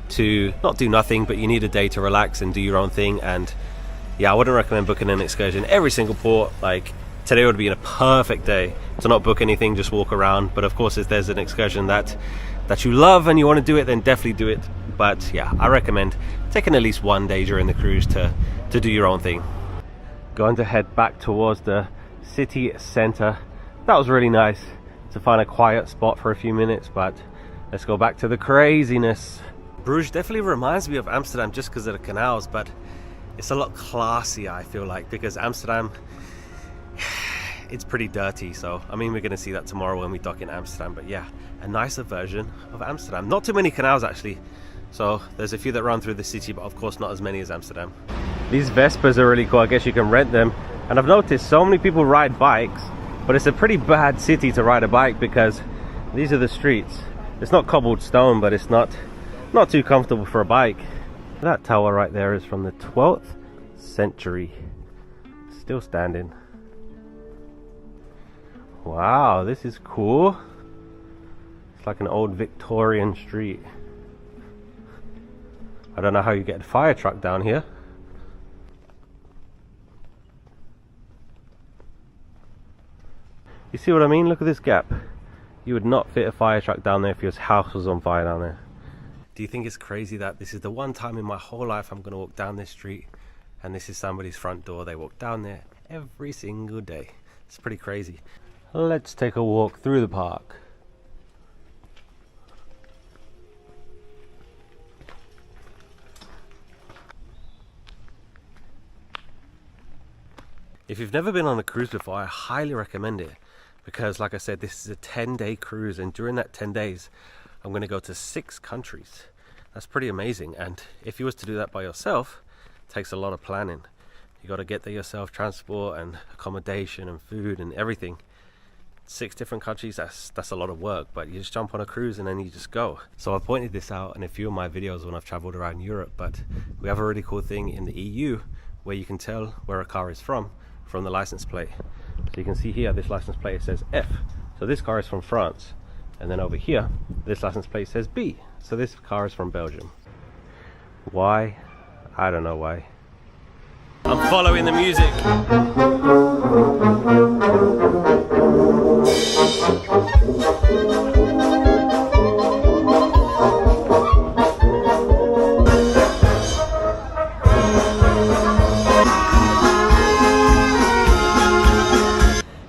to not do nothing, but you need a day to relax and do your own thing. And yeah, I wouldn't recommend booking an excursion every single port. Like today would be a perfect day to not book anything, just walk around. But of course, if there's an excursion that you love and you want to do it, then definitely do it. But yeah, I recommend taking at least 1 day during the cruise to do your own thing. Going to head back towards the city center. That was really nice to find a quiet spot for a few minutes, but let's go back to the craziness. Bruges definitely reminds me of Amsterdam just because of the canals, but it's a lot classier, I feel like, because Amsterdam, it's pretty dirty. So I mean, we're going to see that tomorrow when we dock in Amsterdam. But yeah, a nicer version of Amsterdam. Not too many canals actually, so there's a few that run through the city, but of course not as many as Amsterdam. These Vespers are really cool. I guess you can rent them, and I've noticed so many people ride bikes, but it's a pretty bad city to ride a bike because these are the streets. It's not cobbled stone, but it's not too comfortable for a bike. That tower right there is from the 12th century. Still standing. Wow, this is cool. It's like an old Victorian street. I don't know how you get a fire truck down here. You see what I mean? Look at this gap. You would not fit a fire truck down there if your house was on fire down there. Do you think it's crazy that this is the one time in my whole life I'm going to walk down this street and this is somebody's front door? They walk down there every single day. It's pretty crazy. Let's take a walk through the park. If you've never been on a cruise before, I highly recommend it because, like I said, this is a 10-day cruise, and during that 10 days I'm going to go to 6 countries. That's pretty amazing. And if you was to do that by yourself, it takes a lot of planning. You got to get there yourself, transport and accommodation and food and everything. 6 different countries, that's a lot of work, but you just jump on a cruise and then you just go. So I pointed this out in a few of my videos when I've traveled around Europe, but we have a really cool thing in the EU where you can tell where a car is from the license plate. So you can see here, this license plate says F, so this car is from France. And then over here, this license plate says B, so this car is from Belgium. Why? I don't know why. I'm following the music.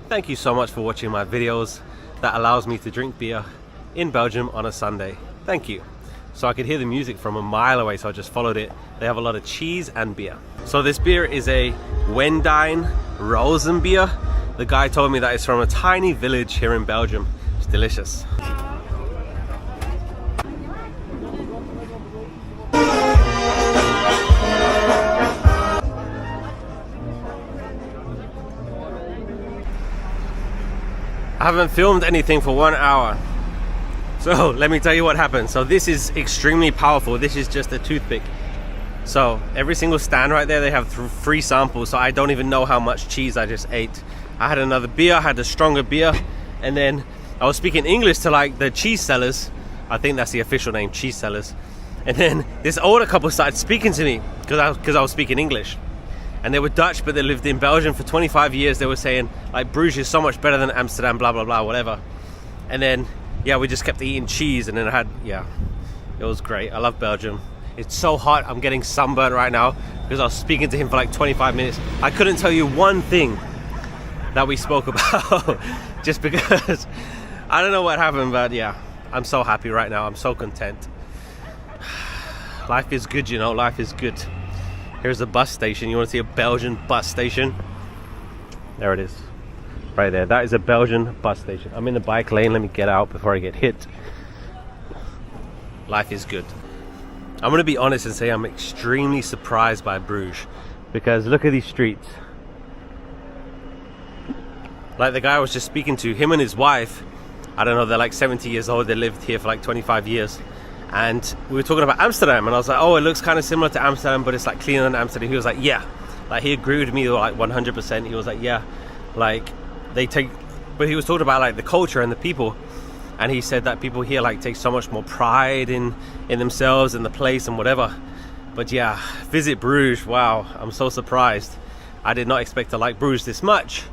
Thank you you so much for watching my videos that allows me to drink beer in Belgium on a Sunday. Thank you. So I could hear the music from a mile away, so I just followed it. They have a lot of cheese and beer. So this beer is a Wendijn Rozen beer. The guy told me that it's from a tiny village here in Belgium. It's delicious. I haven't filmed anything for 1 hour. So let me tell you what happened. So this is extremely powerful. This is just a toothpick. So every single stand right there, they have free samples. So I don't even know how much cheese I just ate. I had another beer, I had a stronger beer. And then I was speaking English to like the cheese sellers. I think that's the official name, cheese sellers. And then this older couple started speaking to me because I was speaking English. And they were Dutch, but they lived in Belgium for 25 years. They were saying like Bruges is so much better than Amsterdam, blah, blah, blah, whatever. And then, yeah, we just kept eating cheese. And then I had, yeah, it was great. I love Belgium. It's so hot. I'm getting sunburned right now because I was speaking to him for like 25 minutes. I couldn't tell you one thing that we spoke about just because I don't know what happened, but yeah, I'm so happy right now. I'm so content. Life is good, you know, life is good. Here's a bus station. You want to see a Belgian bus station? There it is. Right there. That is a Belgian bus station. I'm in the bike lane. Let me get out before I get hit. Life is good. I'm going to be honest and say I'm extremely surprised by Bruges. Because look at these streets. Like the guy I was just speaking to, him and his wife, I don't know, they're like 70 years old. They lived here for like 25 years. And we were talking about Amsterdam, and I was like, oh, it looks kind of similar to Amsterdam, but it's like cleaner than Amsterdam. He was like, yeah. Like he agreed with me like 100%. He was like, yeah, like they take, but he was talking about like the culture and the people. And he said that people here like take so much more pride in themselves and the place and whatever. But yeah, visit Bruges. Wow, I'm so surprised. I did not expect to like Bruges this much.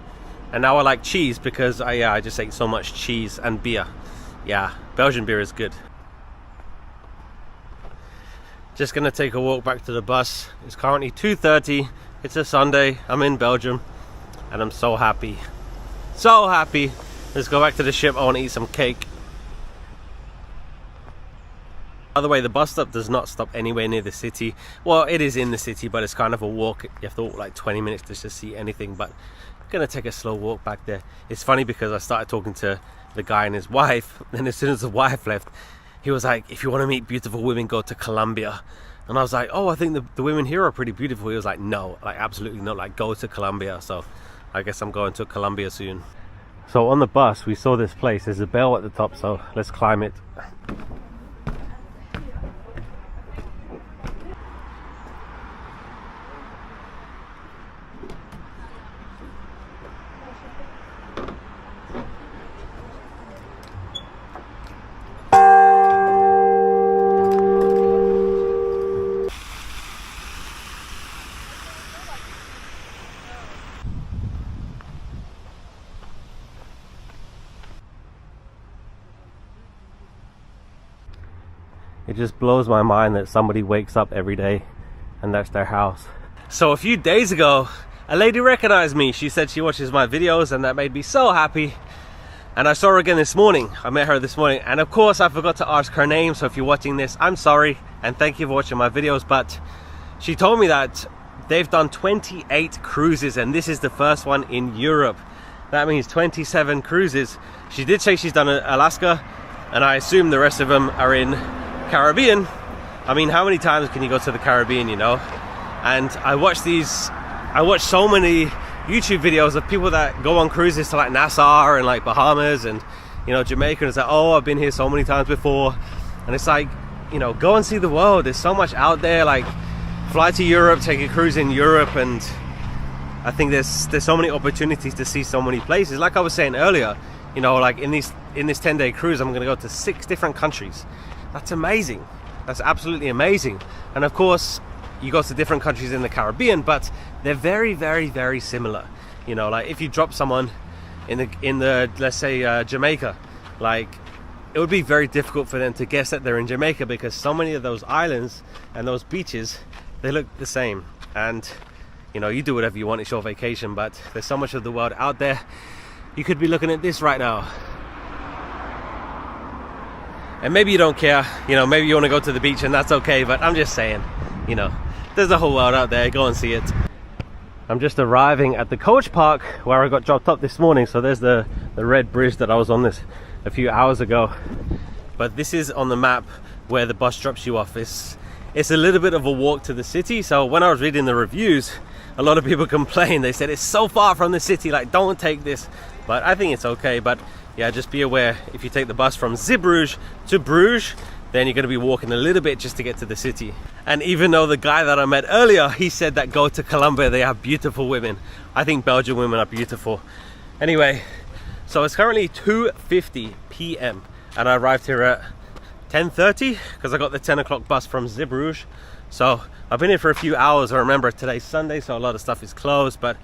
And now I like cheese because I just ate so much cheese and beer. Yeah, Belgian beer is good. Just gonna take a walk back to the bus. It's currently 2:30. It's a Sunday. I'm in Belgium and I'm so happy. So happy. Let's go back to the ship. I want to eat some cake. By the way, the bus stop does not stop anywhere near the city. Well, it is in the city, but it's kind of a walk. You have to walk like 20 minutes to just see anything, but I'm gonna take a slow walk back there. It's funny because I started talking to the guy and his wife, and as soon as the wife left, he was like, if you want to meet beautiful women, go to Colombia. And I was like, oh, I think the women here are pretty beautiful. He was like, no, like absolutely not, like go to Colombia. So I guess I'm going to Colombia soon. So on the bus, we saw this place. There's a bell at the top, so let's climb it. It just blows my mind that somebody wakes up every day and that's their house. So a few days ago, a lady recognized me. She said she watches my videos, and that made me so happy. And I saw her again this morning. I met her this morning, and of course I forgot to ask her name. So if you're watching this, I'm sorry, and thank you for watching my videos. But she told me that they've done 28 cruises, and this is the first one in Europe. That means 27 cruises. She did say she's done Alaska, and I assume the rest of them are in Caribbean. I mean, how many times can you go to the Caribbean, you know? And I watch so many YouTube videos of people that go on cruises to like Nassau and like Bahamas and, you know, Jamaica, and it's like, oh, I've been here so many times before. And it's like, you know, go and see the world. There's so much out there. Like, fly to Europe, take a cruise in Europe, and I think there's so many opportunities to see so many places. Like I was saying earlier, you know, like in this 10-day cruise, I'm gonna go to 6 different countries. That's amazing. That's absolutely amazing. And of course, you go to different countries in the Caribbean, but they're very, very, very similar. You know, like if you drop someone in the let's say Jamaica, like it would be very difficult for them to guess that they're in Jamaica because so many of those islands and those beaches, they look the same. And you know, you do whatever you want, it's your vacation, but there's so much of the world out there. you could be looking at this right now. And maybe you don't care, you know, maybe you want to go to the beach and that's okay, but I'm just saying, you know, there's a whole world out there, go and see it. I'm just arriving at the coach park where I got dropped up this morning. So there's the red bridge that I was on this a few hours ago. But this is on the map where the bus drops you off. It's a little bit of a walk to the city. So when I was reading the reviews, a lot of people complained. They said it's so far from the city, like don't take this. But I think it's okay. But yeah, just be aware, if you take the bus from Zeebrugge to Bruges, then you're going to be walking a little bit just to get to the city. And even though the guy that I met earlier, he said that go to Colombia, they have beautiful women. I think Belgian women are beautiful. Anyway, so it's currently 2:50 p.m. and I arrived here at 10:30 because I got the 10 o'clock bus from Zeebrugge. So I've been here for a few hours. I remember today's Sunday, so a lot of stuff is closed, but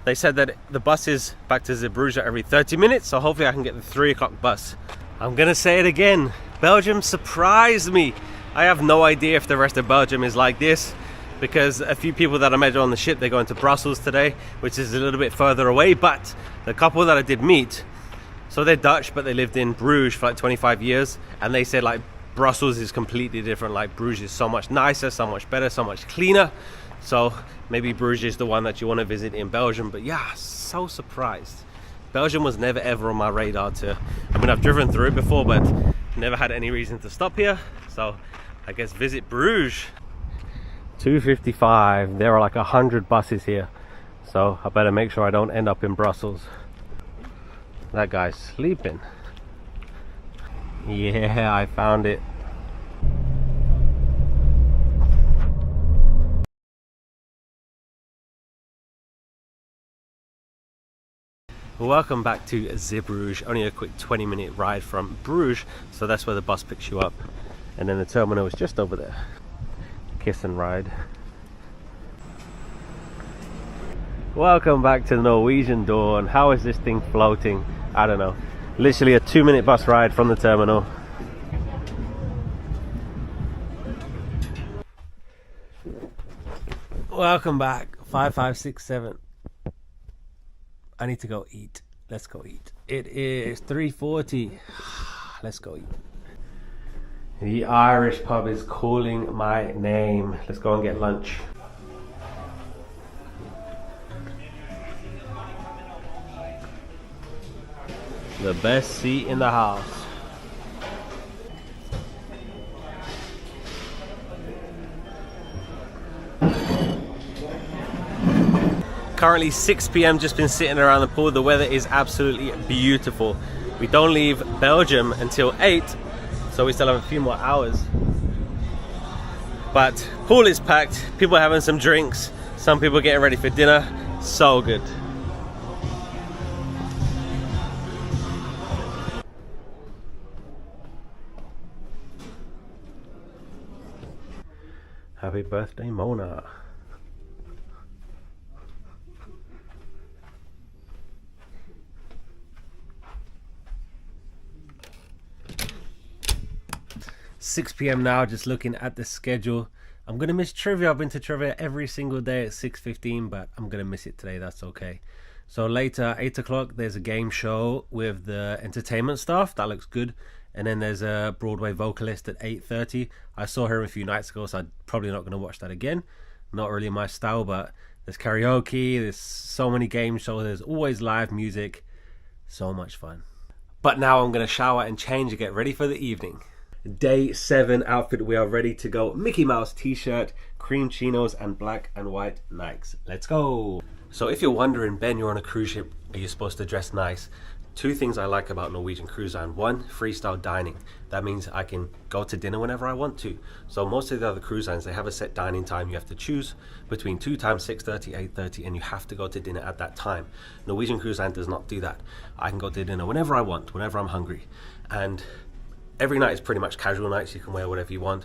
they said that the bus is back to Zeebrugge every 30 minutes, so hopefully I can get the 3 o'clock bus. I'm gonna say it again, Belgium surprised me. I have no idea if the rest of Belgium is like this, because a few people that I met on the ship, they're going to Brussels today, which is a little bit further away, but the couple that I did meet, so they're Dutch, but they lived in Bruges for like 25 years, and they said like Brussels is completely different, like Bruges is so much nicer, so much better, so much cleaner. So maybe Bruges is the one that you want to visit in Belgium. But yeah, so surprised. Belgium was never ever on my radar to, I mean, I've driven through it before, but never had any reason to stop here. So I guess visit Bruges. 2:55, there are like 100 buses here. So I better make sure I don't end up in Brussels. That guy's sleeping. Yeah, I found it. Welcome back to Zeebrugge. Only a quick 20-minute ride from Bruges, so that's where the bus picks you up, and then the terminal is just over there. Kiss and ride. Welcome back to the Norwegian Dawn. How is this thing floating? I don't know. Literally a 2-minute bus ride from the terminal. Welcome back. 5, 5, 6, 7. I need to go eat. Let's go eat. It is 3:40. Let's go eat. The Irish pub is calling my name. Let's go and get lunch. The best seat in the house. Currently 6 p.m, just been sitting around the pool. The weather is absolutely beautiful. We don't leave Belgium until 8, so we still have a few more hours. But pool is packed, people are having some drinks, some people getting ready for dinner. So good. Happy birthday, Mona. $6 p.m. now, just looking at the schedule. I'm gonna miss trivia. I've been to trivia every single day at 6:15, but I'm gonna miss it today. That's okay. So later, 8 o'clock, there's a game show with the entertainment staff. That looks good. And then there's a Broadway vocalist at 8:30. I saw her a few nights ago, so I'm probably not gonna watch that again. Not really my style, but there's karaoke, there's so many game shows, there's always live music. So much fun. But now I'm gonna shower and change and get ready for the evening. Day 7 outfit, we are ready to go. Mickey Mouse t-shirt, cream chinos, and black and white Nikes. Let's go. So if you're wondering, Ben, you're on a cruise ship, are you supposed to dress nice? 2 things I like about Norwegian Cruise Line. 1, freestyle dining. That means I can go to dinner whenever I want to. So most of the other cruise lines, they have a set dining time. You have to choose between 2 times, 6:30, 8:30, and you have to go to dinner at that time. Norwegian Cruise Line does not do that. I can go to dinner whenever I want, whenever I'm hungry. And every night is pretty much casual nights. You can wear whatever you want.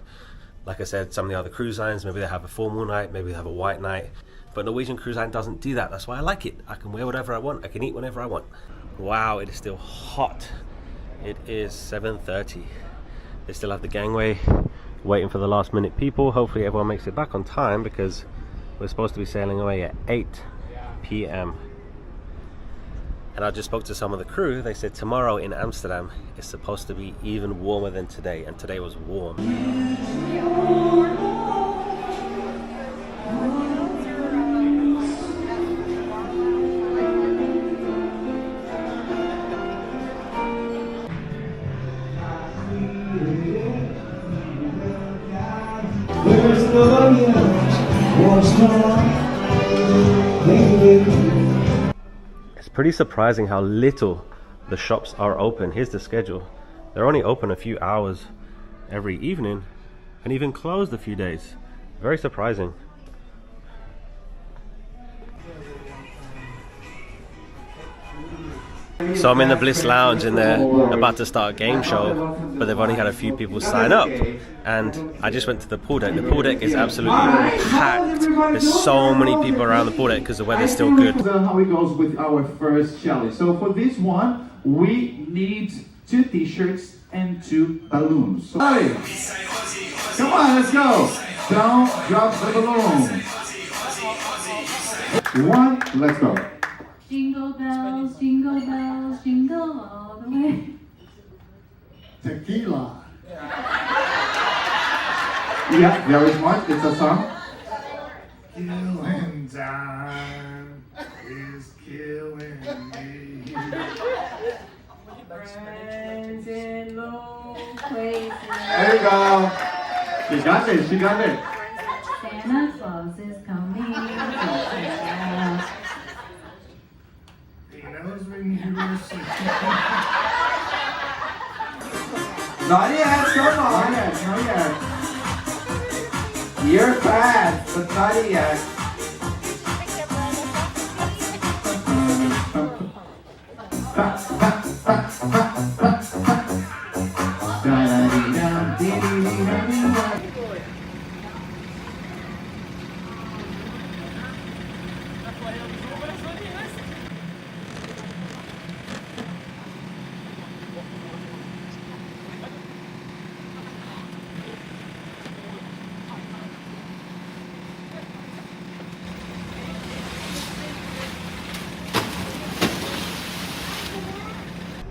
Like I said, some of the other cruise lines, maybe they have a formal night, maybe they have a white night. But Norwegian Cruise Line doesn't do that. That's why I like it. I can wear whatever I want. I can eat whenever I want. Wow, it is still hot. It is 7:30. They still have the gangway, waiting for the last minute people. Hopefully everyone makes it back on time, because we're supposed to be sailing away at 8 p.m. And I just spoke to some of the crew. They said tomorrow in Amsterdam is supposed to be even warmer than today, and today was warm. It's pretty surprising how little the shops are open. Here's the schedule. They're only open a few hours every evening and even closed a few days. Very surprising. So I'm in the Bliss Lounge and they're about to start a game show, but they've only had a few people sign up. And I just went to the pool deck. The pool deck is absolutely packed. There's so many people around the pool deck because the weather's still good. How it goes with our first challenge. So for this one, we need 2 t-shirts and 2 balloons. So, hey, come on, let's go. Don't drop the balloon. 1, let's go. Jingle bells, jingle all the way. Tequila. Yeah, very smart. It's a song. Killing time is killing me. Friends in low places. There you go. She got it. She got it. Santa Claus is coming to town. He knows when you're asleep. Not yet, come on. Not yet. Not yet. You're fast, but not yet.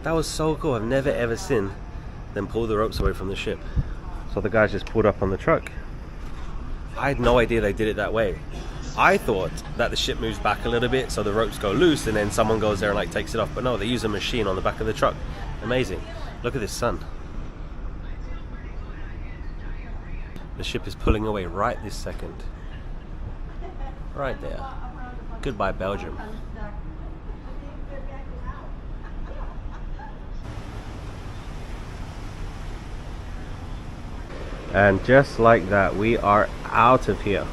That was so cool. I've never ever seen them pull the ropes away from the ship. So the guys just pulled up on the truck. I had no idea they did it that way. I thought that the ship moves back a little bit so the ropes go loose and then someone goes there and like takes it off. But no, they use a machine on the back of the truck. Amazing. Look at this sun. The ship is pulling away right this second. Right there. Goodbye, Belgium. And just like that, we are out of here.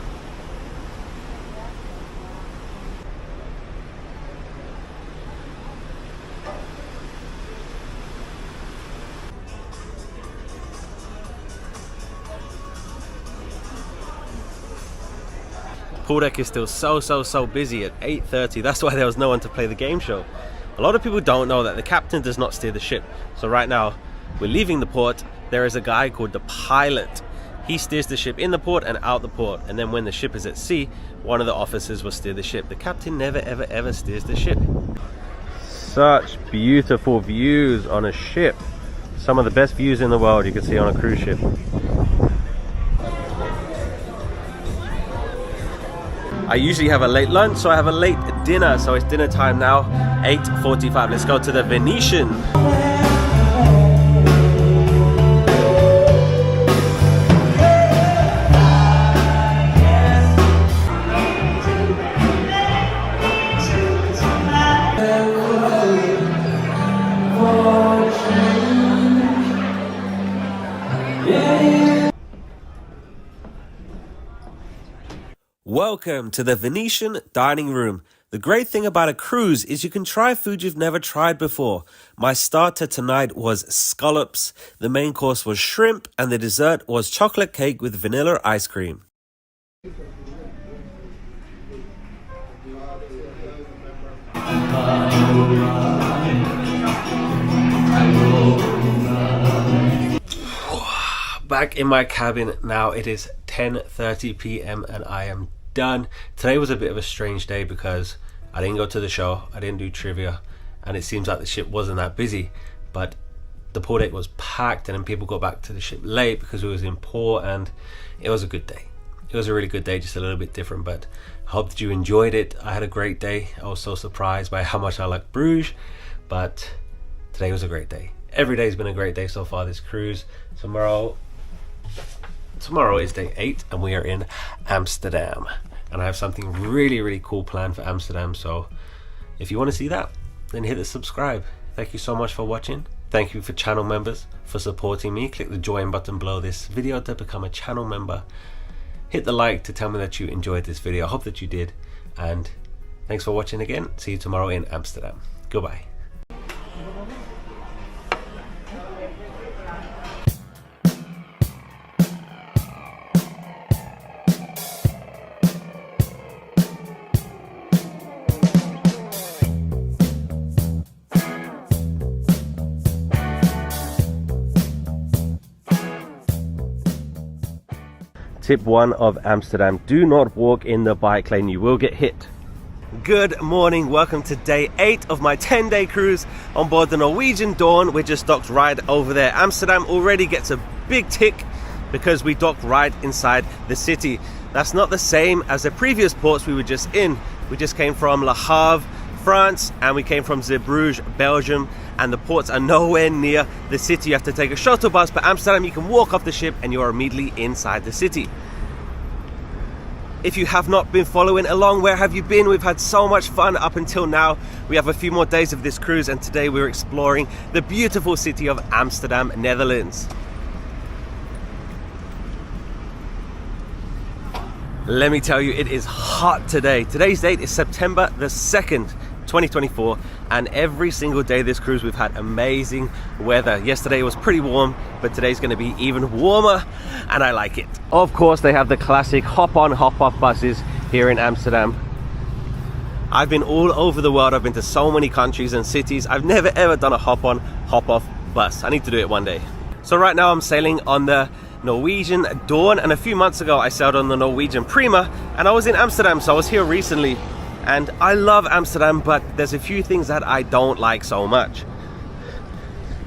Pool deck is still so busy at 8:30. That's why there was no one to play the game show. A lot of people don't know that the captain does not steer the ship. So right now, we're leaving the port. There is a guy called the pilot. He steers the ship in the port and out the port. And then when the ship is at sea, one of the officers will steer the ship. The captain never ever steers the ship. Such beautiful views on a ship. Some of the best views in the world you can see on a cruise ship. I usually have a late lunch, so I have a late dinner. So it's dinner time now, 8:45. Let's go to the Venetian. Welcome to the Venetian dining room. The great thing about a cruise is you can try food you've never tried before. My starter tonight was scallops, the main course was shrimp, and the dessert was chocolate cake with vanilla ice cream. Back in my cabin now. It is 10:30 p.m. and I am done. Today was a bit of a strange day because I didn't go to the show, I didn't do trivia, and it seems like the ship wasn't that busy, but the port deck was packed, and then people got back to the ship late because it was in port, and it was a good day. It was a really good day, just a little bit different, but I hope that you enjoyed it. I had a great day. I was so surprised by how much I like Bruges, but today was a great day. Every day's been a great day so far this cruise. Tomorrow is day 8 and we are in Amsterdam, and I have something really cool planned for Amsterdam, so if you want to see that, then hit the subscribe. Thank you so much for watching. Thank you for channel members for supporting me. Click the join button below this video to become a channel member. Hit the like to tell me that you enjoyed this video. I hope that you did, and thanks for watching again. See you tomorrow in Amsterdam. Goodbye. Tip 1 of Amsterdam: do not walk in the bike lane, you will get hit. Good morning, welcome to day 8 of my 10-day cruise on board the Norwegian Dawn. We just docked right over there. Amsterdam already gets a big tick because we docked right inside the city. That's not the same as the previous ports we were just in. We just came from Le Havre, France, and we came from Zeebrugge, Belgium, and the ports are nowhere near the city. You have to take a shuttle bus, but Amsterdam you can walk off the ship and you are immediately inside the city. If you have not been following along, where have you been? We've had so much fun up until now. We have a few more days of this cruise, and today we're exploring the beautiful city of Amsterdam, Netherlands. Let me tell you, it is hot today. Today's date is September the 2nd, 2024, and every single day this cruise we've had amazing weather. Yesterday was pretty warm, but today's going to be even warmer, and I like it. Of course, they have the classic hop-on, hop-off buses here in Amsterdam. I've been all over the world. I've been to so many countries and cities. I've never ever done a hop-on, hop-off bus. I need to do it one day. So right now I'm sailing on the Norwegian Dawn, and a few months ago I sailed on the Norwegian Prima, and I was in Amsterdam, so I was here recently. And I love Amsterdam, but there's a few things that I don't like so much.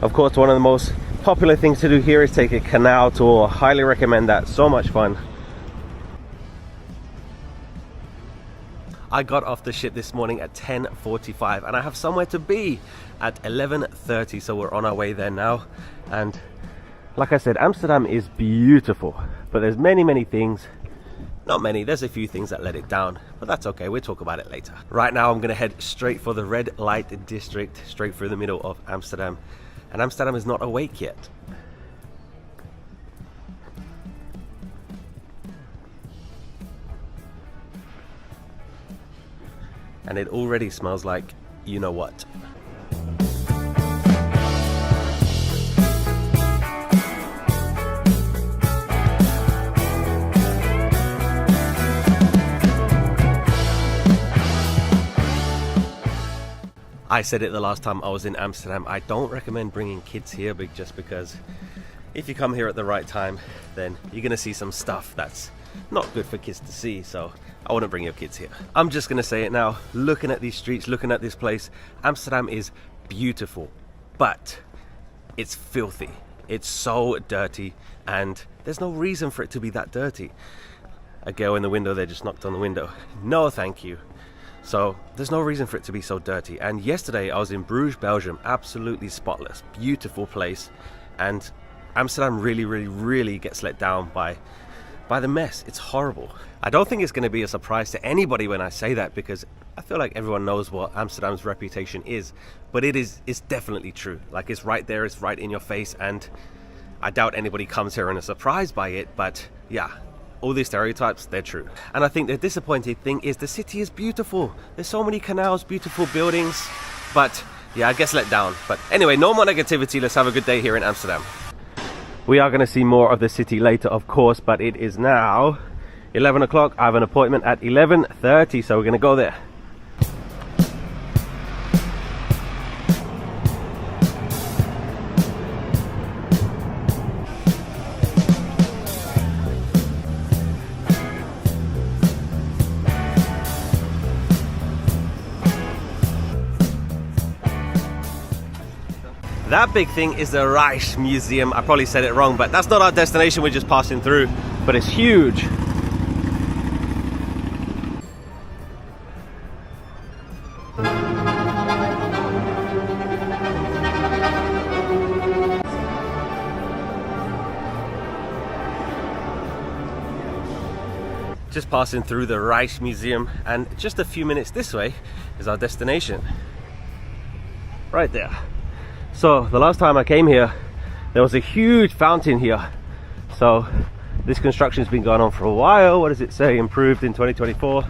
Of course, one of the most popular things to do here is take a canal tour. Highly recommend that. So much fun. I got off the ship this morning at 10:45, and I have somewhere to be at 11:30, so we're on our way there now. And like I said, Amsterdam is beautiful, but there's many things. Not many, there's a few things that let it down, but that's okay, we'll talk about it later. Right now I'm gonna head straight for the red light district, straight through the middle of Amsterdam, and Amsterdam is not awake yet. And it already smells like you know what. I said it the last time I was in Amsterdam, I don't recommend bringing kids here, just because if you come here at the right time, then you're gonna see some stuff that's not good for kids to see, so I wouldn't bring your kids here. I'm just gonna say it now, looking at these streets, looking at this place, Amsterdam is beautiful, but it's filthy. It's so dirty, and there's no reason for it to be that dirty. A girl in the window there just knocked on the window. No, thank you. So there's no reason for it to be so dirty. And yesterday I was in Bruges, Belgium, absolutely spotless, beautiful place, and Amsterdam really gets let down by the mess. It's horrible. I don't think it's going to be a surprise to anybody when I say that, because I feel like everyone knows what Amsterdam's reputation is, but it's definitely true. Like, it's right there, it's right in your face, and I doubt anybody comes here and is surprised by it, but yeah, all these stereotypes, they're true. And I think the disappointing thing is the city is beautiful. There's so many canals, beautiful buildings, but yeah, I guess let down. But anyway, no more negativity. Let's have a good day here in Amsterdam. We are going to see more of the city later, of course, but it is now 11 o'clock. I have an appointment at 11:30, so we're going to go there. That big thing is the Reich Museum. I probably said it wrong, but that's not our destination, we're just passing through, but it's huge. Just passing through the Reich Museum, and just a few minutes this way is our destination. Right there. So the last time I came here, there was a huge fountain here. So this construction's been going on for a while. What does it say? Improved in 2024.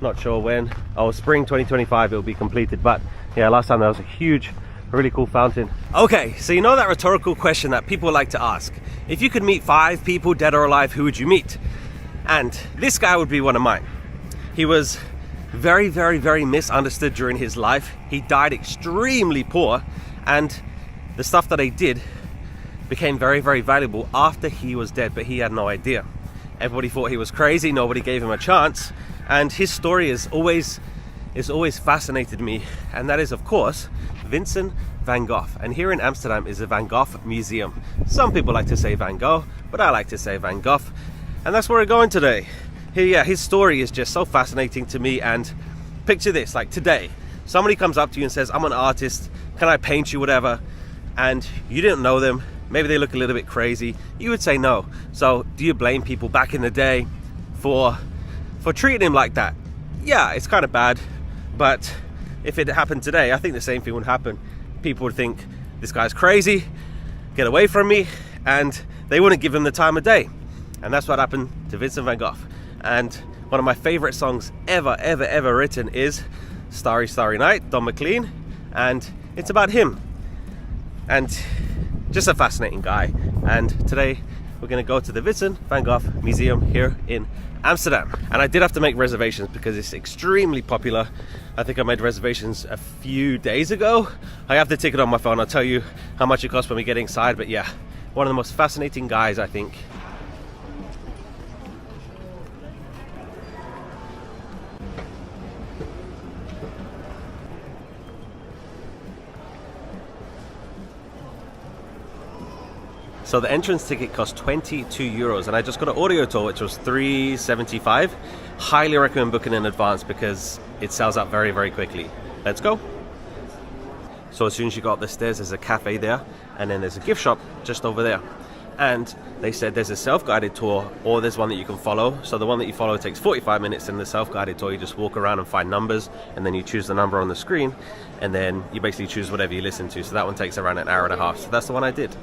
Not sure when. Oh, spring 2025 it will be completed. But yeah, last time there was a huge, really cool fountain. Okay, so you know that rhetorical question that people like to ask. If you could meet 5 people, dead or alive, who would you meet? And this guy would be one of mine. He was very, very, very misunderstood during his life. He died extremely poor, and the stuff that he did became very, very valuable after he was dead, but he had no idea. Everybody thought he was crazy, nobody gave him a chance, and his story is always fascinated me, and that is, of course, Vincent van Gogh. And here in Amsterdam is a Van Gogh Museum. Some people like to say Van Gogh, but I like to say Van Gogh. And that's where we're going today. Yeah, his story is just so fascinating to me. And picture this, like today, somebody comes up to you and says, I'm an artist, can I paint you, whatever? And you didn't know them, maybe they look a little bit crazy, you would say no. So do you blame people back in the day for treating him like that? Yeah, it's kind of bad, but if it happened today, I think the same thing would happen. People would think, this guy's crazy, get away from me, and they wouldn't give him the time of day. And that's what happened to Vincent van Gogh. And one of my favorite songs ever written is Starry Starry Night, Don McLean, and it's about him. And just a fascinating guy. And today we're gonna go to the Vincent van Gogh Museum here in Amsterdam. And I did have to make reservations because it's extremely popular. I think I made reservations a few days ago. I have the ticket on my phone, I'll tell you how much it costs when we get inside, but yeah, one of the most fascinating guys, I think. So the entrance ticket cost 22 euros, and I just got an audio tour which was 3.75. Highly recommend booking in advance because it sells out very, very quickly. Let's go. So as soon as you go up the stairs, there's a cafe there, and then there's a gift shop just over there. And they said there's a self-guided tour, or there's one that you can follow. So the one that you follow takes 45 minutes, and the self-guided tour, you just walk around and find numbers, and then you choose the number on the screen, and then you basically choose whatever you listen to. So that one takes around an hour and a half. So that's the one I did.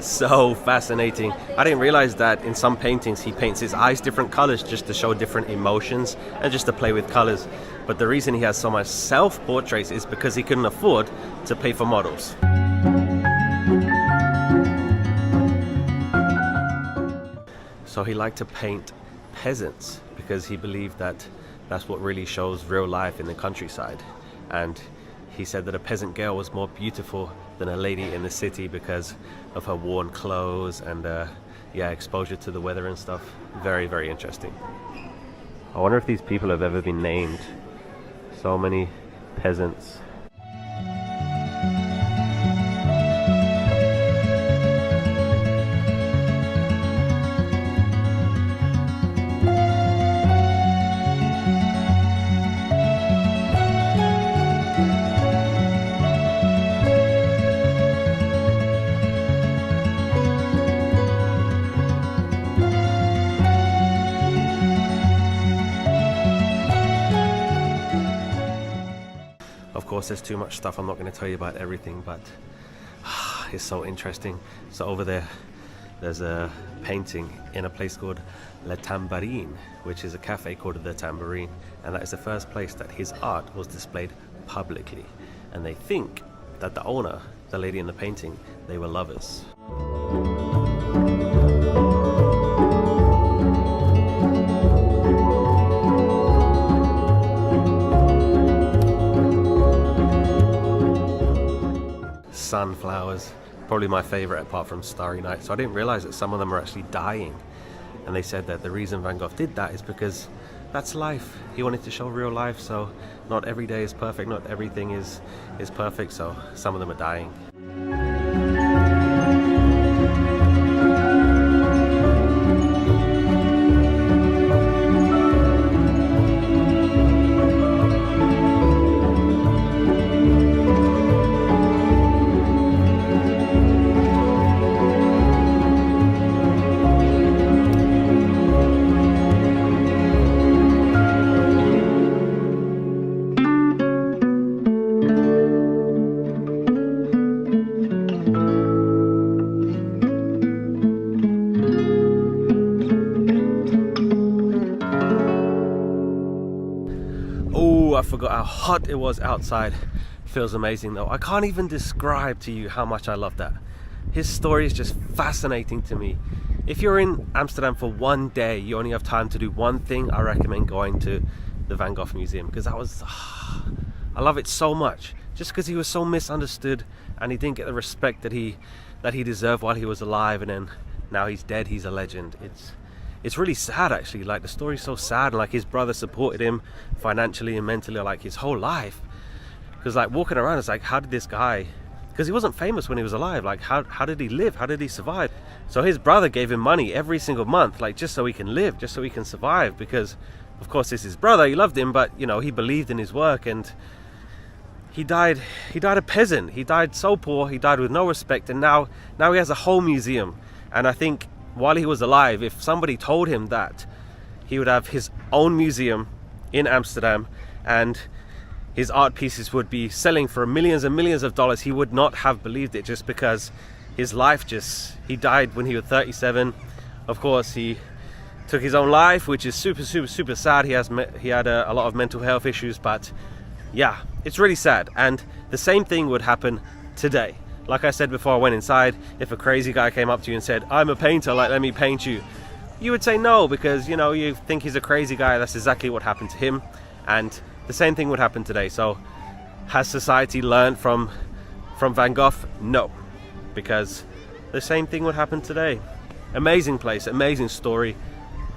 So fascinating. I didn't realize that in some paintings he paints his eyes different colors just to show different emotions and just to play with colors. But the reason he has so much self-portraits is because he couldn't afford to pay for models. So he liked to paint peasants because he believed that that's what really shows real life in the countryside. And he said that a peasant girl was more beautiful than a lady in the city because of her worn clothes and yeah, exposure to the weather and stuff. Very, very interesting. I wonder if these people have ever been named. So many peasants. Of course, there's too much stuff. I'm not going to tell you about everything, but it's so interesting. So over there, there's a painting in a place called Le Tambourine, which is a cafe called The Tambourine, and that is the first place that his art was displayed publicly. And they think that the owner, the lady in the painting, they were lovers. sunflowers. Probably my favorite apart from Starry Night. So I didn't realize that some of them are actually dying. And they said that the reason Van Gogh did that is because that's life. He wanted to show real life, so not every day is perfect, not everything is perfect, so some of them are dying. I forgot how hot it was outside. Feels amazing though. I can't even describe to you how much I love that. His story is just fascinating to me. If you're in Amsterdam for one day, you only have time to do one thing, I recommend going to the Van Gogh Museum, because I love it so much. Just because he was so misunderstood and he didn't get the respect that he deserved while he was alive, and then now he's dead, he's a legend. It's really sad actually, like the story's so sad, and like his brother supported him financially and mentally like his whole life. Because like walking around, it's like, how did this guy, because he wasn't famous when he was alive, like how did he live, how did he survive? So his brother gave him money every single month, like just so he can live, just so he can survive, because of course it's his brother, he loved him, but you know, he believed in his work, and he died a peasant. He died so poor, he died with no respect, and now he has a whole museum. And I think while he was alive, if somebody told him that he would have his own museum in Amsterdam and his art pieces would be selling for millions and millions of dollars, he would not have believed it, just because his life he died when he was 37. Of course, he took his own life, which is super sad. He had a lot of mental health issues, but yeah, it's really sad. And the same thing would happen today. Like I said before I went inside, if a crazy guy came up to you and said, I'm a painter, like let me paint you, you would say no, because you know, you think he's a crazy guy. That's exactly what happened to him, and the same thing would happen today. So has society learned from Van Gogh? No, because the same thing would happen today. Amazing place, amazing story.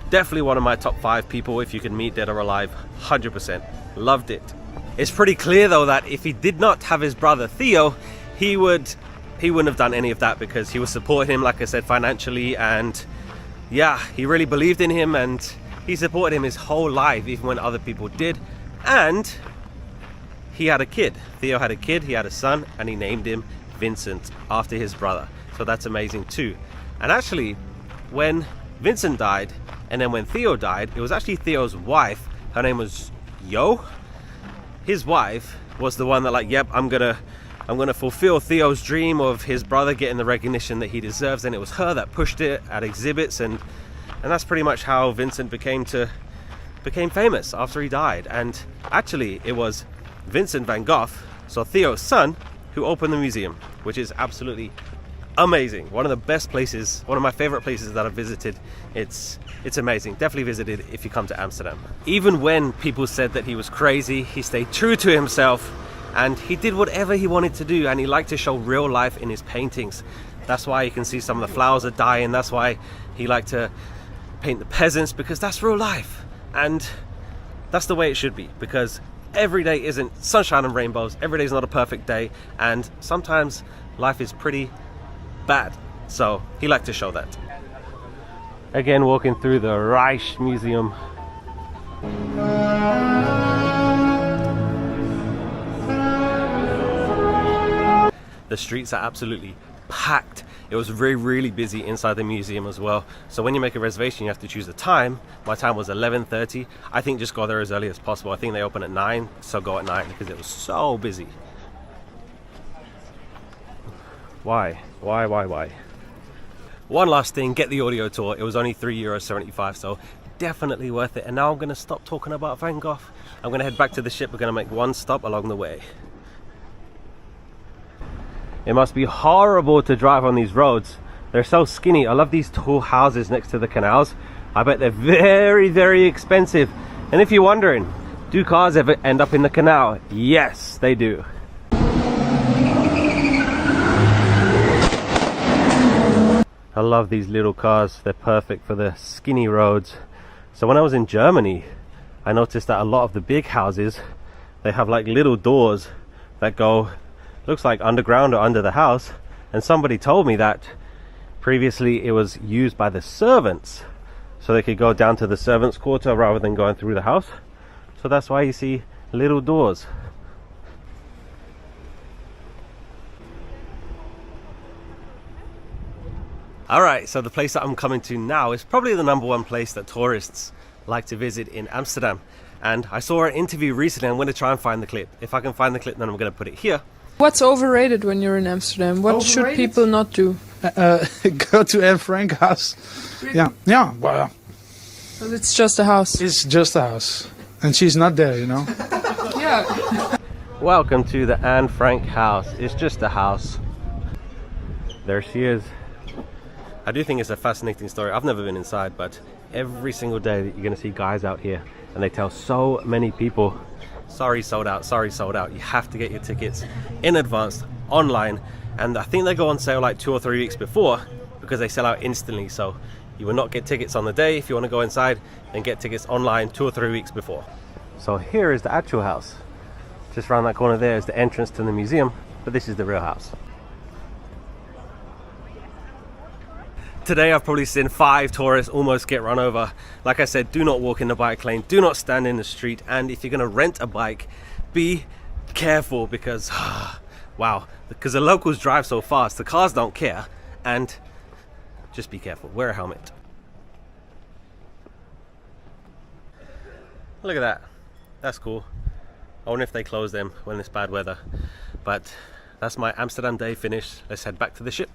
Definitely one of my top 5 people if you can meet, dead or alive. 100%. Loved it. It's pretty clear though that if he did not have his brother Theo, he wouldn't have done any of that, because he was supporting him, like I said, financially, and yeah, he really believed in him, and he supported him his whole life, even when other people did. And he had a kid. Theo had a kid, he had a son, and he named him Vincent after his brother. So that's amazing too. And actually, when Vincent died, and then when Theo died, it was actually Theo's wife. Her name was Yo. His wife was the one that like, yep, I'm gonna fulfill Theo's dream of his brother getting the recognition that he deserves, and it was her that pushed it at exhibits, and that's pretty much how Vincent became famous after he died. And actually it was Vincent van Gogh, so Theo's son, who opened the museum, which is absolutely amazing. One of the best places, one of my favorite places that I've visited. It's amazing. Definitely visit it if you come to Amsterdam. Even when people said that he was crazy, he stayed true to himself, and he did whatever he wanted to do, and he liked to show real life in his paintings. That's why you can see some of the flowers are dying. That's why he liked to paint the peasants, because that's real life, and that's the way it should be, because every day isn't sunshine and rainbows. Every day is not a perfect day, and sometimes life is pretty bad. So he liked to show that. Again, walking through the Reich Museum. The streets are absolutely packed. It was really busy inside the museum as well. So when you make a reservation, you have to choose a time. My time was 11:30. I think just go there as early as possible. I think they open at 9, so go at 9, because it was so busy. Why? One last thing, get the audio tour. It was only €3.75, so definitely worth it. And now I'm going to stop talking about Van Gogh. I'm going to head back to the ship. We're going to make one stop along the way. It must be horrible to drive on these roads. They're so skinny. I love these tall houses next to the canals. I bet they're very expensive. And if you're wondering, do cars ever end up in the canal? Yes, they do. I love these little cars. They're perfect for the skinny roads. So when I was in Germany, I noticed that a lot of the big houses, they have like little doors that go, looks like underground or under the house. And somebody told me that previously it was used by the servants, so they could go down to the servants' quarter rather than going through the house. So that's why you see little doors. Alright, so the place that I'm coming to now is probably the #1 place that tourists like to visit in Amsterdam. And I saw an interview recently. I'm going to try and find the clip. If I can find the clip, then I'm going to put it here. What's overrated when you're in Amsterdam? What should people not do? Go to Anne Frank house. Yeah, well, Well, it's just a house. it's just a house. And she's not there, you know. Yeah. Welcome to the Anne Frank house. It's just a house. There she is. I do think it's a fascinating story. I've never been inside, but every single day that you're going to see guys out here, and they tell so many people, sorry, sold out, sorry, sold out. You have to get your tickets in advance online, and I think they go on sale like 2 or 3 weeks before because they sell out instantly. So you will not get tickets on the day. If you want to go inside, then get tickets online 2 or 3 weeks before. So here is the actual house. Just around that corner there is the entrance to the museum, but this is the real house. Today I've probably seen 5 tourists almost get run over. Like I said, do not walk in the bike lane, do not stand in the street, and if you're going to rent a bike, be careful because, wow, because the locals drive so fast, the cars don't care, and just be careful, wear a helmet. Look at that, that's cool. I wonder if they close them when it's bad weather. But that's my Amsterdam day finished. Let's head back to the ship.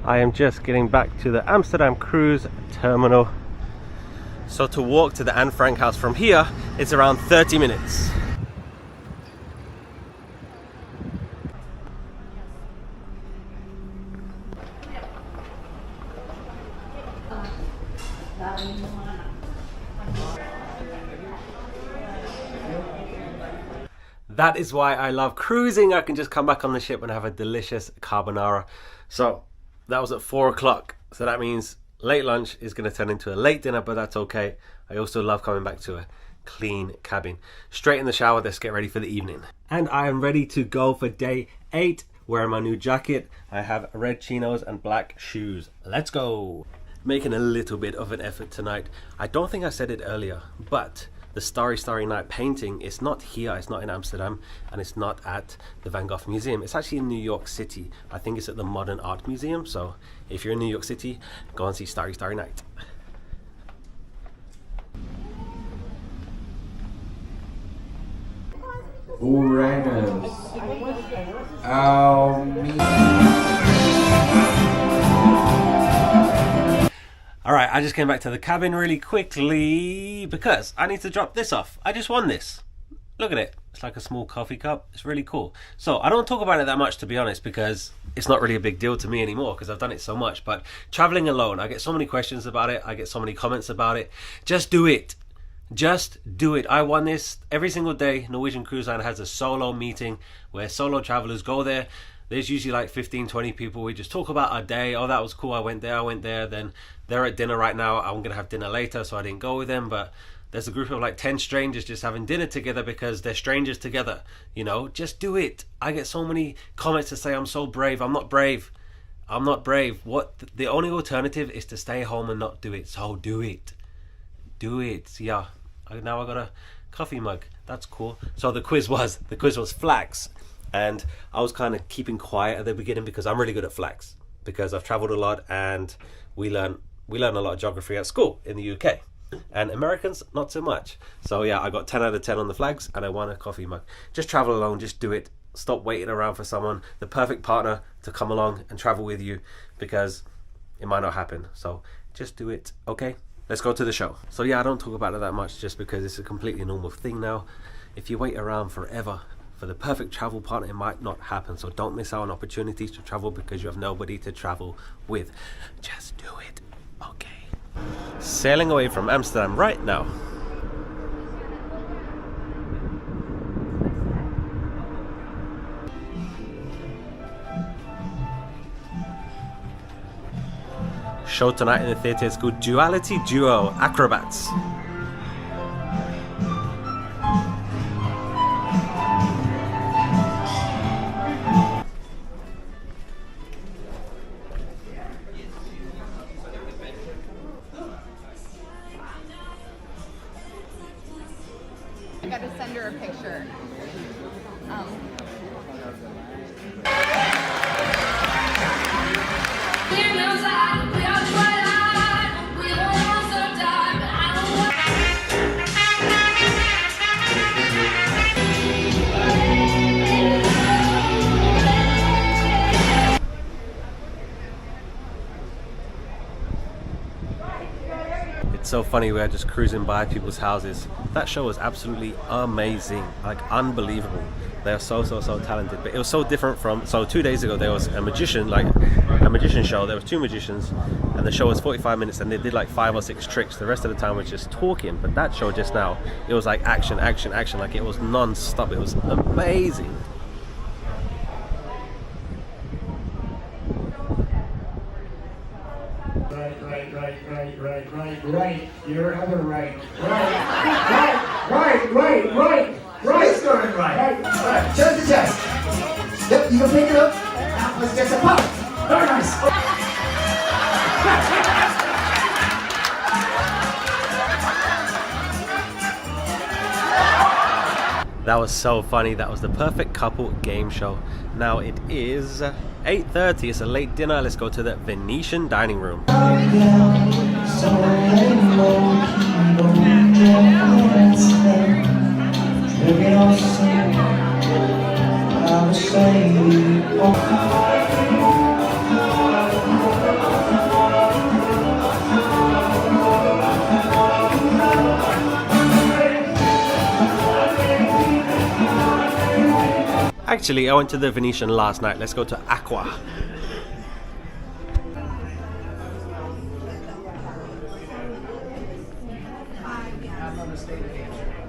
I am just getting back to the Amsterdam cruise terminal. So to walk to the Anne Frank house from here, it's around 30 minutes. That is why I love cruising. I can just come back on the ship and have a delicious carbonara. So that was at 4 o'clock. So that means late lunch is going to turn into a late dinner, but that's okay. I also love coming back to a clean cabin. Straight in the shower, let's get ready for the evening. And I am ready to go for day 8. Wearing my new jacket. I have red chinos and black shoes. Let's go. Making a little bit of an effort tonight. I don't think I said it earlier, but the Starry Starry Night painting is not here, it's not in Amsterdam, and it's not at the Van Gogh Museum. It's actually in New York City. I think it's at the Modern Art Museum. So if you're in New York City, go and see Starry Starry Night. Alright, I just came back to the cabin really quickly because I need to drop this off. I just won this. Look at it. It's like a small coffee cup. It's really cool. So I don't talk about it that much, to be honest, because it's not really a big deal to me anymore because I've done it so much. But traveling alone, I get so many questions about it. I get so many comments about it. Just do it. Just do it. I won this. Every single day, Norwegian Cruise Line has a solo meeting where solo travelers go there. There's usually like 15, 20 people. We just talk about our day. Oh, that was cool. I went there. Then they're at dinner right now. I'm going to have dinner later, so I didn't go with them. But there's a group of like 10 strangers just having dinner together because they're strangers together. You know, just do it. I get so many comments to say I'm so brave. I'm not brave. I'm not brave. What? The only alternative is to stay home and not do it. So do it. Do it. Yeah. Now I got a coffee mug. That's cool. So the quiz was flags. And I was kind of keeping quiet at the beginning because I'm really good at flags because I've traveled a lot and we learn a lot of geography at school in the UK, and Americans not so much. So yeah, I got 10 out of 10 on the flags and I won a coffee mug. Just travel alone, just do it. Stop waiting around for someone, the perfect partner, to come along and travel with you because it might not happen. So just do it. Okay, let's go to the show. So yeah, I don't talk about it that much just because it's a completely normal thing now. If you wait around forever For the perfect travel partner, it might not happen. So don't miss out on opportunities to travel because you have nobody to travel with. Just do it. Okay. Sailing away from Amsterdam right now. Show tonight in the theatre is called Duality Duo Acrobats. I gotta send her a picture. It's so funny, we are just cruising by people's houses. That show was absolutely amazing, like unbelievable. They are so talented, but it was so different from, so 2 days ago there was a magician, like a magician show. There was 2 magicians and the show was 45 minutes and they did like 5 or 6 tricks. The rest of the time was just talking, but that show just now, it was like action, action, action, like it was non-stop. It was amazing. Right. Your other right. Right. It's going right. Chest to chest. Yep, you can pick it up. That was just a pop. Very nice. That was so funny. That was the perfect couple game show. Now it is 8:30. It's a late dinner. Let's go to the Venetian dining room. Actually, I went to the Venetian last night. Let's go to Aqua.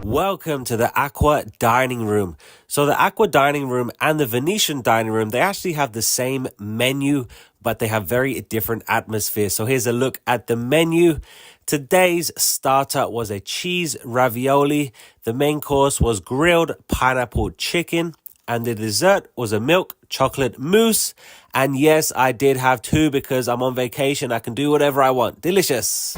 Welcome to the Aqua dining room. So the Aqua dining room and the Venetian dining room, they actually have the same menu, but they have very different atmospheres. So here's a look at the menu. Today's starter was a cheese ravioli. The main course was grilled pineapple chicken. And the dessert was a milk chocolate mousse. And yes, I did have 2 because I'm on vacation. I can do whatever I want. Delicious.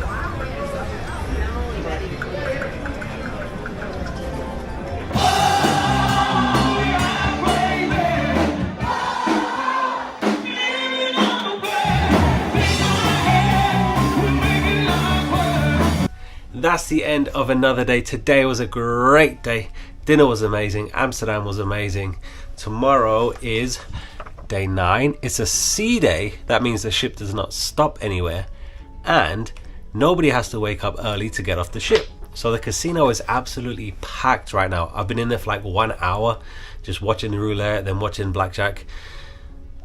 That's the end of another day. Today was a great day. Dinner was amazing. Amsterdam was amazing. Tomorrow is day 9. It's a sea day. That means the ship does not stop anywhere. And nobody has to wake up early to get off the ship. So the casino is absolutely packed right now. I've been in there for like 1 hour, just watching the roulette, then watching blackjack.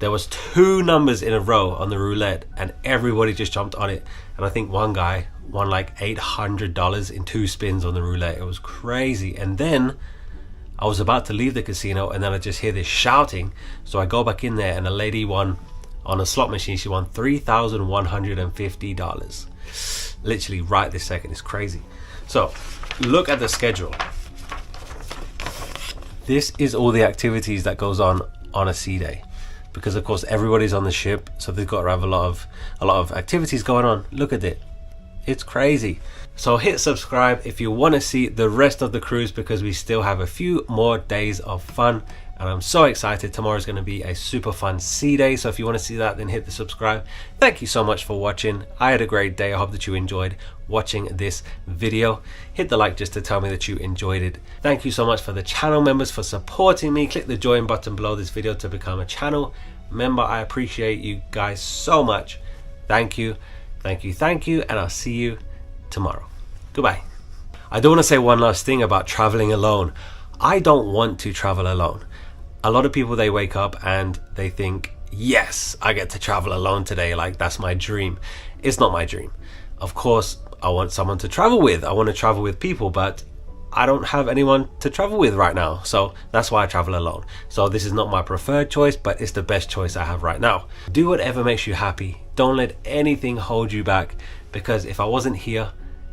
There was 2 numbers in a row on the roulette and everybody just jumped on it. And I think one guy won like $800 in 2 spins on the roulette. It was crazy. And then I was about to leave the casino and then I just hear this shouting. So I go back in there and a lady won on a slot machine. She won $3,150. Literally right this second. It's crazy. So look at the schedule. This is all the activities that goes on a sea day. Because of course everybody's on the ship, so they've got to have a lot of activities going on. Look at it. It's crazy. So hit subscribe if you want to see the rest of the cruise because we still have a few more days of fun and I'm so excited. Tomorrow's going to be a super fun sea day, so if you want to see that, then hit the subscribe. Thank you so much for watching. I had a great day. I hope that you enjoyed watching this video. Hit the like just to tell me that you enjoyed it. Thank you so much for the channel members for supporting me. Click the join button below this video to become a channel member. I appreciate you guys so much. Thank you, thank you, thank you, and I'll see you tomorrow. Goodbye. I do want to say one last thing about traveling alone. I don't want to travel alone. A lot of people, they wake up and they think, yes, I get to travel alone today, like that's my dream. It's not my dream. Of course, I want someone to travel with. I want to travel with people, but I don't have anyone to travel with right now. So that's why I travel alone. So this is not my preferred choice, but it's the best choice I have right now. Do whatever makes you happy. Don't let anything hold you back, because if I wasn't here,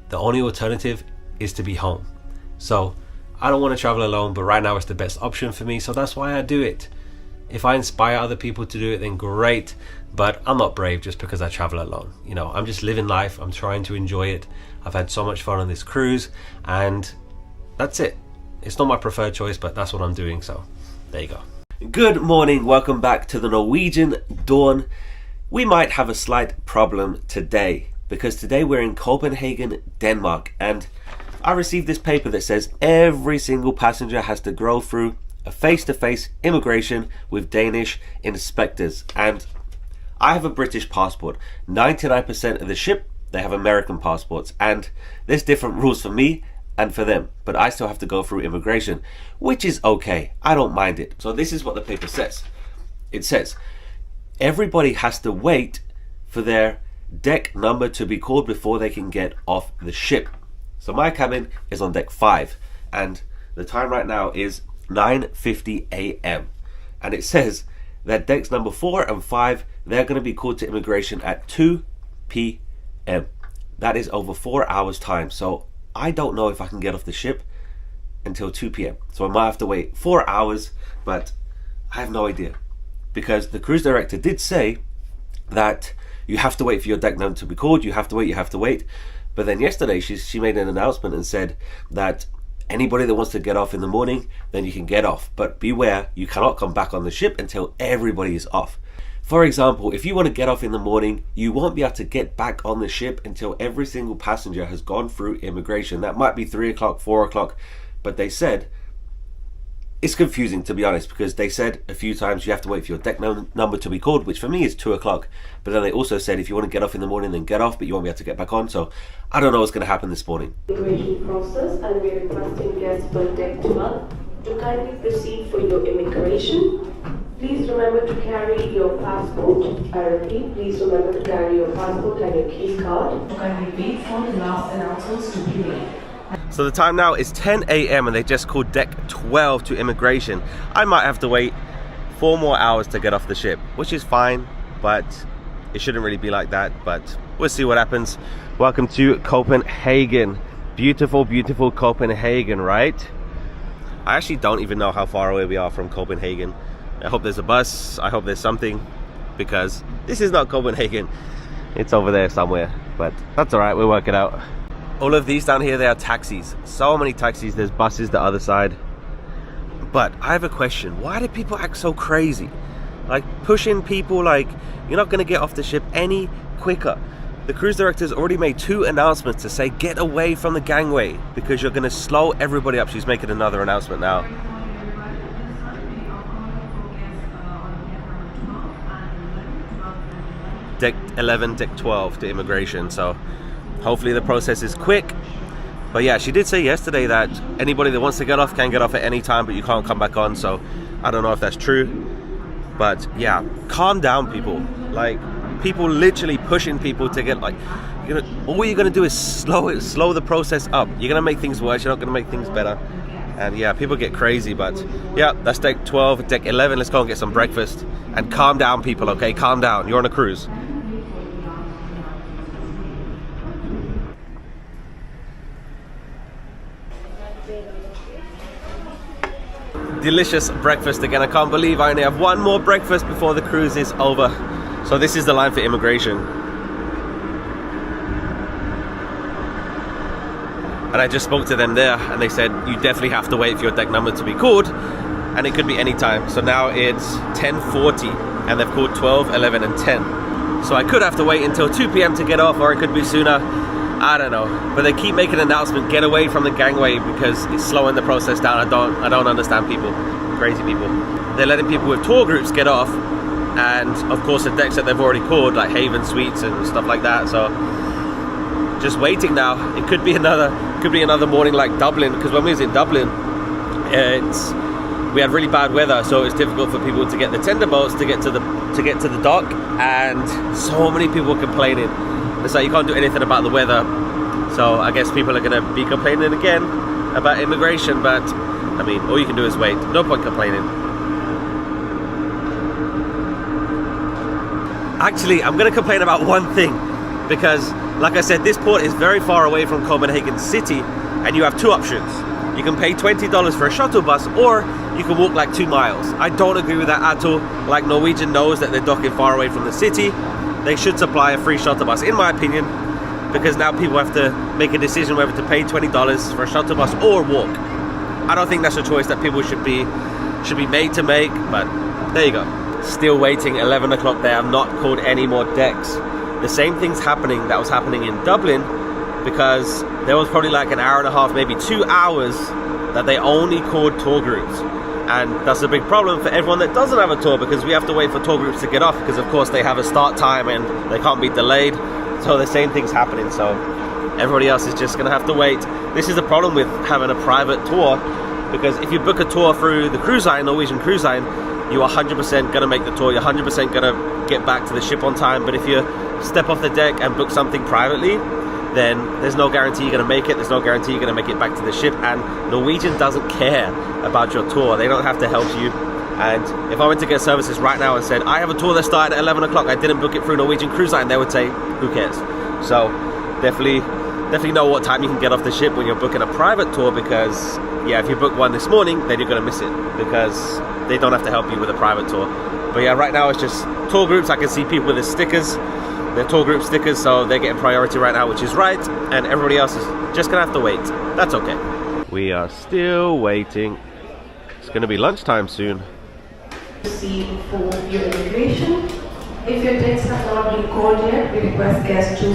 the only alternative is to be home. So I don't want to travel alone, but right now it's the best option for me. So that's why I do it. If I inspire other people to do it, then great. But I'm not brave just because I travel alone. You know, I'm just living life. I'm trying to enjoy it. I've had so much fun on this cruise, and that's it. It's not my preferred choice, but that's what I'm doing. So there you go. Good morning. Welcome back to the Norwegian Dawn. We might have a slight problem today, because today we're in Copenhagen, Denmark, and I received this paper that says every single passenger has to go through a face-to-face immigration with Danish inspectors. And I have a British passport. 99% of the ship, they have American passports, and there's different rules for me and for them, but I still have to go through immigration, which is okay. I don't mind it. So this is what the paper says. It says everybody has to wait for their deck number to be called before they can get off the ship. So my cabin is on deck 5, and the time right now is 9:50 a.m. and it says that decks number 4 and 5, they're going to be called to immigration at 2 p.m. That is over 4 hours time. So I don't know if I can get off the ship until 2 p.m. So I might have to wait 4 hours, but I have no idea, because the cruise director did say that you have to wait for your deck number to be called. You have to wait. But then yesterday she made an announcement and said that anybody that wants to get off in the morning, then you can get off. But beware, you cannot come back on the ship until everybody is off. For example, if you want to get off in the morning, you won't be able to get back on the ship until every single passenger has gone through immigration. That might be 3 o'clock, 4 o'clock. But they said, it's confusing, to be honest, because they said a few times you have to wait for your deck number to be called, which for me is 2 o'clock. But then they also said if you want to get off in the morning, then get off, but you won't be able to get back on. So I don't know what's going to happen this morning. Immigration process, and we're requesting guests for deck 12 to kindly proceed for your immigration. Please remember to carry your passport. I repeat, please remember to carry your passport and your key card. Kindly wait for the last announcements to be made. So the time now is 10 a.m. and they just called deck 12 to immigration. I might have to wait 4 more hours to get off the ship, which is fine, but it shouldn't really be like that. But we'll see what happens. Welcome to Copenhagen. Beautiful, beautiful Copenhagen, right? I actually don't even know how far away we are from Copenhagen. I hope there's a bus. I hope there's something, because this is not Copenhagen. It's over there somewhere, but that's all right. We'll work it out. All of these down here, they are taxis. So many taxis. There's buses the other side. But I have a question. Why do people act so crazy? Like pushing people like you're not going to get off the ship any quicker. The cruise director's already made 2 announcements to say get away from the gangway because you're going to slow everybody up. She's making another announcement now. Deck 11, deck 12 to immigration. So hopefully the process is quick. But yeah, she did say yesterday that anybody that wants to get off can get off at any time, but you can't come back on. So I don't know if that's true. But yeah, calm down, people. Like, people literally pushing people to get, like, you know, all you're gonna do is slow the process up. You're gonna make things worse. You're not gonna make things better. And yeah, people get crazy. But yeah, that's deck 12, deck 11. Let's go and get some breakfast. And calm down, people. Okay, calm down. You're on a cruise. Delicious breakfast again. I can't believe I only have 1 more breakfast before the cruise is over. So this is the line for immigration. And I just spoke to them there and they said you definitely have to wait for your deck number to be called, and it could be any time. So now it's 10:40 and they've called 12, 11 and 10. So I could have to wait until 2 p.m. to get off, or it could be sooner. I don't know, but they keep making an announcement, get away from the gangway, because it's slowing the process down. I don't understand people, crazy people. They're letting people with tour groups get off, and of course the decks that they've already called, like Haven Suites and stuff like that. So just waiting now. It could be another morning like Dublin, because when we was in Dublin, we had really bad weather, so it's difficult for people to get the tender boats to get to the dock, and so many people were complaining. It's like you can't do anything about the weather, so I guess people are going to be complaining again about immigration, but I mean, all you can do is wait. No point complaining. Actually, I'm going to complain about one thing, because like I said, this port is very far away from Copenhagen city, and you have two options. You can pay $20 for a shuttle bus, or you can walk like 2 miles. I don't agree with that at all. Like, Norwegian knows that they're docking far away from the city. They should supply a free shuttle bus, in my opinion, because now people have to make a decision whether to pay $20 for a shuttle bus or walk. I don't think that's a choice that people should be made to make, but there you go. Still waiting, 11 o'clock there. I've not called any more decks. The same thing's happening that was happening in Dublin, because there was probably like an hour and a half, maybe 2 hours, that they only called tour groups. And that's a big problem for everyone that doesn't have a tour, because we have to wait for tour groups to get off, because of course they have a start time and they can't be delayed. So the same thing's happening, so everybody else is just gonna have to wait. This is the problem with having a private tour, because if you book a tour through the cruise line, Norwegian cruise line, you are 100% gonna make the tour, you're 100% gonna get back to the ship on time. But if you step off the deck and book something privately, then there's no guarantee you're going to make it, there's no guarantee you're going to make it back to the ship, and Norwegian doesn't care about your tour. They don't have to help you. And if I went to get services right now and said, I have a tour that started at 11 o'clock, I didn't book it through Norwegian Cruise Line, they would say, who cares? So definitely know what time you can get off the ship when you're booking a private tour, because yeah, if you book one this morning, then you're going to miss it, because they don't have to help you with a private tour. But yeah, right now it's just tour groups. I can see people with the stickers, they're tour group stickers, so they're getting priority right now, which is right, and everybody else is just gonna have to wait. That's okay. We are still waiting. It's gonna be lunchtime soon. See for your immigration. If your decks have not been called yet, we request guests to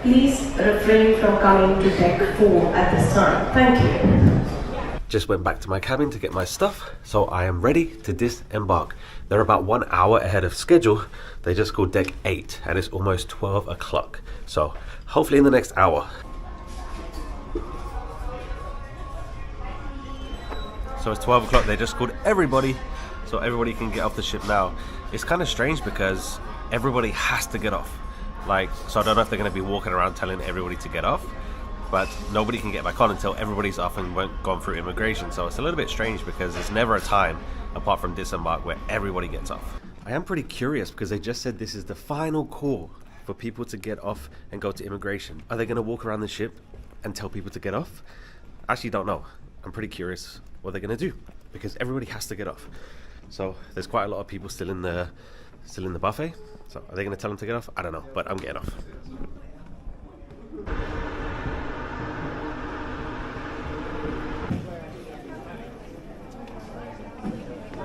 please refrain from coming to deck 4 at this time. Thank you. Just went back to my cabin to get my stuff, so I am ready to disembark. They're about 1 hour ahead of schedule. They just called deck 8 and it's almost 12 o'clock. So hopefully in the next hour. So it's 12 o'clock, they just called everybody, so everybody can get off the ship now. It's kind of strange because everybody has to get off. Like, so I don't know if they're gonna be walking around telling everybody to get off, but nobody can get back on until everybody's off and gone through immigration. So it's a little bit strange because there's never a time apart from disembark where everybody gets off. I am pretty curious because they just said this is the final call for people to get off and go to immigration. Are they going to walk around the ship and tell people to get off? I actually don't know. I'm pretty curious what they're going to do because everybody has to get off. So there's quite a lot of people still in the buffet. So are they going to tell them to get off? I don't know, but I'm getting off.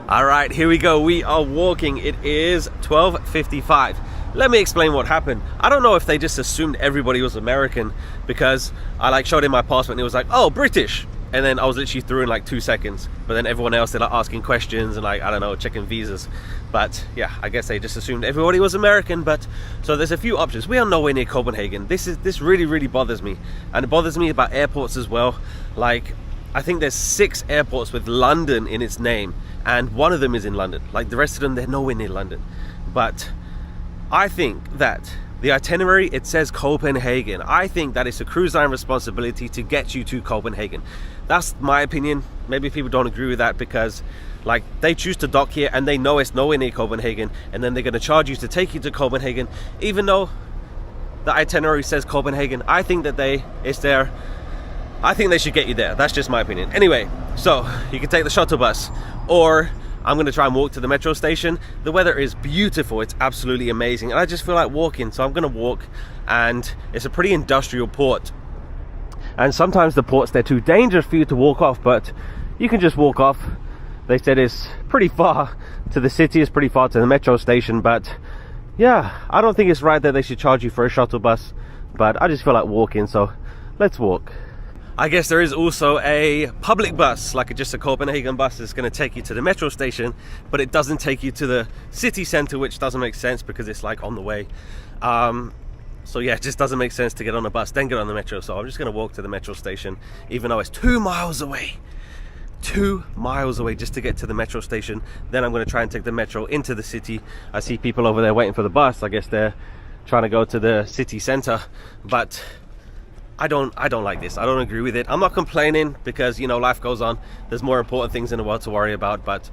All right, here we go. We are walking. It is 12:55. Let me explain what happened. I don't know if they just assumed everybody was American because I showed him my passport and it was like, oh, British. And then I was literally through in 2 seconds. But then everyone else, they're asking questions and I don't know, checking visas. But yeah, I guess they just assumed everybody was American. But so there's a few options. We are nowhere near Copenhagen. This really bothers me. And it bothers me about airports as well. I think there's 6 airports with London in its name, and one of them is in London. The rest of them, they're nowhere near London. But I think that the itinerary, it says Copenhagen. I think that it's a cruise line responsibility to get you to Copenhagen. That's my opinion. Maybe people don't agree with that because they choose to dock here and they know it's nowhere near Copenhagen, and then they're going to charge you to take you to Copenhagen, even though the itinerary says Copenhagen. I think that I think they should get you there. That's just my opinion. Anyway, so you can take the shuttle bus, or I'm gonna try and walk to the metro station. The weather is beautiful, it's absolutely amazing, and I just feel like walking, so I'm gonna walk. And it's a pretty industrial port, and sometimes the ports, they're too dangerous for you to walk off, but you can just walk off. They said it's pretty far to the city, it's pretty far to the metro station, but yeah, I don't think it's right that they should charge you for a shuttle bus, but I just feel like walking, so let's walk. I guess there is also a public bus, just a Copenhagen bus, that's going to take you to the metro station, but it doesn't take you to the city center, which doesn't make sense because it's on the way. So yeah, it just doesn't make sense to get on a bus then get on the metro. So I'm just going to walk to the metro station, even though it's 2 miles away. 2 miles away just to get to the metro station. Then I'm going to try and take the metro into the city. I see people over there waiting for the bus. I guess they're trying to go to the city center, but I don't like this. I don't agree with it. I'm not complaining because, you know, life goes on. There's more important things in the world to worry about, but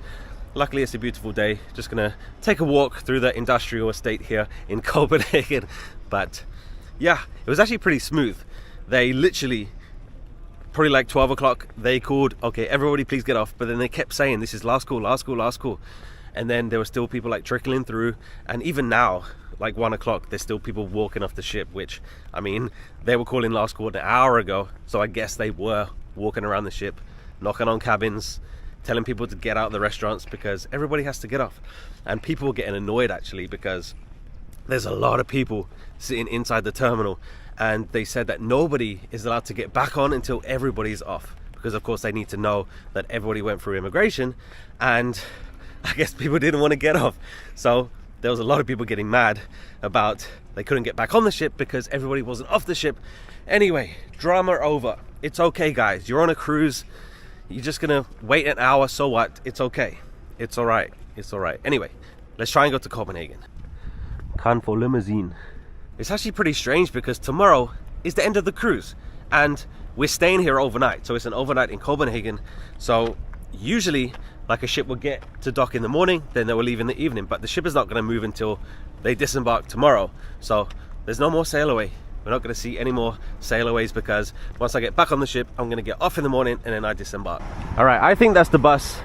luckily it's a beautiful day. Just gonna take a walk through the industrial estate here in Copenhagen. But yeah, it was actually pretty smooth. They literally, probably like 12 o'clock, they called, okay, everybody please get off. But then they kept saying, this is last call, last call, last call. And then there were still people like trickling through. And even now, like 1 o'clock, there's still people walking off the ship, which, I mean, they were calling last call an hour ago. So I guess they were walking around the ship, knocking on cabins, telling people to get out of the restaurants because everybody has to get off. And people were getting annoyed actually because there's a lot of people sitting inside the terminal, and they said that nobody is allowed to get back on until everybody's off, because of course they need to know that everybody went through immigration, and I guess people didn't want to get off. So there was a lot of people getting mad about they couldn't get back on the ship because everybody wasn't off the ship. Anyway, drama over. It's okay, guys. You're on a cruise. You're just gonna wait an hour, so what? It's okay. It's all right. It's all right. Anyway, let's try and go to Copenhagen. Can for limousine. It's actually pretty strange because tomorrow is the end of the cruise and we're staying here overnight. So it's an overnight in Copenhagen. So usually like a ship will get to dock in the morning, then they will leave in the evening, but the ship is not going to move until they disembark tomorrow. So there's no more Sailaway. We're not going to see any more Sailaways because once I get back on the ship, I'm going to get off in the morning and then I disembark. All right, I think that's the bus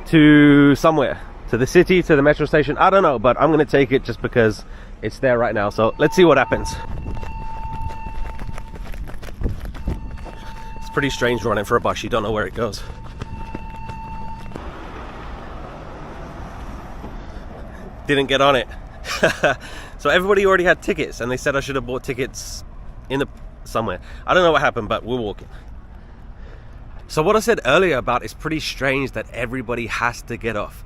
to somewhere, to the city, to the metro station. I don't know, but I'm going to take it just because it's there right now. So let's see what happens. It's pretty strange running for a bus. You don't know where it goes. Didn't get on it. So everybody already had tickets and they said I should have bought tickets in the somewhere. I don't know what happened, but we're walking. So what I said earlier about it's pretty strange that everybody has to get off.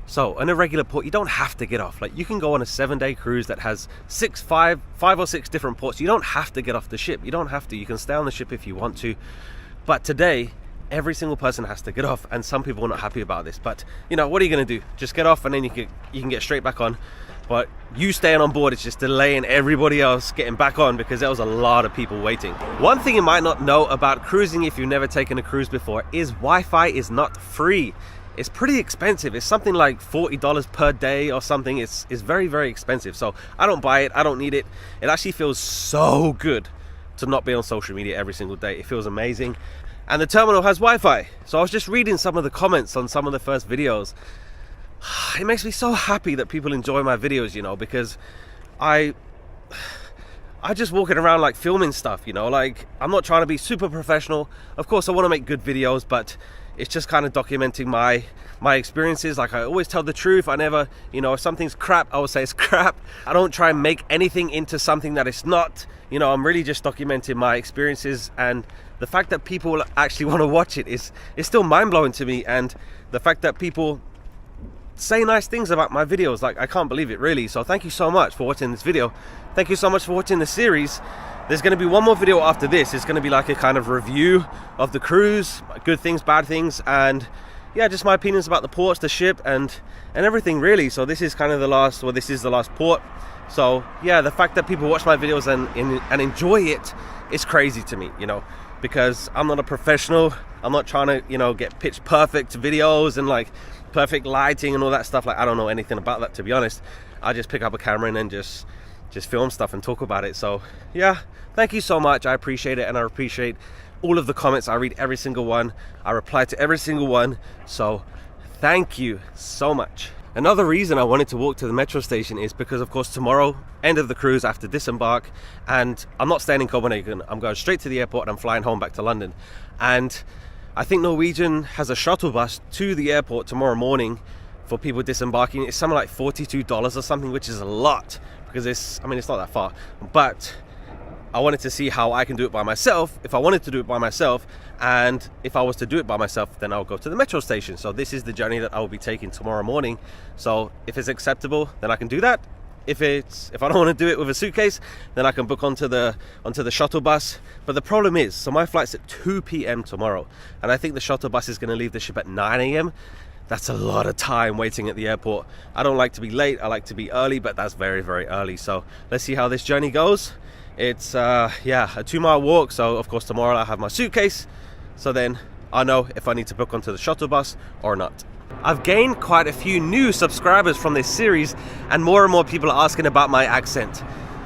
So on a regular port, you don't have to get off. Like you can go on a 7-day cruise that has five or six different ports. You don't have to get off the ship. You don't have to. You can stay on the ship if you want to. But today, every single person has to get off, and some people are not happy about this. But you know, what are you going to do? Just get off and then you can get straight back on. But you staying on board is just delaying everybody else getting back on because there was a lot of people waiting. One thing you might not know about cruising if you've never taken a cruise before is Wi-Fi is not free. It's pretty expensive. It's something like $40 per day or something. It's very, very expensive. So I don't buy it. I don't need it. It actually feels so good to not be on social media every single day. It feels amazing. And the terminal has Wi-Fi. So I was just reading some of the comments on some of the first videos. It makes me so happy that people enjoy my videos, you know, because I just walking around like filming stuff, you know, like I'm not trying to be super professional. Of course I want to make good videos, but it's just kind of documenting my experiences. Like I always tell the truth. I never, you know, if something's crap, I will say it's crap. I don't try and make anything into something that it's not. You know, I'm really just documenting my experiences, and the fact that people actually want to watch it is still mind-blowing to me. And the fact that people say nice things about my videos, like I can't believe it really. So thank you so much for watching this video. Thank you so much for watching the series. There's going to be one more video after this. It's going to be like a kind of review of the cruise, good things, bad things, and yeah, just my opinions about the ports, the ship, and everything really. So this is kind of the last, well, this is the last port. So yeah, the fact that people watch my videos and enjoy it is crazy to me, you know, because I'm not a professional. I'm not trying to, you know, get pitch perfect videos and like perfect lighting and all that stuff. Like I don't know anything about that, to be honest. I just pick up a camera and then just film stuff and talk about it. So yeah, thank you so much. I appreciate it, and I appreciate all of the comments. I read every single one. I reply to every single one. So thank you so much. Another reason I wanted to walk to the metro station is because, of course, tomorrow, end of the cruise after disembark, and I'm not staying in Copenhagen. I'm going straight to the airport and I'm flying home back to London. And I think Norwegian has a shuttle bus to the airport tomorrow morning for people disembarking. It's something like $42 or something, which is a lot because it's not that far. But I wanted to see how I can do it by myself, if I wanted to do it by myself, and if I was to do it by myself, then I'll go to the metro station. So this is the journey that I will be taking tomorrow morning. So if it's acceptable, then I can do that. If I don't want to do it with a suitcase, then I can book onto the shuttle bus. But the problem is, so my flight's at 2 p.m. tomorrow, and I think the shuttle bus is going to leave the ship at 9 a.m. That's a lot of time waiting at the airport. I don't like to be late, I like to be early, but that's very, very early. So let's see how this journey goes. It's a 2-mile walk, so of course tomorrow I'll have my suitcase, so then I'll know if I need to book onto the shuttle bus or not. I've gained quite a few new subscribers from this series, and more people are asking about my accent.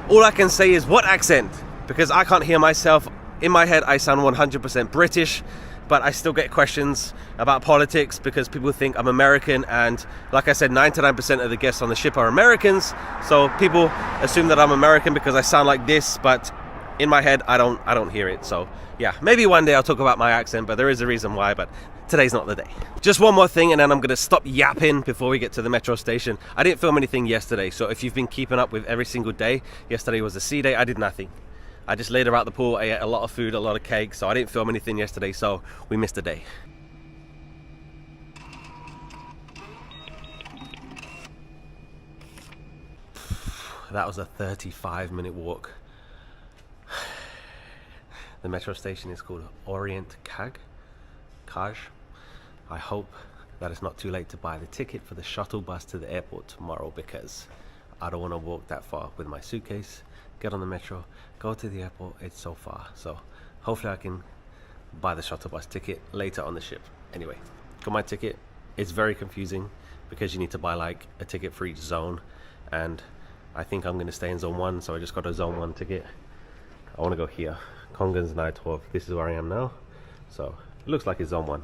All I can say is, what accent? Because I can't hear myself. In my head I sound 100% British, but I still get questions about politics because people think I'm American, and like I said, 99% of the guests on the ship are Americans, so people assume that I'm American because I sound like this, but in my head I don't hear it. So yeah, maybe one day I'll talk about my accent, but there is a reason why, but today's not the day. Just one more thing and then I'm gonna stop yapping before we get to the metro station. I didn't film anything yesterday, so if you've been keeping up with every single day, yesterday was a sea day, I did nothing. I just laid around the pool, I ate a lot of food, a lot of cake, so I didn't film anything yesterday, so we missed a day. That was a 35-minute walk. The metro station is called Orient Cag. I hope that it's not too late to buy the ticket for the shuttle bus to the airport tomorrow, because I don't want to walk that far with my suitcase, get on the metro, go to the airport. It's so far, so hopefully I can buy the shuttle bus ticket later on the ship. Anyway, got my ticket. It's very confusing because you need to buy like a ticket for each zone, and I think I'm going to stay in zone 1, so I just got a zone 1 ticket. I want to go here, Kongens Nytorv. This is where I am now, so it looks like it's zone 1.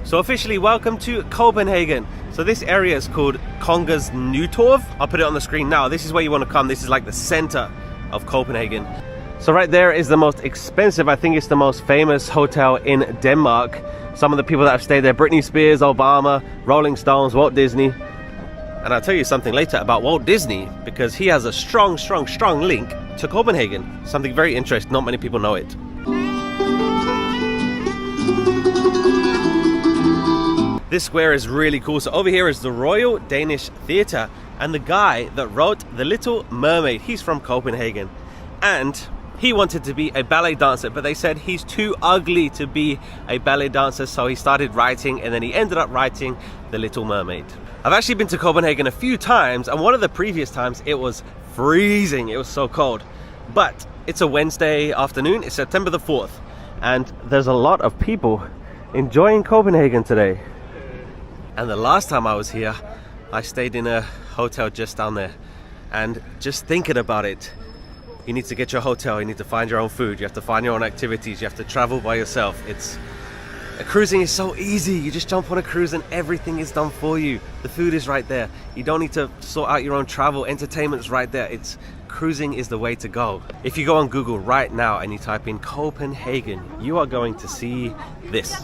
So officially, welcome to Copenhagen. So this area is called Kongens Nytorv. I'll put it on the screen now. This is where you want to come. This is like the center of Copenhagen. So right there is the most expensive, I think it's the most famous hotel in Denmark. Some of the people that have stayed there: Britney Spears, Obama, Rolling Stones, Walt Disney. And I'll tell you something later about Walt Disney, because he has a strong link to Copenhagen. Something very interesting, not many people know it. This square is really cool. So over here is the Royal Danish Theatre, and the guy that wrote The Little Mermaid, he's from Copenhagen, and he wanted to be a ballet dancer, but they said he's too ugly to be a ballet dancer, so he started writing, and then he ended up writing The Little Mermaid. I've actually been to Copenhagen a few times, and one of the previous times it was freezing. It was so cold, but it's a Wednesday afternoon, it's September the 4th, and there's a lot of people enjoying Copenhagen today. And the last time I was here, I stayed in a hotel just down there. And just thinking about it, you need to get your hotel, you need to find your own food, you have to find your own activities, you have to travel by yourself. Cruising is so easy. You just jump on a cruise and everything is done for you. The food is right there. You don't need to sort out your own travel. Entertainment's right there. Cruising is the way to go. If you go on Google right now and you type in Copenhagen, you are going to see this.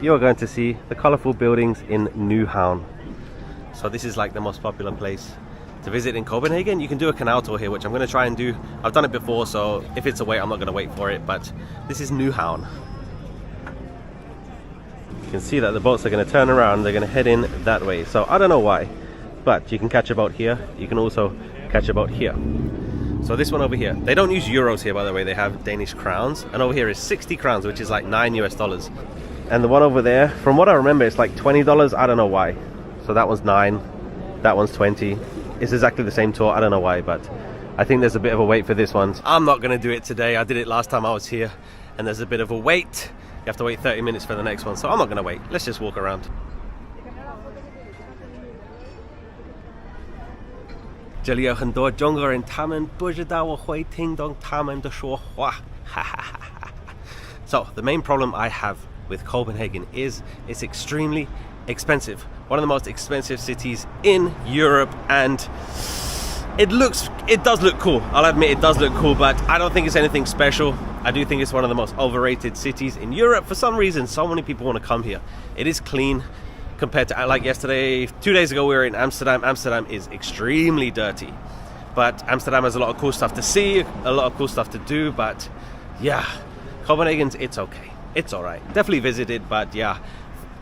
You are going to see the colorful buildings in Nyhavn. So this is like the most popular place to visit in Copenhagen. You can do a canal tour here, which I'm going to try and do. I've done it before, so if it's a wait, I'm not going to wait for it, but this is Nyhavn. You can see that the boats are going to turn around, they're going to head in that way. So I don't know why, but you can catch a boat here. You can also catch a boat here. So this one over here, they don't use euros here, by the way, they have Danish crowns, and over here is 60 crowns, which is like $9 US. And the one over there, from what I remember, it's like $20. I don't know why. So that one's 9, that one's 20. It's exactly the same tour. I don't know why, but I think there's a bit of a wait for this one. I'm not going to do it today. I did it last time I was here, and there's a bit of a wait. You have to wait 30 minutes for the next one, so I'm not going to wait. Let's just walk around. So the main problem I have with Copenhagen is it's extremely expensive. One of the most expensive cities in Europe, and it does look cool. I'll admit it does look cool, but I don't think it's anything special. I do think it's one of the most overrated cities in Europe. For some reason, so many people want to come here. It is clean compared to, like yesterday, 2 days ago we were in Amsterdam. Amsterdam is extremely dirty. But Amsterdam has a lot of cool stuff to see, a lot of cool stuff to do, but yeah, Copenhagen's, it's okay. It's alright. Definitely visit it, but yeah,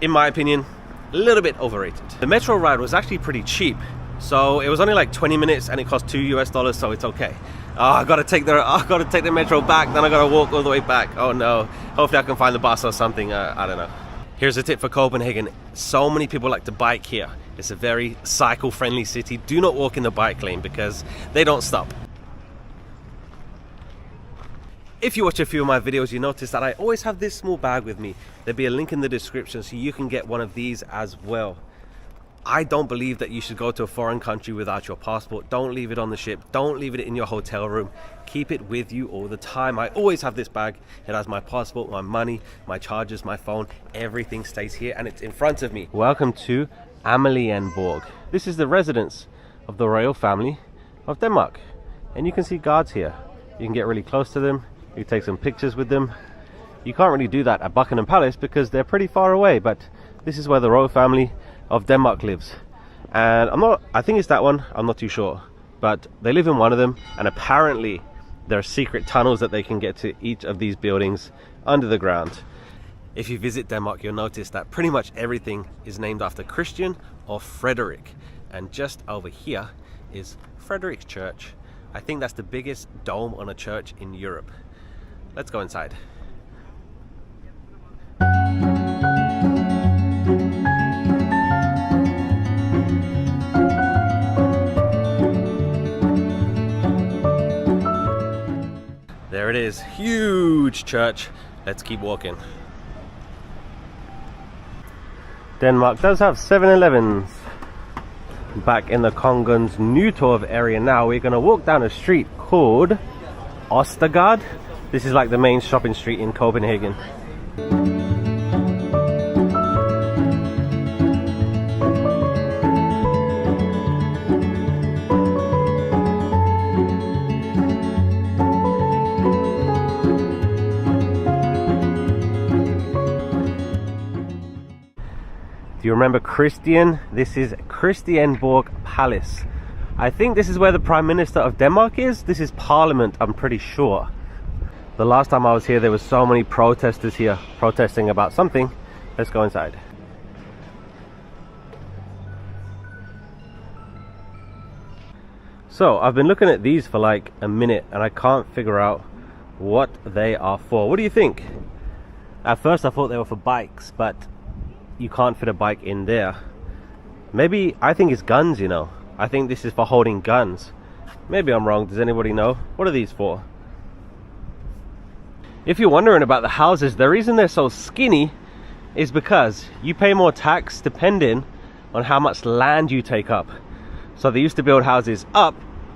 in my opinion, a little bit overrated. The metro ride was actually pretty cheap. So it was only like 20 minutes and it cost $2 US, so it's okay. Oh, I gotta take the metro back, then I gotta walk all the way back. Oh no. Hopefully I can find the bus or something, I don't know. Here's a tip for Copenhagen. So many people like to bike here. It's a very cycle-friendly city. Do not walk in the bike lane because they don't stop. If you watch a few of my videos, you notice that I always have this small bag with me. There'll be a link in the description so you can get one of these as well. I don't believe that you should go to a foreign country without your passport. Don't leave it on the ship. Don't leave it in your hotel room. Keep it with you all the time. I always have this bag. It has my passport, my money, my chargers, my phone. Everything stays here and it's in front of me. Welcome to Amalienborg. This is the residence of the royal family of Denmark. And you can see guards here. You can get really close to them. You can take some pictures with them. You can't really do that at Buckingham Palace because they're pretty far away, but this is where the royal family of Denmark lives. And I think it's that one, I'm not too sure. But they live in one of them, and apparently there are secret tunnels that they can get to each of these buildings under the ground. If you visit Denmark, you'll notice that pretty much everything is named after Christian or Frederick. And just over here is Frederick's Church. I think that's the biggest dome on a church in Europe. Let's go inside. There it is, huge church. Let's keep walking. Denmark does have 7-Elevens. Back in the Kongens Nytorv area now. We're gonna walk down a street called Ostergaard. This is like the main shopping street in Copenhagen. Do you remember Christian? This is Christiansborg Palace. I think this is where the Prime Minister of Denmark is. This is Parliament, I'm pretty sure. The last time I was here, there were so many protesters here protesting about something. Let's go inside. So I've been looking at these for like a minute and I can't figure out what they are for. What do you think? At first I thought they were for bikes, but you can't fit a bike in there. Maybe, I think it's guns, you know. I think this is for holding guns. Maybe I'm wrong. Does anybody know? What are these for? If you're wondering about the houses, the reason they're so skinny is because you pay more tax depending on how much land you take up. So they used to build houses up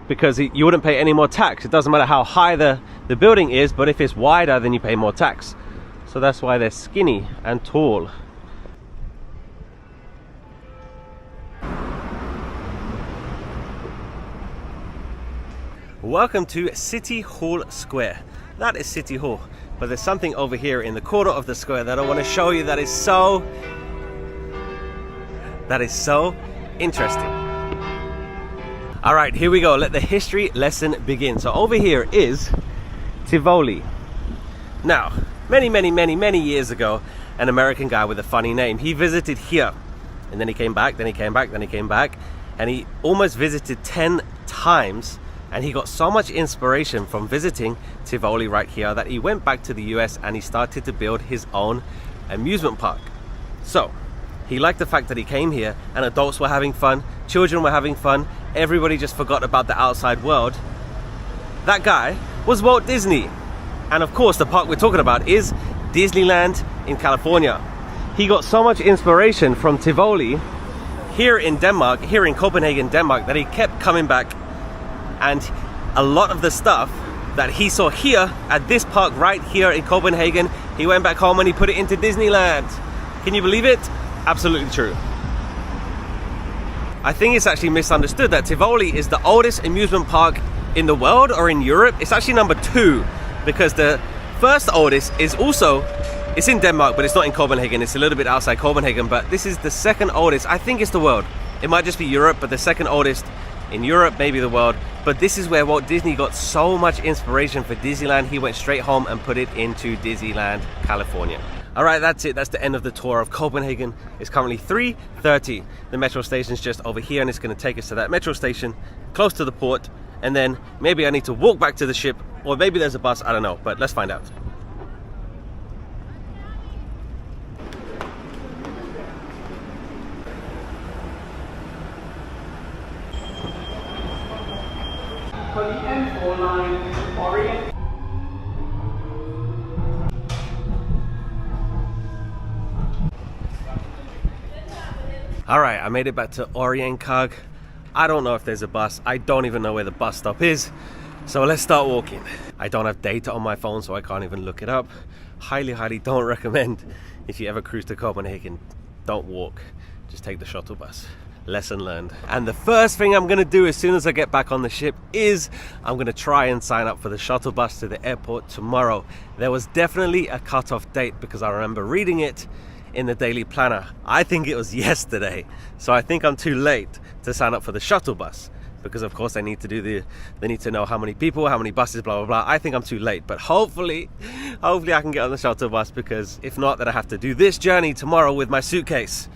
because you wouldn't pay any more tax. It doesn't matter how high the building is, but if it's wider, then you pay more tax. So that's why they're skinny and tall. Welcome to City Hall Square. That is City Hall, but there's something over here in the corner of the square that I want to show you that is so interesting. All right, here we go. Let the history lesson begin. So over here is Tivoli. Now, many years ago, an American guy with a funny name, he visited here, and then he came back, then he came back, then he came back, and he almost visited 10 times. And he got so much inspiration from visiting Tivoli right here that he went back to the US and he started to build his own amusement park. So he liked the fact that he came here and adults were having fun, children were having fun, everybody just forgot about the outside world. That guy was Walt Disney. And of course the park we're talking about is Disneyland in California. He got so much inspiration from Tivoli here in Denmark, here in Copenhagen, Denmark, that he kept coming back. And a lot of the stuff that he saw here at this park right here in Copenhagen, he went back home and he put it into Disneyland. Can you believe it? Absolutely true. I think it's actually misunderstood that Tivoli is the oldest amusement park in the world or in Europe. It's actually number 2 because the first oldest is also, it's in Denmark, but it's not in Copenhagen. It's a little bit outside Copenhagen, but this is the second oldest. I think it's the world. It might just be Europe, but the second oldest in Europe, maybe the world. But this is where Walt Disney got so much inspiration for Disneyland. He went straight home and put it into Disneyland, California. All right, that's it. That's the end of the tour of Copenhagen. It's currently 3:30. The metro station's just over here, and it's going to take us to that metro station close to the port. And then maybe I need to walk back to the ship, or maybe there's a bus. I don't know, but let's find out. For the M4 line to Orient. Alright, I made it back to Orientcog. I don't know if there's a bus. I don't even know where the bus stop is. So let's start walking. I don't have data on my phone, so I can't even look it up. Highly don't recommend, if you ever cruise to Copenhagen, don't walk. Just take the shuttle bus. Lesson learned. And the first thing I'm gonna do as soon as I get back on the ship is I'm gonna try and sign up for the shuttle bus to the airport tomorrow. There was definitely a cutoff date because I remember reading it in the daily planner. I think it was yesterday, so I think I'm too late to sign up for the shuttle bus because of course they need to know how many people, how many buses, blah blah blah. I think I'm too late, but hopefully I can get on the shuttle bus, because if not, then I have to do this journey tomorrow with my suitcase.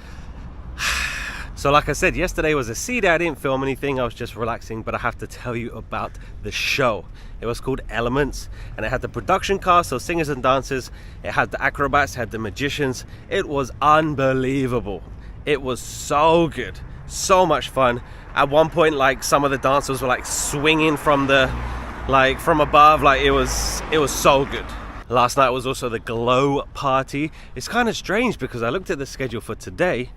So like I said, yesterday was a sea day. I didn't film anything, I was just relaxing, but I have to tell you about the show. It was called Elements, and it had the production cast, so singers and dancers. It had the acrobats, it had the magicians. It was unbelievable. It was so good, so much fun. At one point, like, some of the dancers were like swinging from above. Like, it was so good. Last night was also the glow party. It's kind of strange because I looked at the schedule for today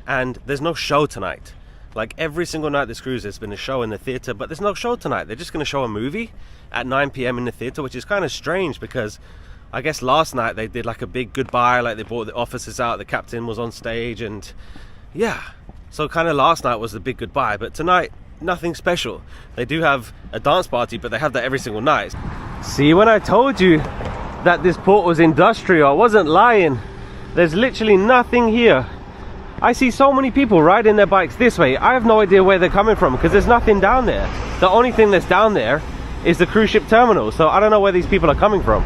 and there's no show tonight. Like, every single night this cruise there's been a show in the theater, but there's no show tonight. They're just going to show a movie at 9 p.m. in the theater, which is kind of strange because I guess last night they did like a big goodbye, like they brought the officers out, the captain was on stage, and yeah, so kind of last night was the big goodbye. But tonight, nothing special. They do have a dance party, but they have that every single night. See, when I told you that this port was industrial, I wasn't lying. There's literally nothing here. I see so many people riding their bikes this way. I have no idea where they're coming from because there's nothing down there. The only thing that's down there is the cruise ship terminal, so I don't know where these people are coming from.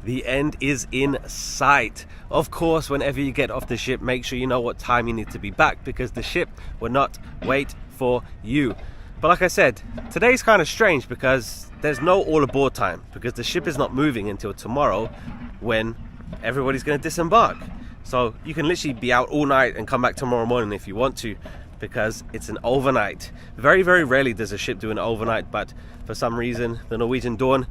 The end is in sight. Of course, whenever you get off the ship, make sure you know what time you need to be back, because the ship will not wait for you. But like I said, today's kind of strange because there's no all aboard time, because the ship is not moving until tomorrow when everybody's going to disembark. So you can literally be out all night and come back tomorrow morning if you want to, because it's an overnight. Very rarely does a ship do an overnight, but for some reason the Norwegian Dawn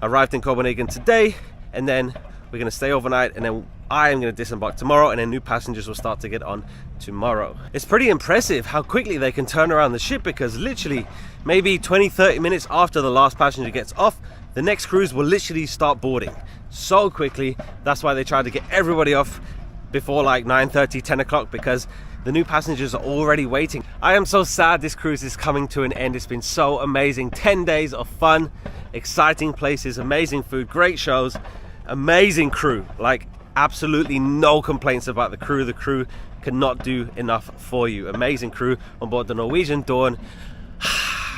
arrived in Copenhagen today, and then we're going to stay overnight, and then I am going to disembark tomorrow, and then new passengers will start to get on tomorrow. It's pretty impressive how quickly they can turn around the ship, because literally maybe 20-30 minutes after the last passenger gets off, the next cruise will literally start boarding so quickly. That's why they try to get everybody off before like 9:30, 10 o'clock, because the new passengers are already waiting. I am so sad this cruise is coming to an end. It's been so amazing. 10 days of fun, exciting places, amazing food, great shows, amazing crew. Like, absolutely no complaints about the crew. The crew cannot do enough for you. Amazing crew on board the Norwegian Dawn.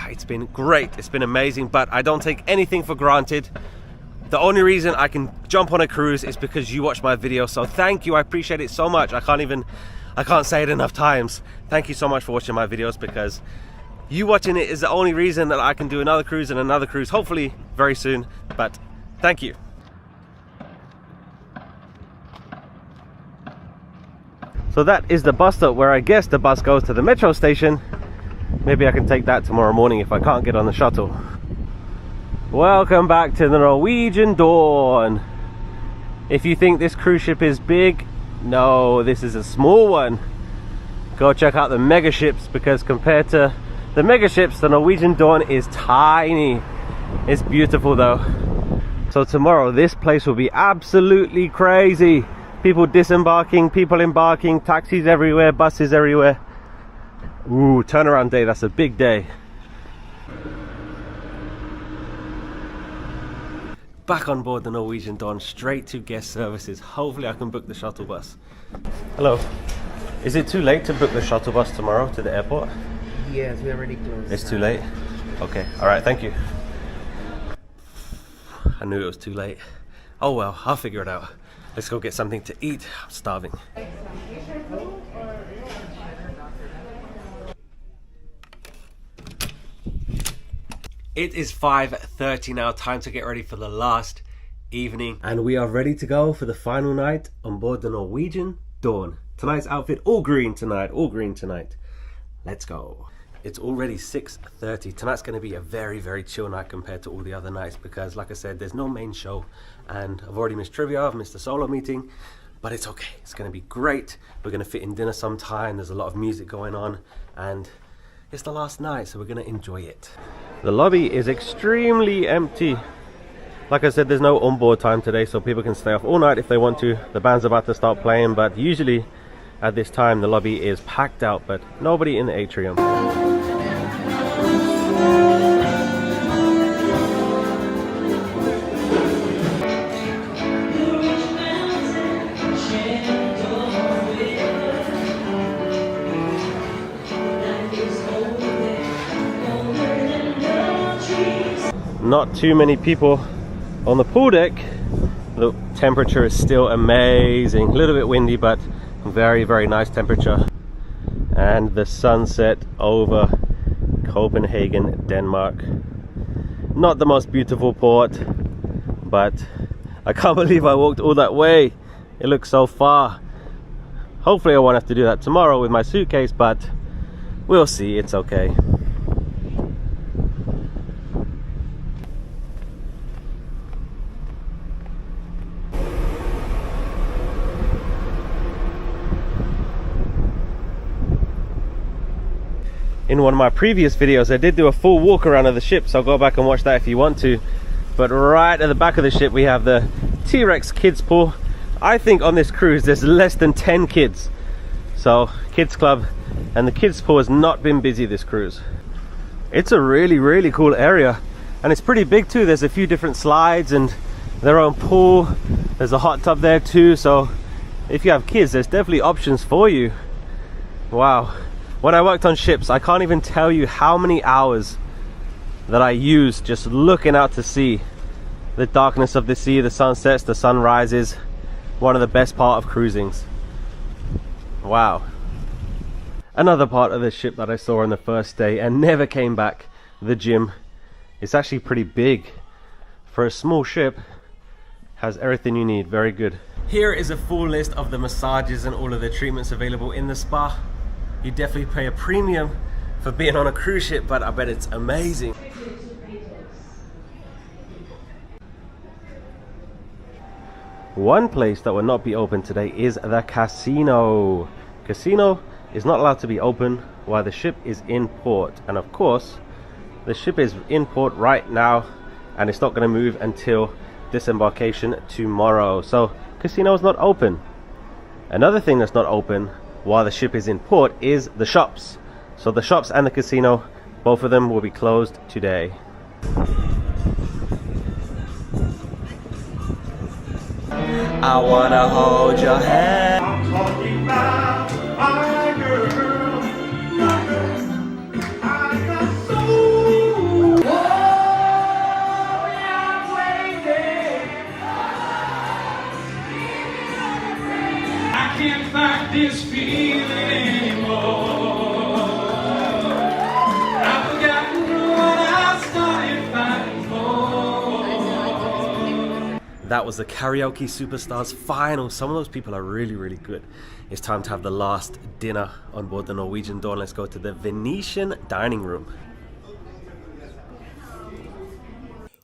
It's been great, it's been amazing, but I don't take anything for granted. The only reason I can jump on a cruise is because you watch my video, so thank you. I appreciate it so much. I can't say it enough times. Thank you so much for watching my videos, because you watching it is the only reason that I can do another cruise and another cruise, hopefully very soon. But thank you. So that is the bus stop where I guess the bus goes to the metro station. Maybe I can take that tomorrow morning if I can't get on the shuttle. Welcome back to the Norwegian Dawn. If you think this cruise ship is big, no, this is a small one. Go check out the mega ships, because compared to the mega ships, the Norwegian Dawn is tiny. It's beautiful though. So tomorrow this place will be absolutely crazy. People disembarking, people embarking, taxis everywhere, buses everywhere. Ooh, turnaround day, that's a big day. back on board the Norwegian Dawn, straight to guest services. Hopefully I can book the shuttle bus. Hello. Is it too late to book the shuttle bus tomorrow to the airport? Yes, we already closed. It's too late? Okay, alright, thank you. I knew it was too late. Oh well, I'll figure it out. Let's go get something to eat. I'm starving. It is 5:30 now, time to get ready for the last evening. And we are ready to go for the final night on board the Norwegian Dawn. Tonight's outfit, all green tonight, all green tonight. Let's go. It's already 6:30. Tonight's going to be a very, very chill night compared to all the other nights because, like I said, there's no main show. And I've already missed trivia, I've missed the solo meeting, but it's okay. It's going to be great. We're going to fit in dinner sometime. There's a lot of music going on and it's the last night, so we're going to enjoy it. The lobby is extremely empty. Like I said, there's no onboard time today, so people can stay off all night if they want to. The band's about to start playing, but usually at this time the lobby is packed out, but nobody in the atrium. Not too many people on the pool deck. The temperature is still amazing. A little bit windy, but very, very nice temperature. And the sunset over Copenhagen, Denmark. Not the most beautiful port, but I can't believe I walked all that way. It looks so far. Hopefully I won't have to do that tomorrow with my suitcase, but we'll see. It's okay. In one of my previous videos I did do a full walk around of the ship, so go back and watch that if you want to. But right at the back of the ship we have the T-Rex kids pool. I think on this cruise there's less than 10 kids, so kids club, and the kids pool has not been busy this cruise. It's a really, really cool area, and it's pretty big too. There's a few different slides and their own pool. There's a hot tub there too, so if you have kids there's definitely options for you. Wow. When I worked on ships, I can't even tell you how many hours that I used just looking out to sea. The darkness of the sea, the sunsets, the sunrises. One of the best part of cruisings. Wow. Another part of the ship that I saw on the first day and never came back, the gym. It's actually pretty big. For a small ship, has everything you need, very good. Here is a full list of the massages and all of the treatments available in the spa. You definitely pay a premium for being on a cruise ship, but I bet it's amazing. One place that will not be open today is the casino. Casino is not allowed to be open while the ship is in port. And of course, the ship is in port right now and it's not going to move until disembarkation tomorrow. So casino is not open. Another thing that's not open while the ship is in port is the shops. So the shops and the casino, both of them will be closed today. I wanna hold your hand. I'm talking about my girl, my girl. I got soul. Oh, I'm waiting. I can't fight this feeling anymore. I've forgotten what I started fighting for. That was the Karaoke Superstars final. Some of those people are really, really good. It's time to have the last dinner on board the Norwegian Dawn. Let's go to the Venetian dining room.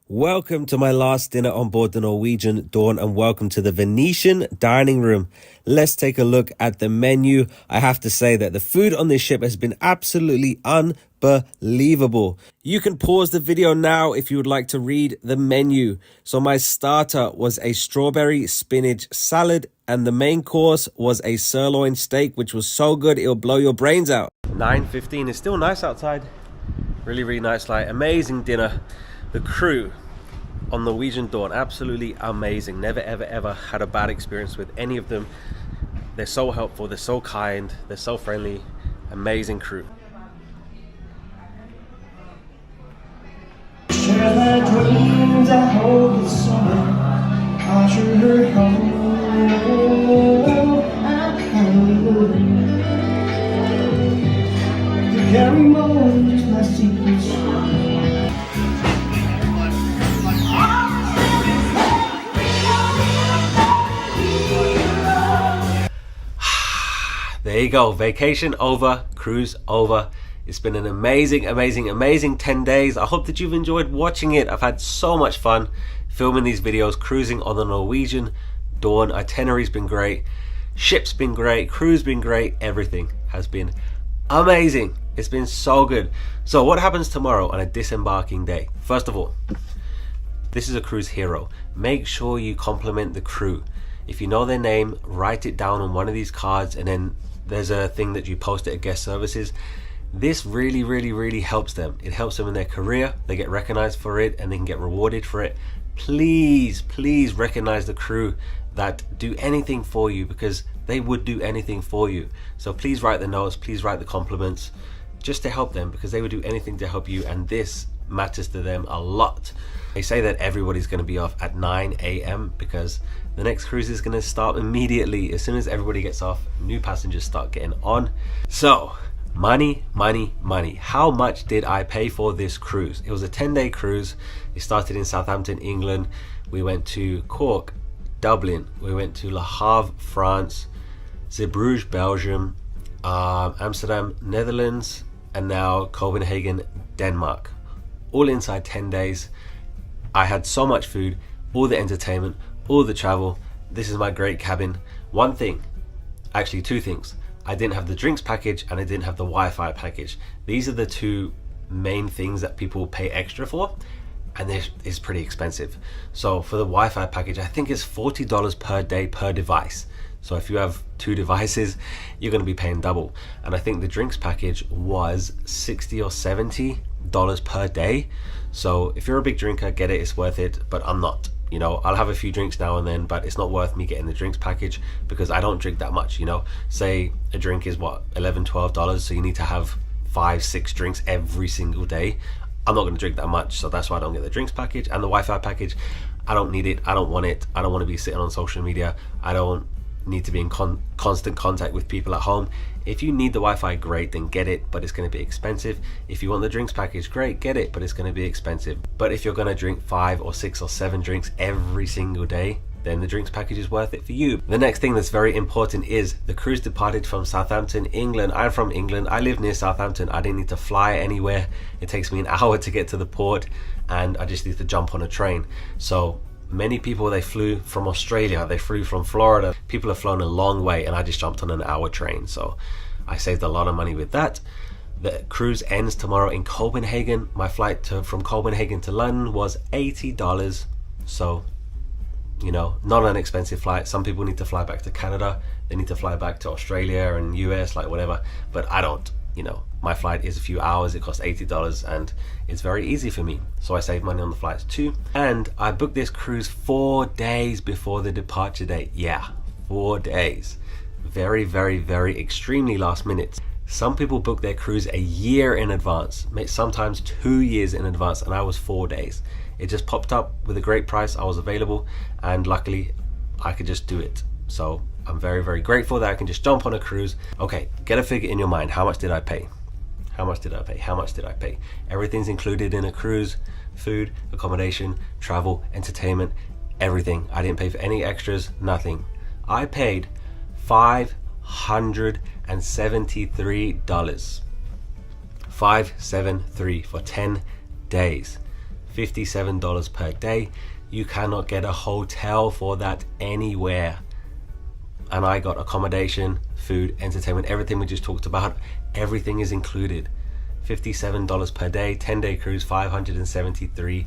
Welcome to my last dinner on board the Norwegian Dawn, and welcome to the Venetian dining room. Let's take a look at the menu. I have to say that the food on this ship has been absolutely unbelievable. You can pause the video now if you would like to read the menu. So my starter was a strawberry spinach salad, and the main course was a sirloin steak, which was so good it'll blow your brains out. 9:15 is still nice outside. Really, really nice light. Amazing dinner. The crew, on Norwegian Dawn. Absolutely amazing. Never ever ever had a bad experience with any of them. They're so helpful, they're so kind, they're so friendly. Amazing crew. Share my dreams, I hold the summer. I sure heard home. To carry more than just my secrets. There you go, vacation over, cruise over. It's been an amazing 10 days. I hope that you've enjoyed watching it. I've had so much fun filming these videos, cruising on the Norwegian Dawn. Itinerary's been great, ship's been great, crew's been great, everything has been amazing. It's been so good. So what happens tomorrow on a disembarking day? First of all, this is a cruise hero. Make sure you compliment the crew. If you know their name, write it down on one of these cards, and then there's a thing that you post it at guest services. This really helps them. It helps them in their career. They get recognized for it and they can get rewarded for it. Please recognize the crew that do anything for you, because they would do anything for you. So please write the notes, please write the compliments, just to help them, because they would do anything to help you, and this matters to them a lot. They say that everybody's going to be off at 9 a.m. because the next cruise is going to start immediately. As soon as everybody gets off, new passengers start getting on. So money. How much did I pay for this cruise? It was a 10-day cruise. It started in Southampton, England. We went to Cork, Dublin. We went to Le Havre, France, Zeebrugge, Belgium, Amsterdam, Netherlands, and now Copenhagen, Denmark. All inside 10 days. I had so much food, all the entertainment, all the travel. This is my great cabin. One thing, actually two things. I didn't have the drinks package and I didn't have the Wi-Fi package. These are the two main things that people pay extra for, and it's pretty expensive. So for the Wi-Fi package, I think it's $40 per day per device. So if you have 2 devices, you're going to be paying double. And I think the drinks package was $60 or $70 per day. So if you're a big drinker, get it, it's worth it. But I'm not. You know, I'll have a few drinks now and then, but it's not worth me getting the drinks package because I don't drink that much. You know, say a drink is what, $11, $12, so you need to have 5, 6 drinks every single day. I'm not going to drink that much, so that's why I don't get the drinks package. And the Wi-Fi package, I don't need it, I don't want it, I don't want to be sitting on social media, I don't need to be in constant contact with people at home. If you need the Wi-Fi, great, then get it, but it's going to be expensive. If you want the drinks package, great, get it, but it's going to be expensive. But if you're going to drink 5 or 6 or 7 drinks every single day, then the drinks package is worth it for you. The next thing that's very important is the cruise departed from Southampton, England. I'm from England, I live near Southampton. I didn't need to fly anywhere. It takes me an hour to get to the port, and I just need to jump on a train. So many people, they flew from Australia, they flew from Florida. People have flown a long way, and I just jumped on an hour train. So I saved a lot of money with that. The cruise ends tomorrow in Copenhagen. My flight from Copenhagen to London was $80. So, you know, not an expensive flight. Some people need to fly back to Canada. They need to fly back to Australia and US, like whatever. But I don't, you know, my flight is a few hours. It costs $80 and it's very easy for me. So I save money on the flights too. And I booked this cruise 4 days before the departure date. Yeah, 4 days. Very extremely last minute. Some people book their cruise a year in advance, sometimes 2 years in advance, and I was 4 days. It just popped up with a great price. I was available, and luckily I could just do it. So I'm very grateful that I can just jump on a cruise. Okay, get a figure in your mind. How much did I pay? How much did I pay? How much did I pay? Everything's included in a cruise: food, accommodation, travel, entertainment, everything. I didn't pay for any extras, nothing. I paid $573. $573 for 10 days. $57 per day. You cannot get a hotel for that anywhere. And I got accommodation, food, entertainment, everything we just talked about. Everything is included. $57 per day, 10-day cruise, $573.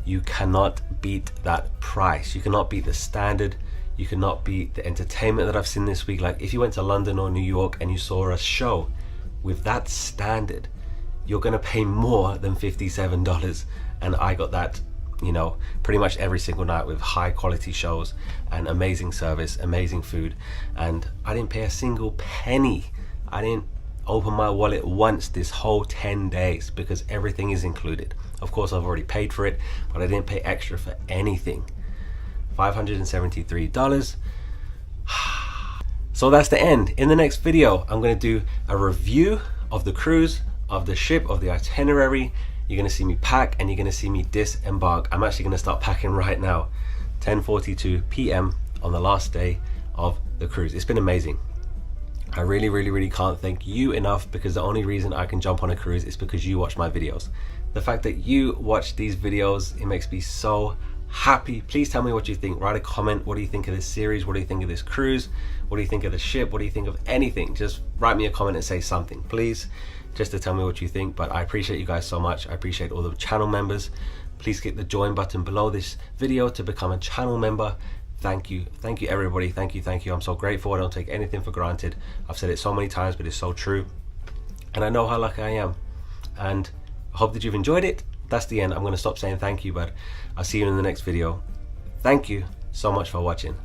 You cannot beat that price. You cannot beat the standard. You cannot beat the entertainment that I've seen this week. Like if you went to London or New York and you saw a show with that standard, you're gonna pay more than $57. and I got that, you know, pretty much every single night, with high quality shows and amazing service, amazing food, and I didn't pay a single penny. I didn't open my wallet once this whole 10 days because everything is included. Of course, I've already paid for it, but I didn't pay extra for anything. $573. So that's the end. In the next video, I'm going to do a review of the cruise, of the ship, of the itinerary. You're going to see me pack and you're going to see me disembark. I'm actually going to start packing right now. 10:42 p.m. on the last day of the cruise. It's been amazing. I really can't thank you enough, because the only reason I can jump on a cruise is because you watch my videos. The fact that you watch these videos, it makes me so happy. Please tell me what you think. Write a comment. What do you think of this series? What do you think of this cruise? What do you think of the ship? What do you think of anything? Just write me a comment and say something, please, just to tell me what you think. But I appreciate you guys so much. I appreciate all the channel members. Please click the join button below this video to become a channel member. Thank you everybody. Thank you. I'm so grateful. I don't take anything for granted. I've said it so many times, but it's so true, and I know how lucky I am, and I hope that you've enjoyed it. That's the end. I'm going to stop saying thank you, but I'll see you in the next video. Thank you so much for watching.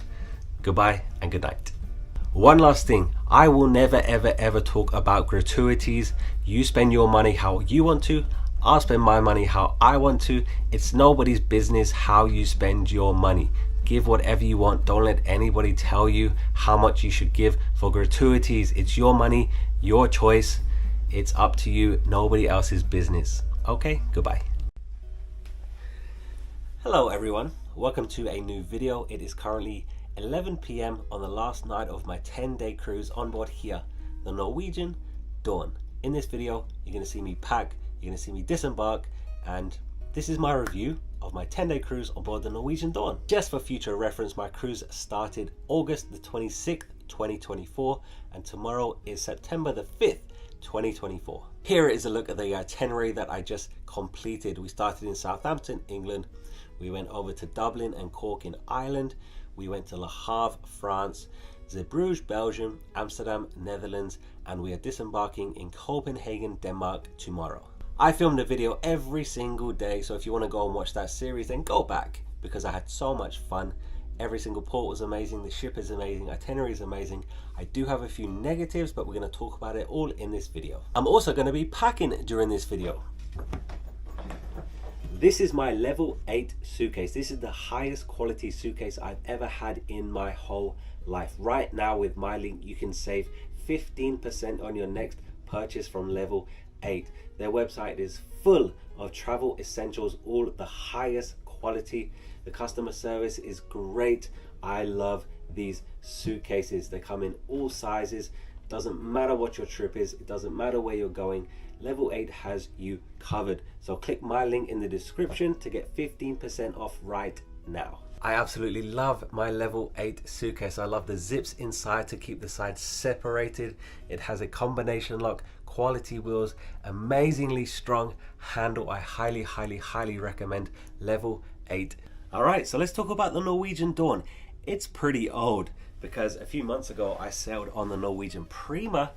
Goodbye and good night. One last thing, I will never ever talk about gratuities. You spend your money how you want to. I'll spend my money how I want to. It's nobody's business how you spend your money. Give whatever you want. Don't let anybody tell you how much you should give for gratuities. It's your money, your choice. It's up to you, nobody else's business. Okay, goodbye. Hello everyone, welcome to a new video. It is currently 11 p.m. on the last night of my 10-day cruise on board here, the Norwegian Dawn. In this video, you're going to see me pack, you're going to see me disembark, and this is my review of my 10-day cruise on board the Norwegian Dawn. Just for future reference, my cruise started August the 26th, 2024, and tomorrow is September the 5th, 2024. Here is a look at the itinerary that I just completed. We started in Southampton, England. We went over to Dublin and Cork in Ireland. We went to Le Havre, France, Zeebrugge, Belgium, Amsterdam, Netherlands, and we are disembarking in Copenhagen, Denmark tomorrow. I filmed a video every single day, so if you want to go and watch that series, then go back, because I had so much fun. Every single port was amazing, the ship is amazing, itinerary is amazing. I do have a few negatives, but we're going to talk about it all in this video. I'm also going to be packing during this video. This is my level 8 suitcase. This is the highest quality suitcase I've ever had in my whole life. Right now with my link, you can save 15% on your next purchase from level 8. Their website is full of travel essentials, all the highest quality. The customer service is great. I love these suitcases. They come in all sizes. Doesn't matter what your trip is. It doesn't matter where you're going. Level 8 has you covered. So click my link in the description to get 15% off right now. I absolutely love my level 8 suitcase. I love the zips inside to keep the sides separated. It has a combination lock, quality wheels, amazingly strong handle. I highly recommend level 8. All right, so let's talk about the Norwegian Dawn. It's pretty old because a few months ago I sailed on the Norwegian Prima,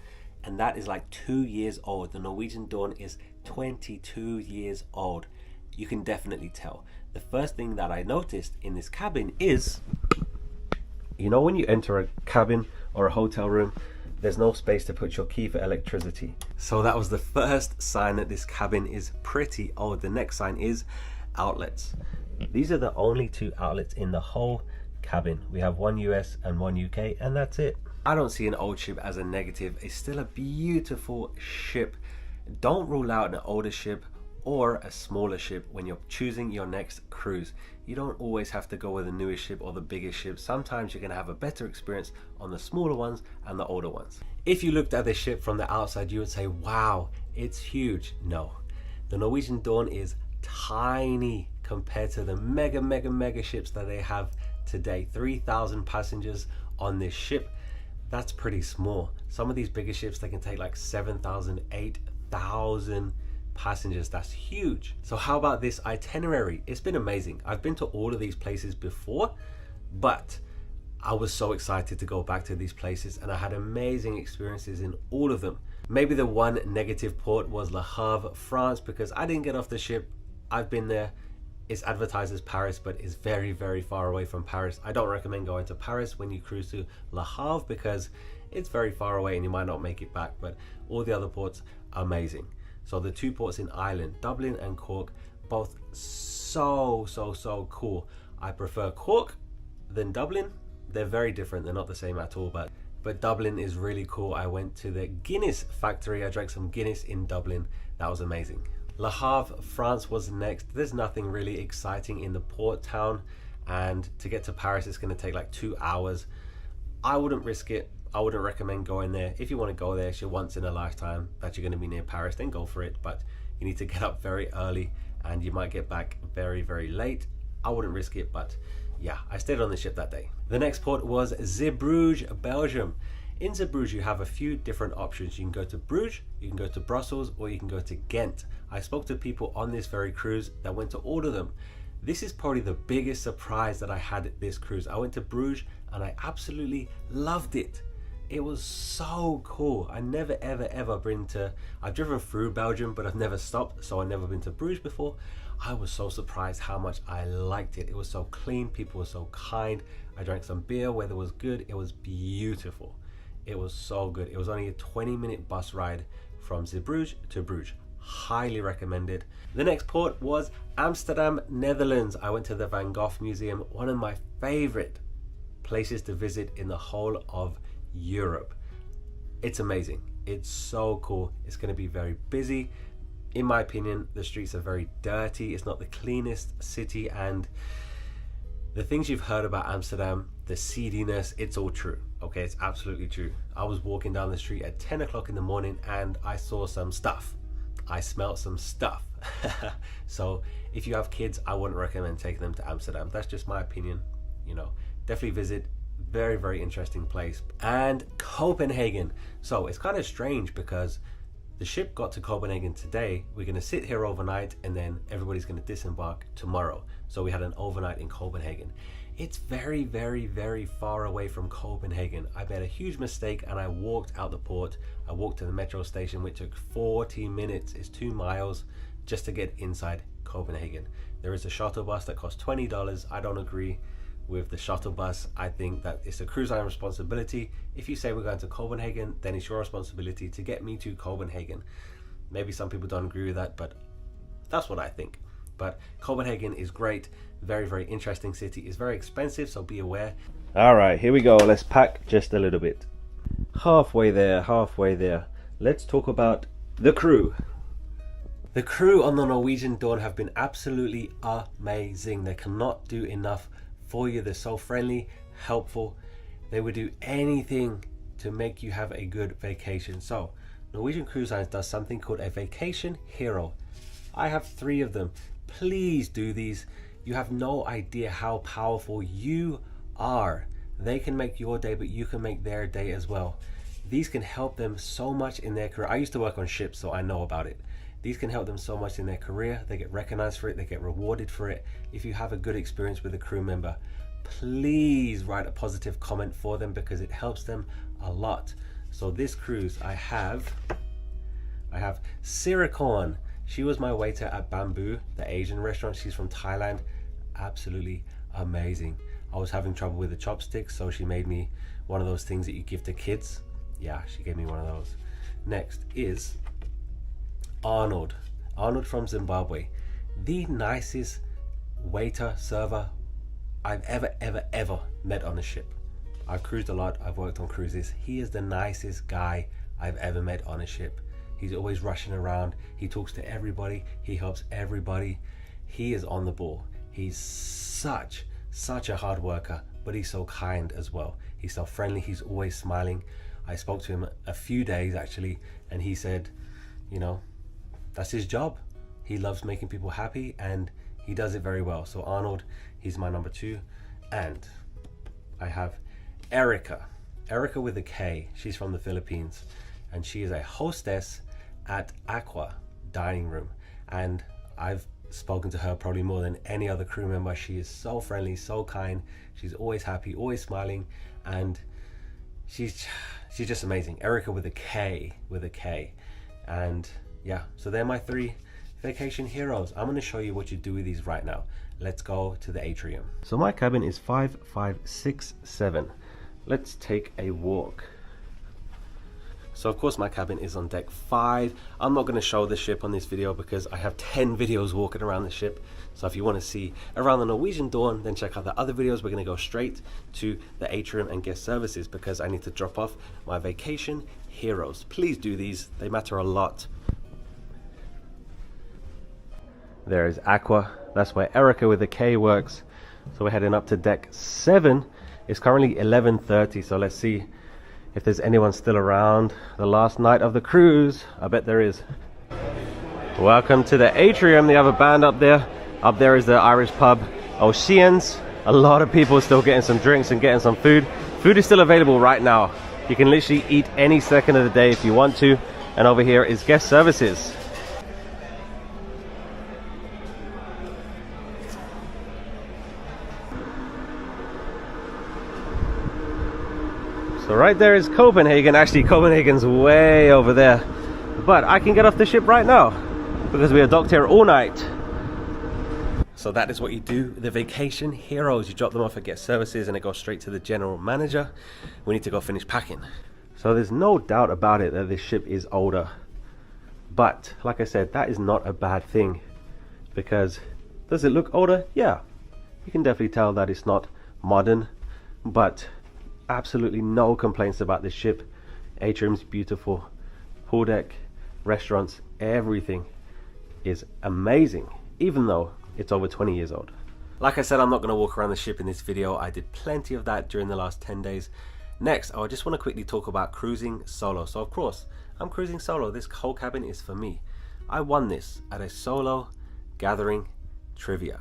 and that is like 2 years old. The Norwegian Dawn is 22 years old. You can definitely tell. The first thing that I noticed in this cabin is, you know, when you enter a cabin or a hotel room, there's no space to put your key for electricity. So that was the first sign that this cabin is pretty old. The next sign is outlets. These are the only 2 outlets in the whole cabin. We have one US and one UK, and that's it. I don't see an old ship as a negative. It's still a beautiful ship. Don't rule out an older ship or a smaller ship when you're choosing your next cruise. You don't always have to go with the newest ship or the biggest ship. Sometimes you're going to have a better experience on the smaller ones and the older ones. If you looked at the ship from the outside, you would say, wow, it's huge. No, the Norwegian Dawn is tiny compared to the mega ships that they have today. 3,000 passengers on this ship. That's pretty small. Some of these bigger ships, they can take like 7,000, 8,000 passengers. That's huge. So how about this itinerary? It's been amazing. I've been to all of these places before, but I was so excited to go back to these places, and I had amazing experiences in all of them. Maybe the one negative port was Le Havre, France, because I didn't get off the ship I've been there. It's advertised as Paris, but it's very, very far away from Paris. I don't recommend going to Paris when you cruise to Le Havre because it's very far away and you might not make it back, but all the other ports are amazing. So the 2 ports in Ireland, Dublin and Cork, both so cool. I prefer Cork than Dublin. They're very different, they're not the same at all, but Dublin is really cool. I went to the Guinness factory, I drank some Guinness in Dublin. That was amazing. Le Havre, France was next. There's nothing really exciting in the port town, and to get to Paris it's going to take like 2 hours. I wouldn't risk it. I wouldn't recommend going there. If you want to go there, it's your once in a lifetime that you're going to be near Paris, then go for it, but you need to get up very early and you might get back very, very late. I wouldn't risk it, but yeah, I stayed on the ship that day. The next port was Zeebrugge, Belgium. In Zeebrugge, you have a few different options. You can go to Bruges, you can go to Brussels, or you can go to Ghent. I spoke to people on this very cruise that went to all of them. This is probably the biggest surprise that I had at this cruise. I went to Bruges and I absolutely loved it. It was so cool. I never ever been to, I've driven through Belgium, but I've never stopped, so I've never been to Bruges before. I was so surprised how much I liked it. It was so clean, people were so kind. I drank some beer, weather was good, it was beautiful. It was so good. It was only a 20-minute bus ride from Zeebrugge to Bruges. Highly recommended. The next port was Amsterdam, Netherlands. I went to the Van Gogh Museum, one of my favorite places to visit in the whole of Europe. It's amazing. It's so cool. It's going to be very busy. In my opinion, the streets are very dirty. It's not the cleanest city, and the things you've heard about Amsterdam, the seediness, it's all true. Okay, it's absolutely true. I was walking down the street at 10 o'clock in the morning and I saw some stuff. I smelled some stuff. So if you have kids, I wouldn't recommend taking them to Amsterdam. That's just my opinion. You know, definitely visit. Very, very interesting place. And Copenhagen. So it's kind of strange because the ship got to Copenhagen today. We're going to sit here overnight and then everybody's going to disembark tomorrow. So we had an overnight in Copenhagen. It's very, very, very far away from Copenhagen. I made a huge mistake and I walked out the port. I walked to the metro station, which took 40 minutes. It's 2 miles just to get inside Copenhagen. There is a shuttle bus that costs $20. I don't agree with the shuttle bus. I think that it's a cruise line responsibility. If you say we're going to Copenhagen, then it's your responsibility to get me to Copenhagen. Maybe some people don't agree with that, but that's what I think. But Copenhagen is great. Very, very interesting city. It's very expensive, so be aware. All right, here we go. Let's pack just a little bit. Halfway there. Let's talk about the crew. The crew on the Norwegian Dawn have been absolutely amazing. They cannot do enough for you. They're so friendly, helpful. They would do anything to make you have a good vacation. So Norwegian Cruise Lines does something called a vacation hero. I have 3 of them. Please do these. You have no idea how powerful you are. They can make your day, but you can make their day as well. These can help them so much in their career. I used to work on ships, so I know about it. These can help them so much in their career. They get recognized for it, they get rewarded for it. If you have a good experience with a crew member, please write a positive comment for them because it helps them a lot. So this cruise, I have Sirikorn. She was my waiter at Bamboo, the Asian restaurant. She's from Thailand. Absolutely amazing. I was having trouble with the chopsticks, so she made me one of those things that you give to kids. Yeah, she gave me one of those. Next is Arnold from Zimbabwe. The nicest waiter, server I've ever met on a ship. I've cruised a lot, I've worked on cruises. He is the nicest guy I've ever met on a ship. He's always rushing around. He talks to everybody. He helps everybody. He is on the ball. He's such a hard worker, but he's so kind as well. He's so friendly. He's always smiling. I spoke to him a few days actually, and he said, you know, that's his job. He loves making people happy and he does it very well. So Arnold, he's my number 2. And I have Erica with a K. She's from the Philippines and she is a hostess at Aqua Dining Room. And I've spoken to her probably more than any other crew member. She is so friendly, so kind. She's always happy, always smiling, and she's just amazing. Erica with a K. And yeah, so they're my 3 Vacation heroes, I'm going to show you what you do with these right now. Let's go to the atrium. So my cabin is 5567. Let's take a walk. So of course my cabin is on deck 5. I'm not going to show the ship on this video because I have 10 videos walking around the ship. So if you want to see around the Norwegian Dawn, then check out the other videos. We're going to go straight to the atrium and guest services because I need to drop off my vacation heroes. Please do these, they matter a lot. There is Aqua, that's where Erica with the K works. So we're heading up to deck 7. It's currently 11:30, so let's see if there's anyone still around. The last night of the cruise, I bet there is. Welcome to the atrium. They have a band up there. Up there is the Irish pub Oceans. A lot of people still getting some drinks and getting some food. Food is still available right now. You can literally eat any second of the day if you want to. And over here is guest services. So right there is Copenhagen. Actually, Copenhagen's way over there. But I can get off the ship right now because we are docked here all night. So that is what you do. The vacation heroes, you drop them off at guest services and it goes straight to the general manager. We need to go finish packing. So there's no doubt about it that this ship is older. But like I said, that is not a bad thing. Because does it look older? Yeah. You can definitely tell that it's not modern. But absolutely no complaints about this ship. Atrium's beautiful. Pool deck, restaurants, everything is amazing. Even though it's over 20 years old. Like I said, I'm not going to walk around the ship in this video. I did plenty of that during the last 10 days. Next, I just want to quickly talk about cruising solo. So of course, I'm cruising solo. This whole cabin is for me. I won this at a solo gathering trivia.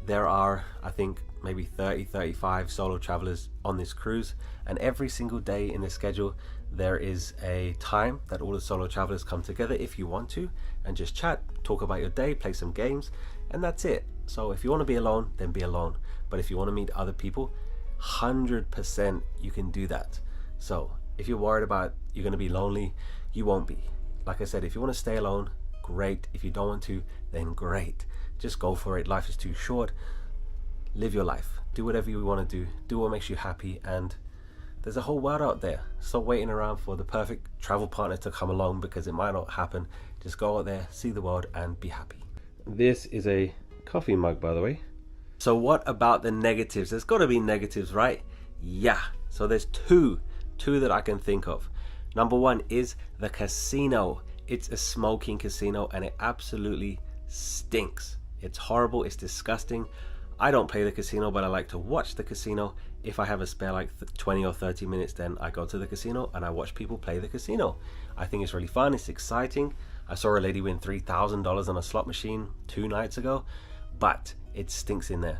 There are, I think, maybe 30-35 solo travelers on this cruise, and every single day in the schedule there is a time that all the solo travelers come together if you want to and just chat, talk about your day, play some games, and that's it. So if you want to be alone, then be alone. But if you want to meet other people, 100% you can do that. So if you're worried about you're going to be lonely, you won't be. Like I said, if you want to stay alone, great. If you don't want to, then great. Just go for it. Life is too short. Live your life. Do whatever you want to do. Do what makes you happy. And there's a whole world out there. Stop waiting around for the perfect travel partner to come along because it might not happen. Just go out there, see the world, and be happy. This is a coffee mug, by the way. So what about the negatives? There's got to be negatives, right? Yeah. So there's two that I can think of. Number one is the casino. It's a smoking casino and it absolutely stinks. It's horrible. It's disgusting. I don't play the casino, but I like to watch the casino. If I have a spare like 20 or 30 minutes, then I go to the casino and I watch people play the casino. I think it's really fun. It's exciting. I saw a lady win $3,000 on a slot machine 2 nights ago, but it stinks in there.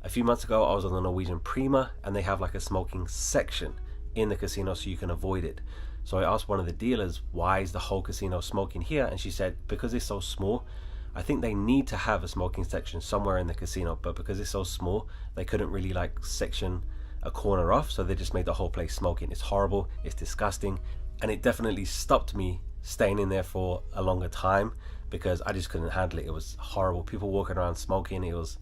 A few months ago, I was on the Norwegian Prima and they have like a smoking section in the casino so you can avoid it. So I asked one of the dealers, why is the whole casino smoking here? And she said, because it's so small, I think they need to have a smoking section somewhere in the casino, but because it's so small, they couldn't really like section a corner off, so they just made the whole place smoking. It's horrible, it's disgusting, and it definitely stopped me staying in there for a longer time because I just couldn't handle it. It was horrible. People walking around smoking, it was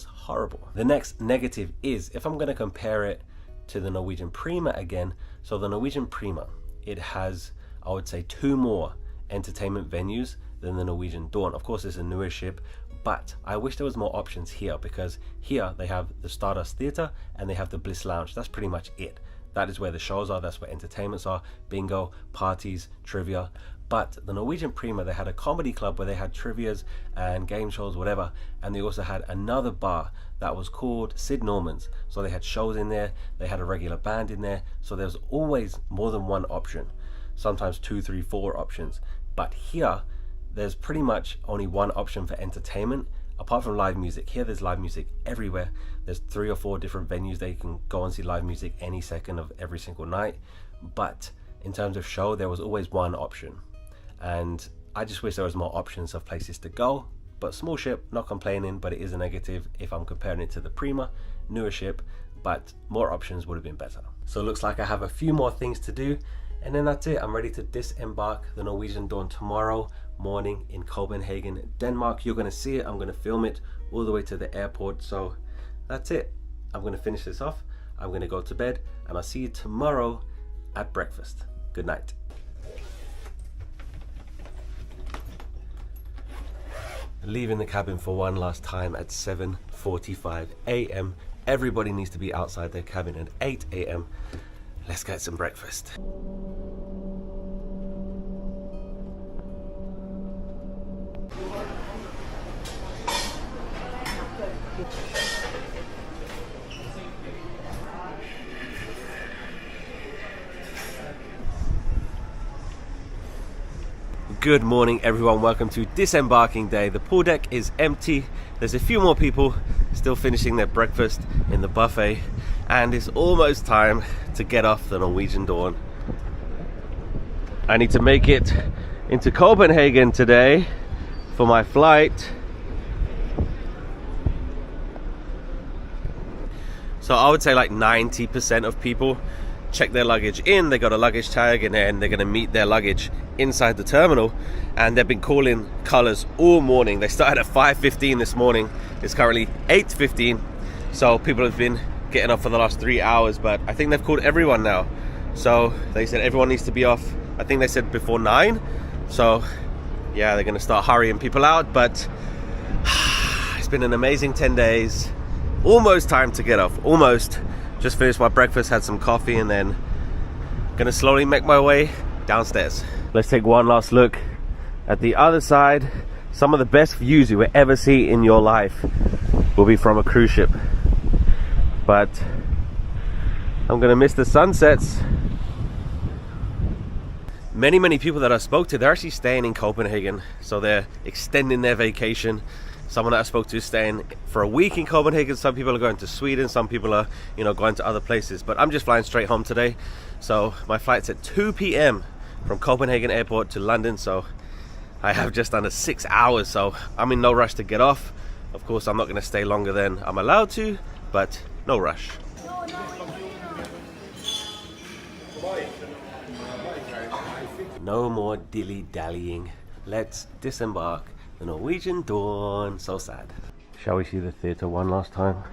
horrible. The next negative is, if I'm going to compare it to the Norwegian Prima again, so the Norwegian Prima, it has, I would say, 2 more entertainment venues than the Norwegian Dawn. Of course, it's a newer ship, but I wish there was more options here because here they have the Stardust Theatre and they have the Bliss Lounge. That's pretty much it. That is where the shows are, that's where entertainments are, bingo, parties, trivia. But the Norwegian Prima, they had a comedy club where they had trivias and game shows, whatever, and they also had another bar that was called Sid Norman's. So they had shows in there, they had a regular band in there, so there's always more than one option, sometimes 2, 3, 4 options. But here, there's pretty much only one option for entertainment, apart from live music. Here there's live music everywhere. There's 3 or 4 different venues that you can go and see live music any second of every single night. But in terms of show, there was always one option. And I just wish there was more options of places to go. But small ship, not complaining, but it is a negative if I'm comparing it to the Prima, newer ship, but more options would have been better. So it looks like I have a few more things to do And then that's it. I'm ready to disembark the Norwegian Dawn tomorrow morning in Copenhagen, Denmark. You're going to see it. I'm going to film it all the way to the airport. So that's it. I'm going to finish this off. I'm going to go to bed and I'll see you tomorrow at breakfast. Good night. Leaving the cabin for one last time at 7:45 a.m. Everybody needs to be outside their cabin at 8 a.m. Let's get some breakfast. Good morning everyone, welcome to disembarking day. The pool deck is empty. There's a few more people still finishing their breakfast in the buffet, and it's almost time to get off the Norwegian Dawn. I need to make it into Copenhagen today for my flight. So I would say like 90% of people check their luggage in, they got a luggage tag, and then they're going to meet their luggage inside the terminal. And they've been calling colours all morning. They started at 5:15 this morning. It's currently 8:15, so people have been getting up for the last 3 hours, but I think they've called everyone now. So they said everyone needs to be off, I think they said before 9. So yeah, they're going to start hurrying people out, but it's been an amazing 10 days. Almost time to get off, almost. Just finished my breakfast, had some coffee, and then gonna slowly make my way downstairs. Let's take one last look at the other side. Some of the best views you will ever see in your life will be from a cruise ship, but I'm gonna miss the sunsets. Many people that I spoke to, they're actually staying in Copenhagen, so they're extending their vacation. Someone that I spoke to is staying for a week in Copenhagen. Some people are going to Sweden, some people are, you know, going to other places, but I'm just flying straight home today. So my flight's at 2 p.m. from Copenhagen airport to London, so I have just under 6 hours, so I'm in no rush to get off. Of course, I'm not going to stay longer than I'm allowed to, but no rush. No more dilly-dallying. Let's disembark the Norwegian Dawn. So sad. Shall we see the theatre one last time?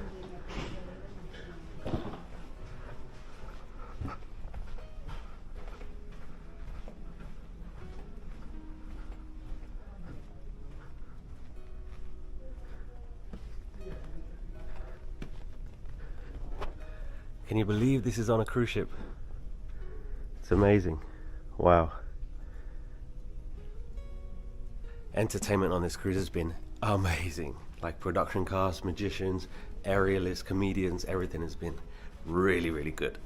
Can you believe this is on a cruise ship? It's amazing. Wow. Entertainment on this cruise has been amazing. Like production cast, magicians, aerialists, comedians, everything has been really good.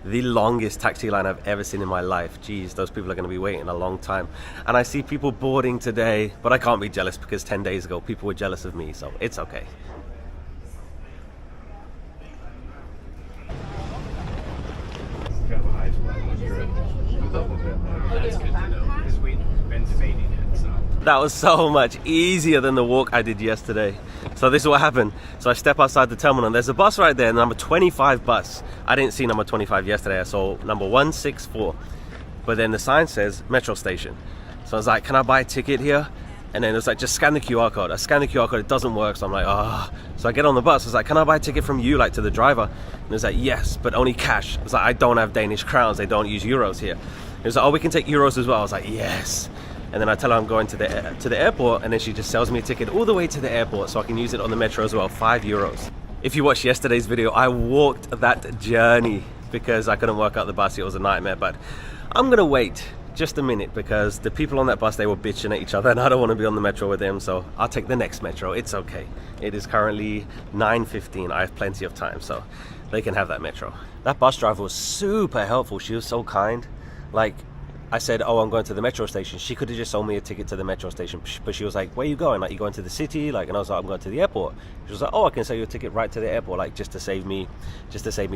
The longest taxi line I've ever seen in my life. Geez, those people are going to be waiting a long time. And I see people boarding today, but I can't be jealous because 10 days ago people were jealous of me, so it's okay. That was so much easier than the walk I did yesterday. So this is what happened. So I step outside the terminal and there's a bus right there, number 25 bus. I didn't see number 25 yesterday, I saw number 164. But then the sign says metro station. So I was like, can I buy a ticket here? And then it was like, just scan the QR code. I scan the QR code, it doesn't work. So I'm like, ah. Oh. So I get on the bus, I was like, can I buy a ticket from you, like to the driver? And it was like, yes, but only cash. I was like, I don't have Danish crowns, they don't use euros here. It was like, oh, we can take euros as well. I was like, yes. And then I tell her I'm going to the airport, and then she just sells me a ticket all the way to the airport so I can use it on the metro as well, 5 euros. If you watched yesterday's video, I walked that journey because I couldn't work out the bus, it was a nightmare. But I'm gonna wait just a minute because the people on that bus, they were bitching at each other and I don't want to be on the metro with them, so I'll take the next metro. It's okay. It is currently 9:15. I have plenty of time, so they can have that metro. That bus driver was super helpful. She was so kind. Like, I said, oh, I'm going to the metro station. She could have just sold me a ticket to the metro station, but she was like, where are you going? Like, you going to the city? Like, and I was like, I'm going to the airport. She was like, oh, I can sell you a ticket right to the airport, like just to save me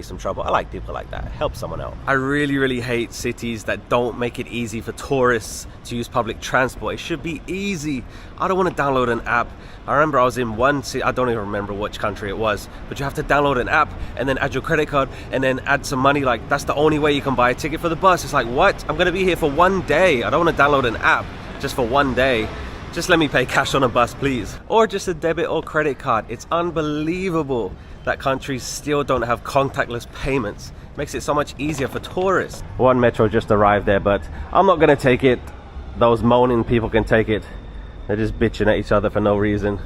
some trouble. I like people like that. Help someone out. I really hate cities that don't make it easy for tourists to use public transport. It should be easy. I don't want to download an app. I remember I was in one city, I don't even remember which country it was, but you have to download an app and then add your credit card and then add some money. Like, that's the only way you can buy a ticket for the bus. It's like, what? I'm gonna be here for one day. I don't want to download an app just for one day. Just let me pay cash on a bus, please. Or just a debit or credit card. It's unbelievable that countries still don't have contactless payments. It makes it so much easier for tourists. One metro just arrived there, but I'm not gonna take it. Those moaning people can take it. They're just bitching at each other for no reason.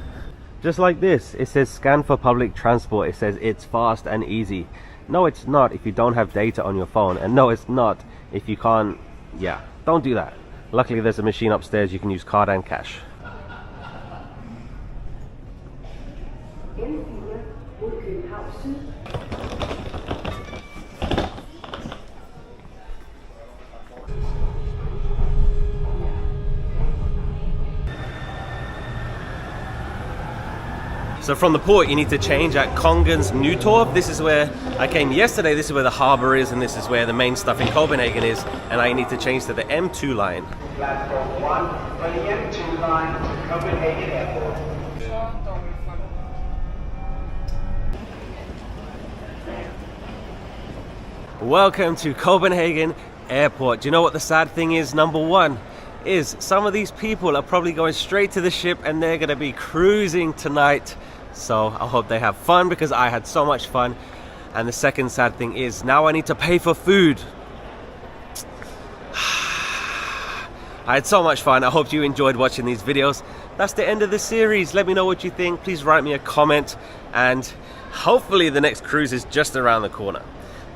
Just like this, it says scan for public transport. It says it's fast and easy. No, it's not if you don't have data on your phone. And no, it's not if you can't, yeah, don't do that. Luckily there's a machine upstairs, you can use card and cash. So from the port you need to change at Kongens Nytorv. This is where I came yesterday, this is where the harbour is, and this is where the main stuff in Copenhagen is, and I need to change to the M2 line. Platform 1 on the M2 line to Copenhagen Airport. Welcome to Copenhagen Airport. Do you know what the sad thing is? Number one is some of these people are probably going straight to the ship and they're going to be cruising tonight. So I hope they have fun because I had so much fun. And the second sad thing is now I need to pay for food. I had so much fun. I hope you enjoyed watching these videos. That's the end of the series. Let me know what you think. Please write me a comment, and hopefully the next cruise is just around the corner.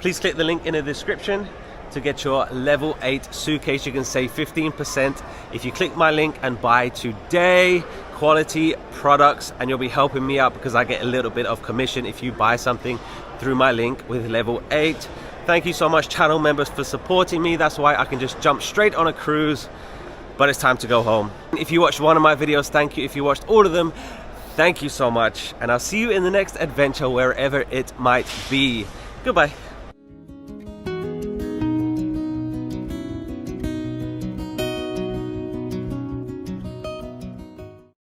Please click the link in the description to get your level 8 suitcase. You can save 15% if you click my link and buy today. Quality products, and you'll be helping me out because I get a little bit of commission if you buy something through my link with level 8. Thank you so much, channel members, for supporting me. That's why I can just jump straight on a cruise, but it's time to go home. If you watched one of my videos, thank you. If you watched all of them, thank you so much, and I'll see you in the next adventure wherever it might be. Goodbye.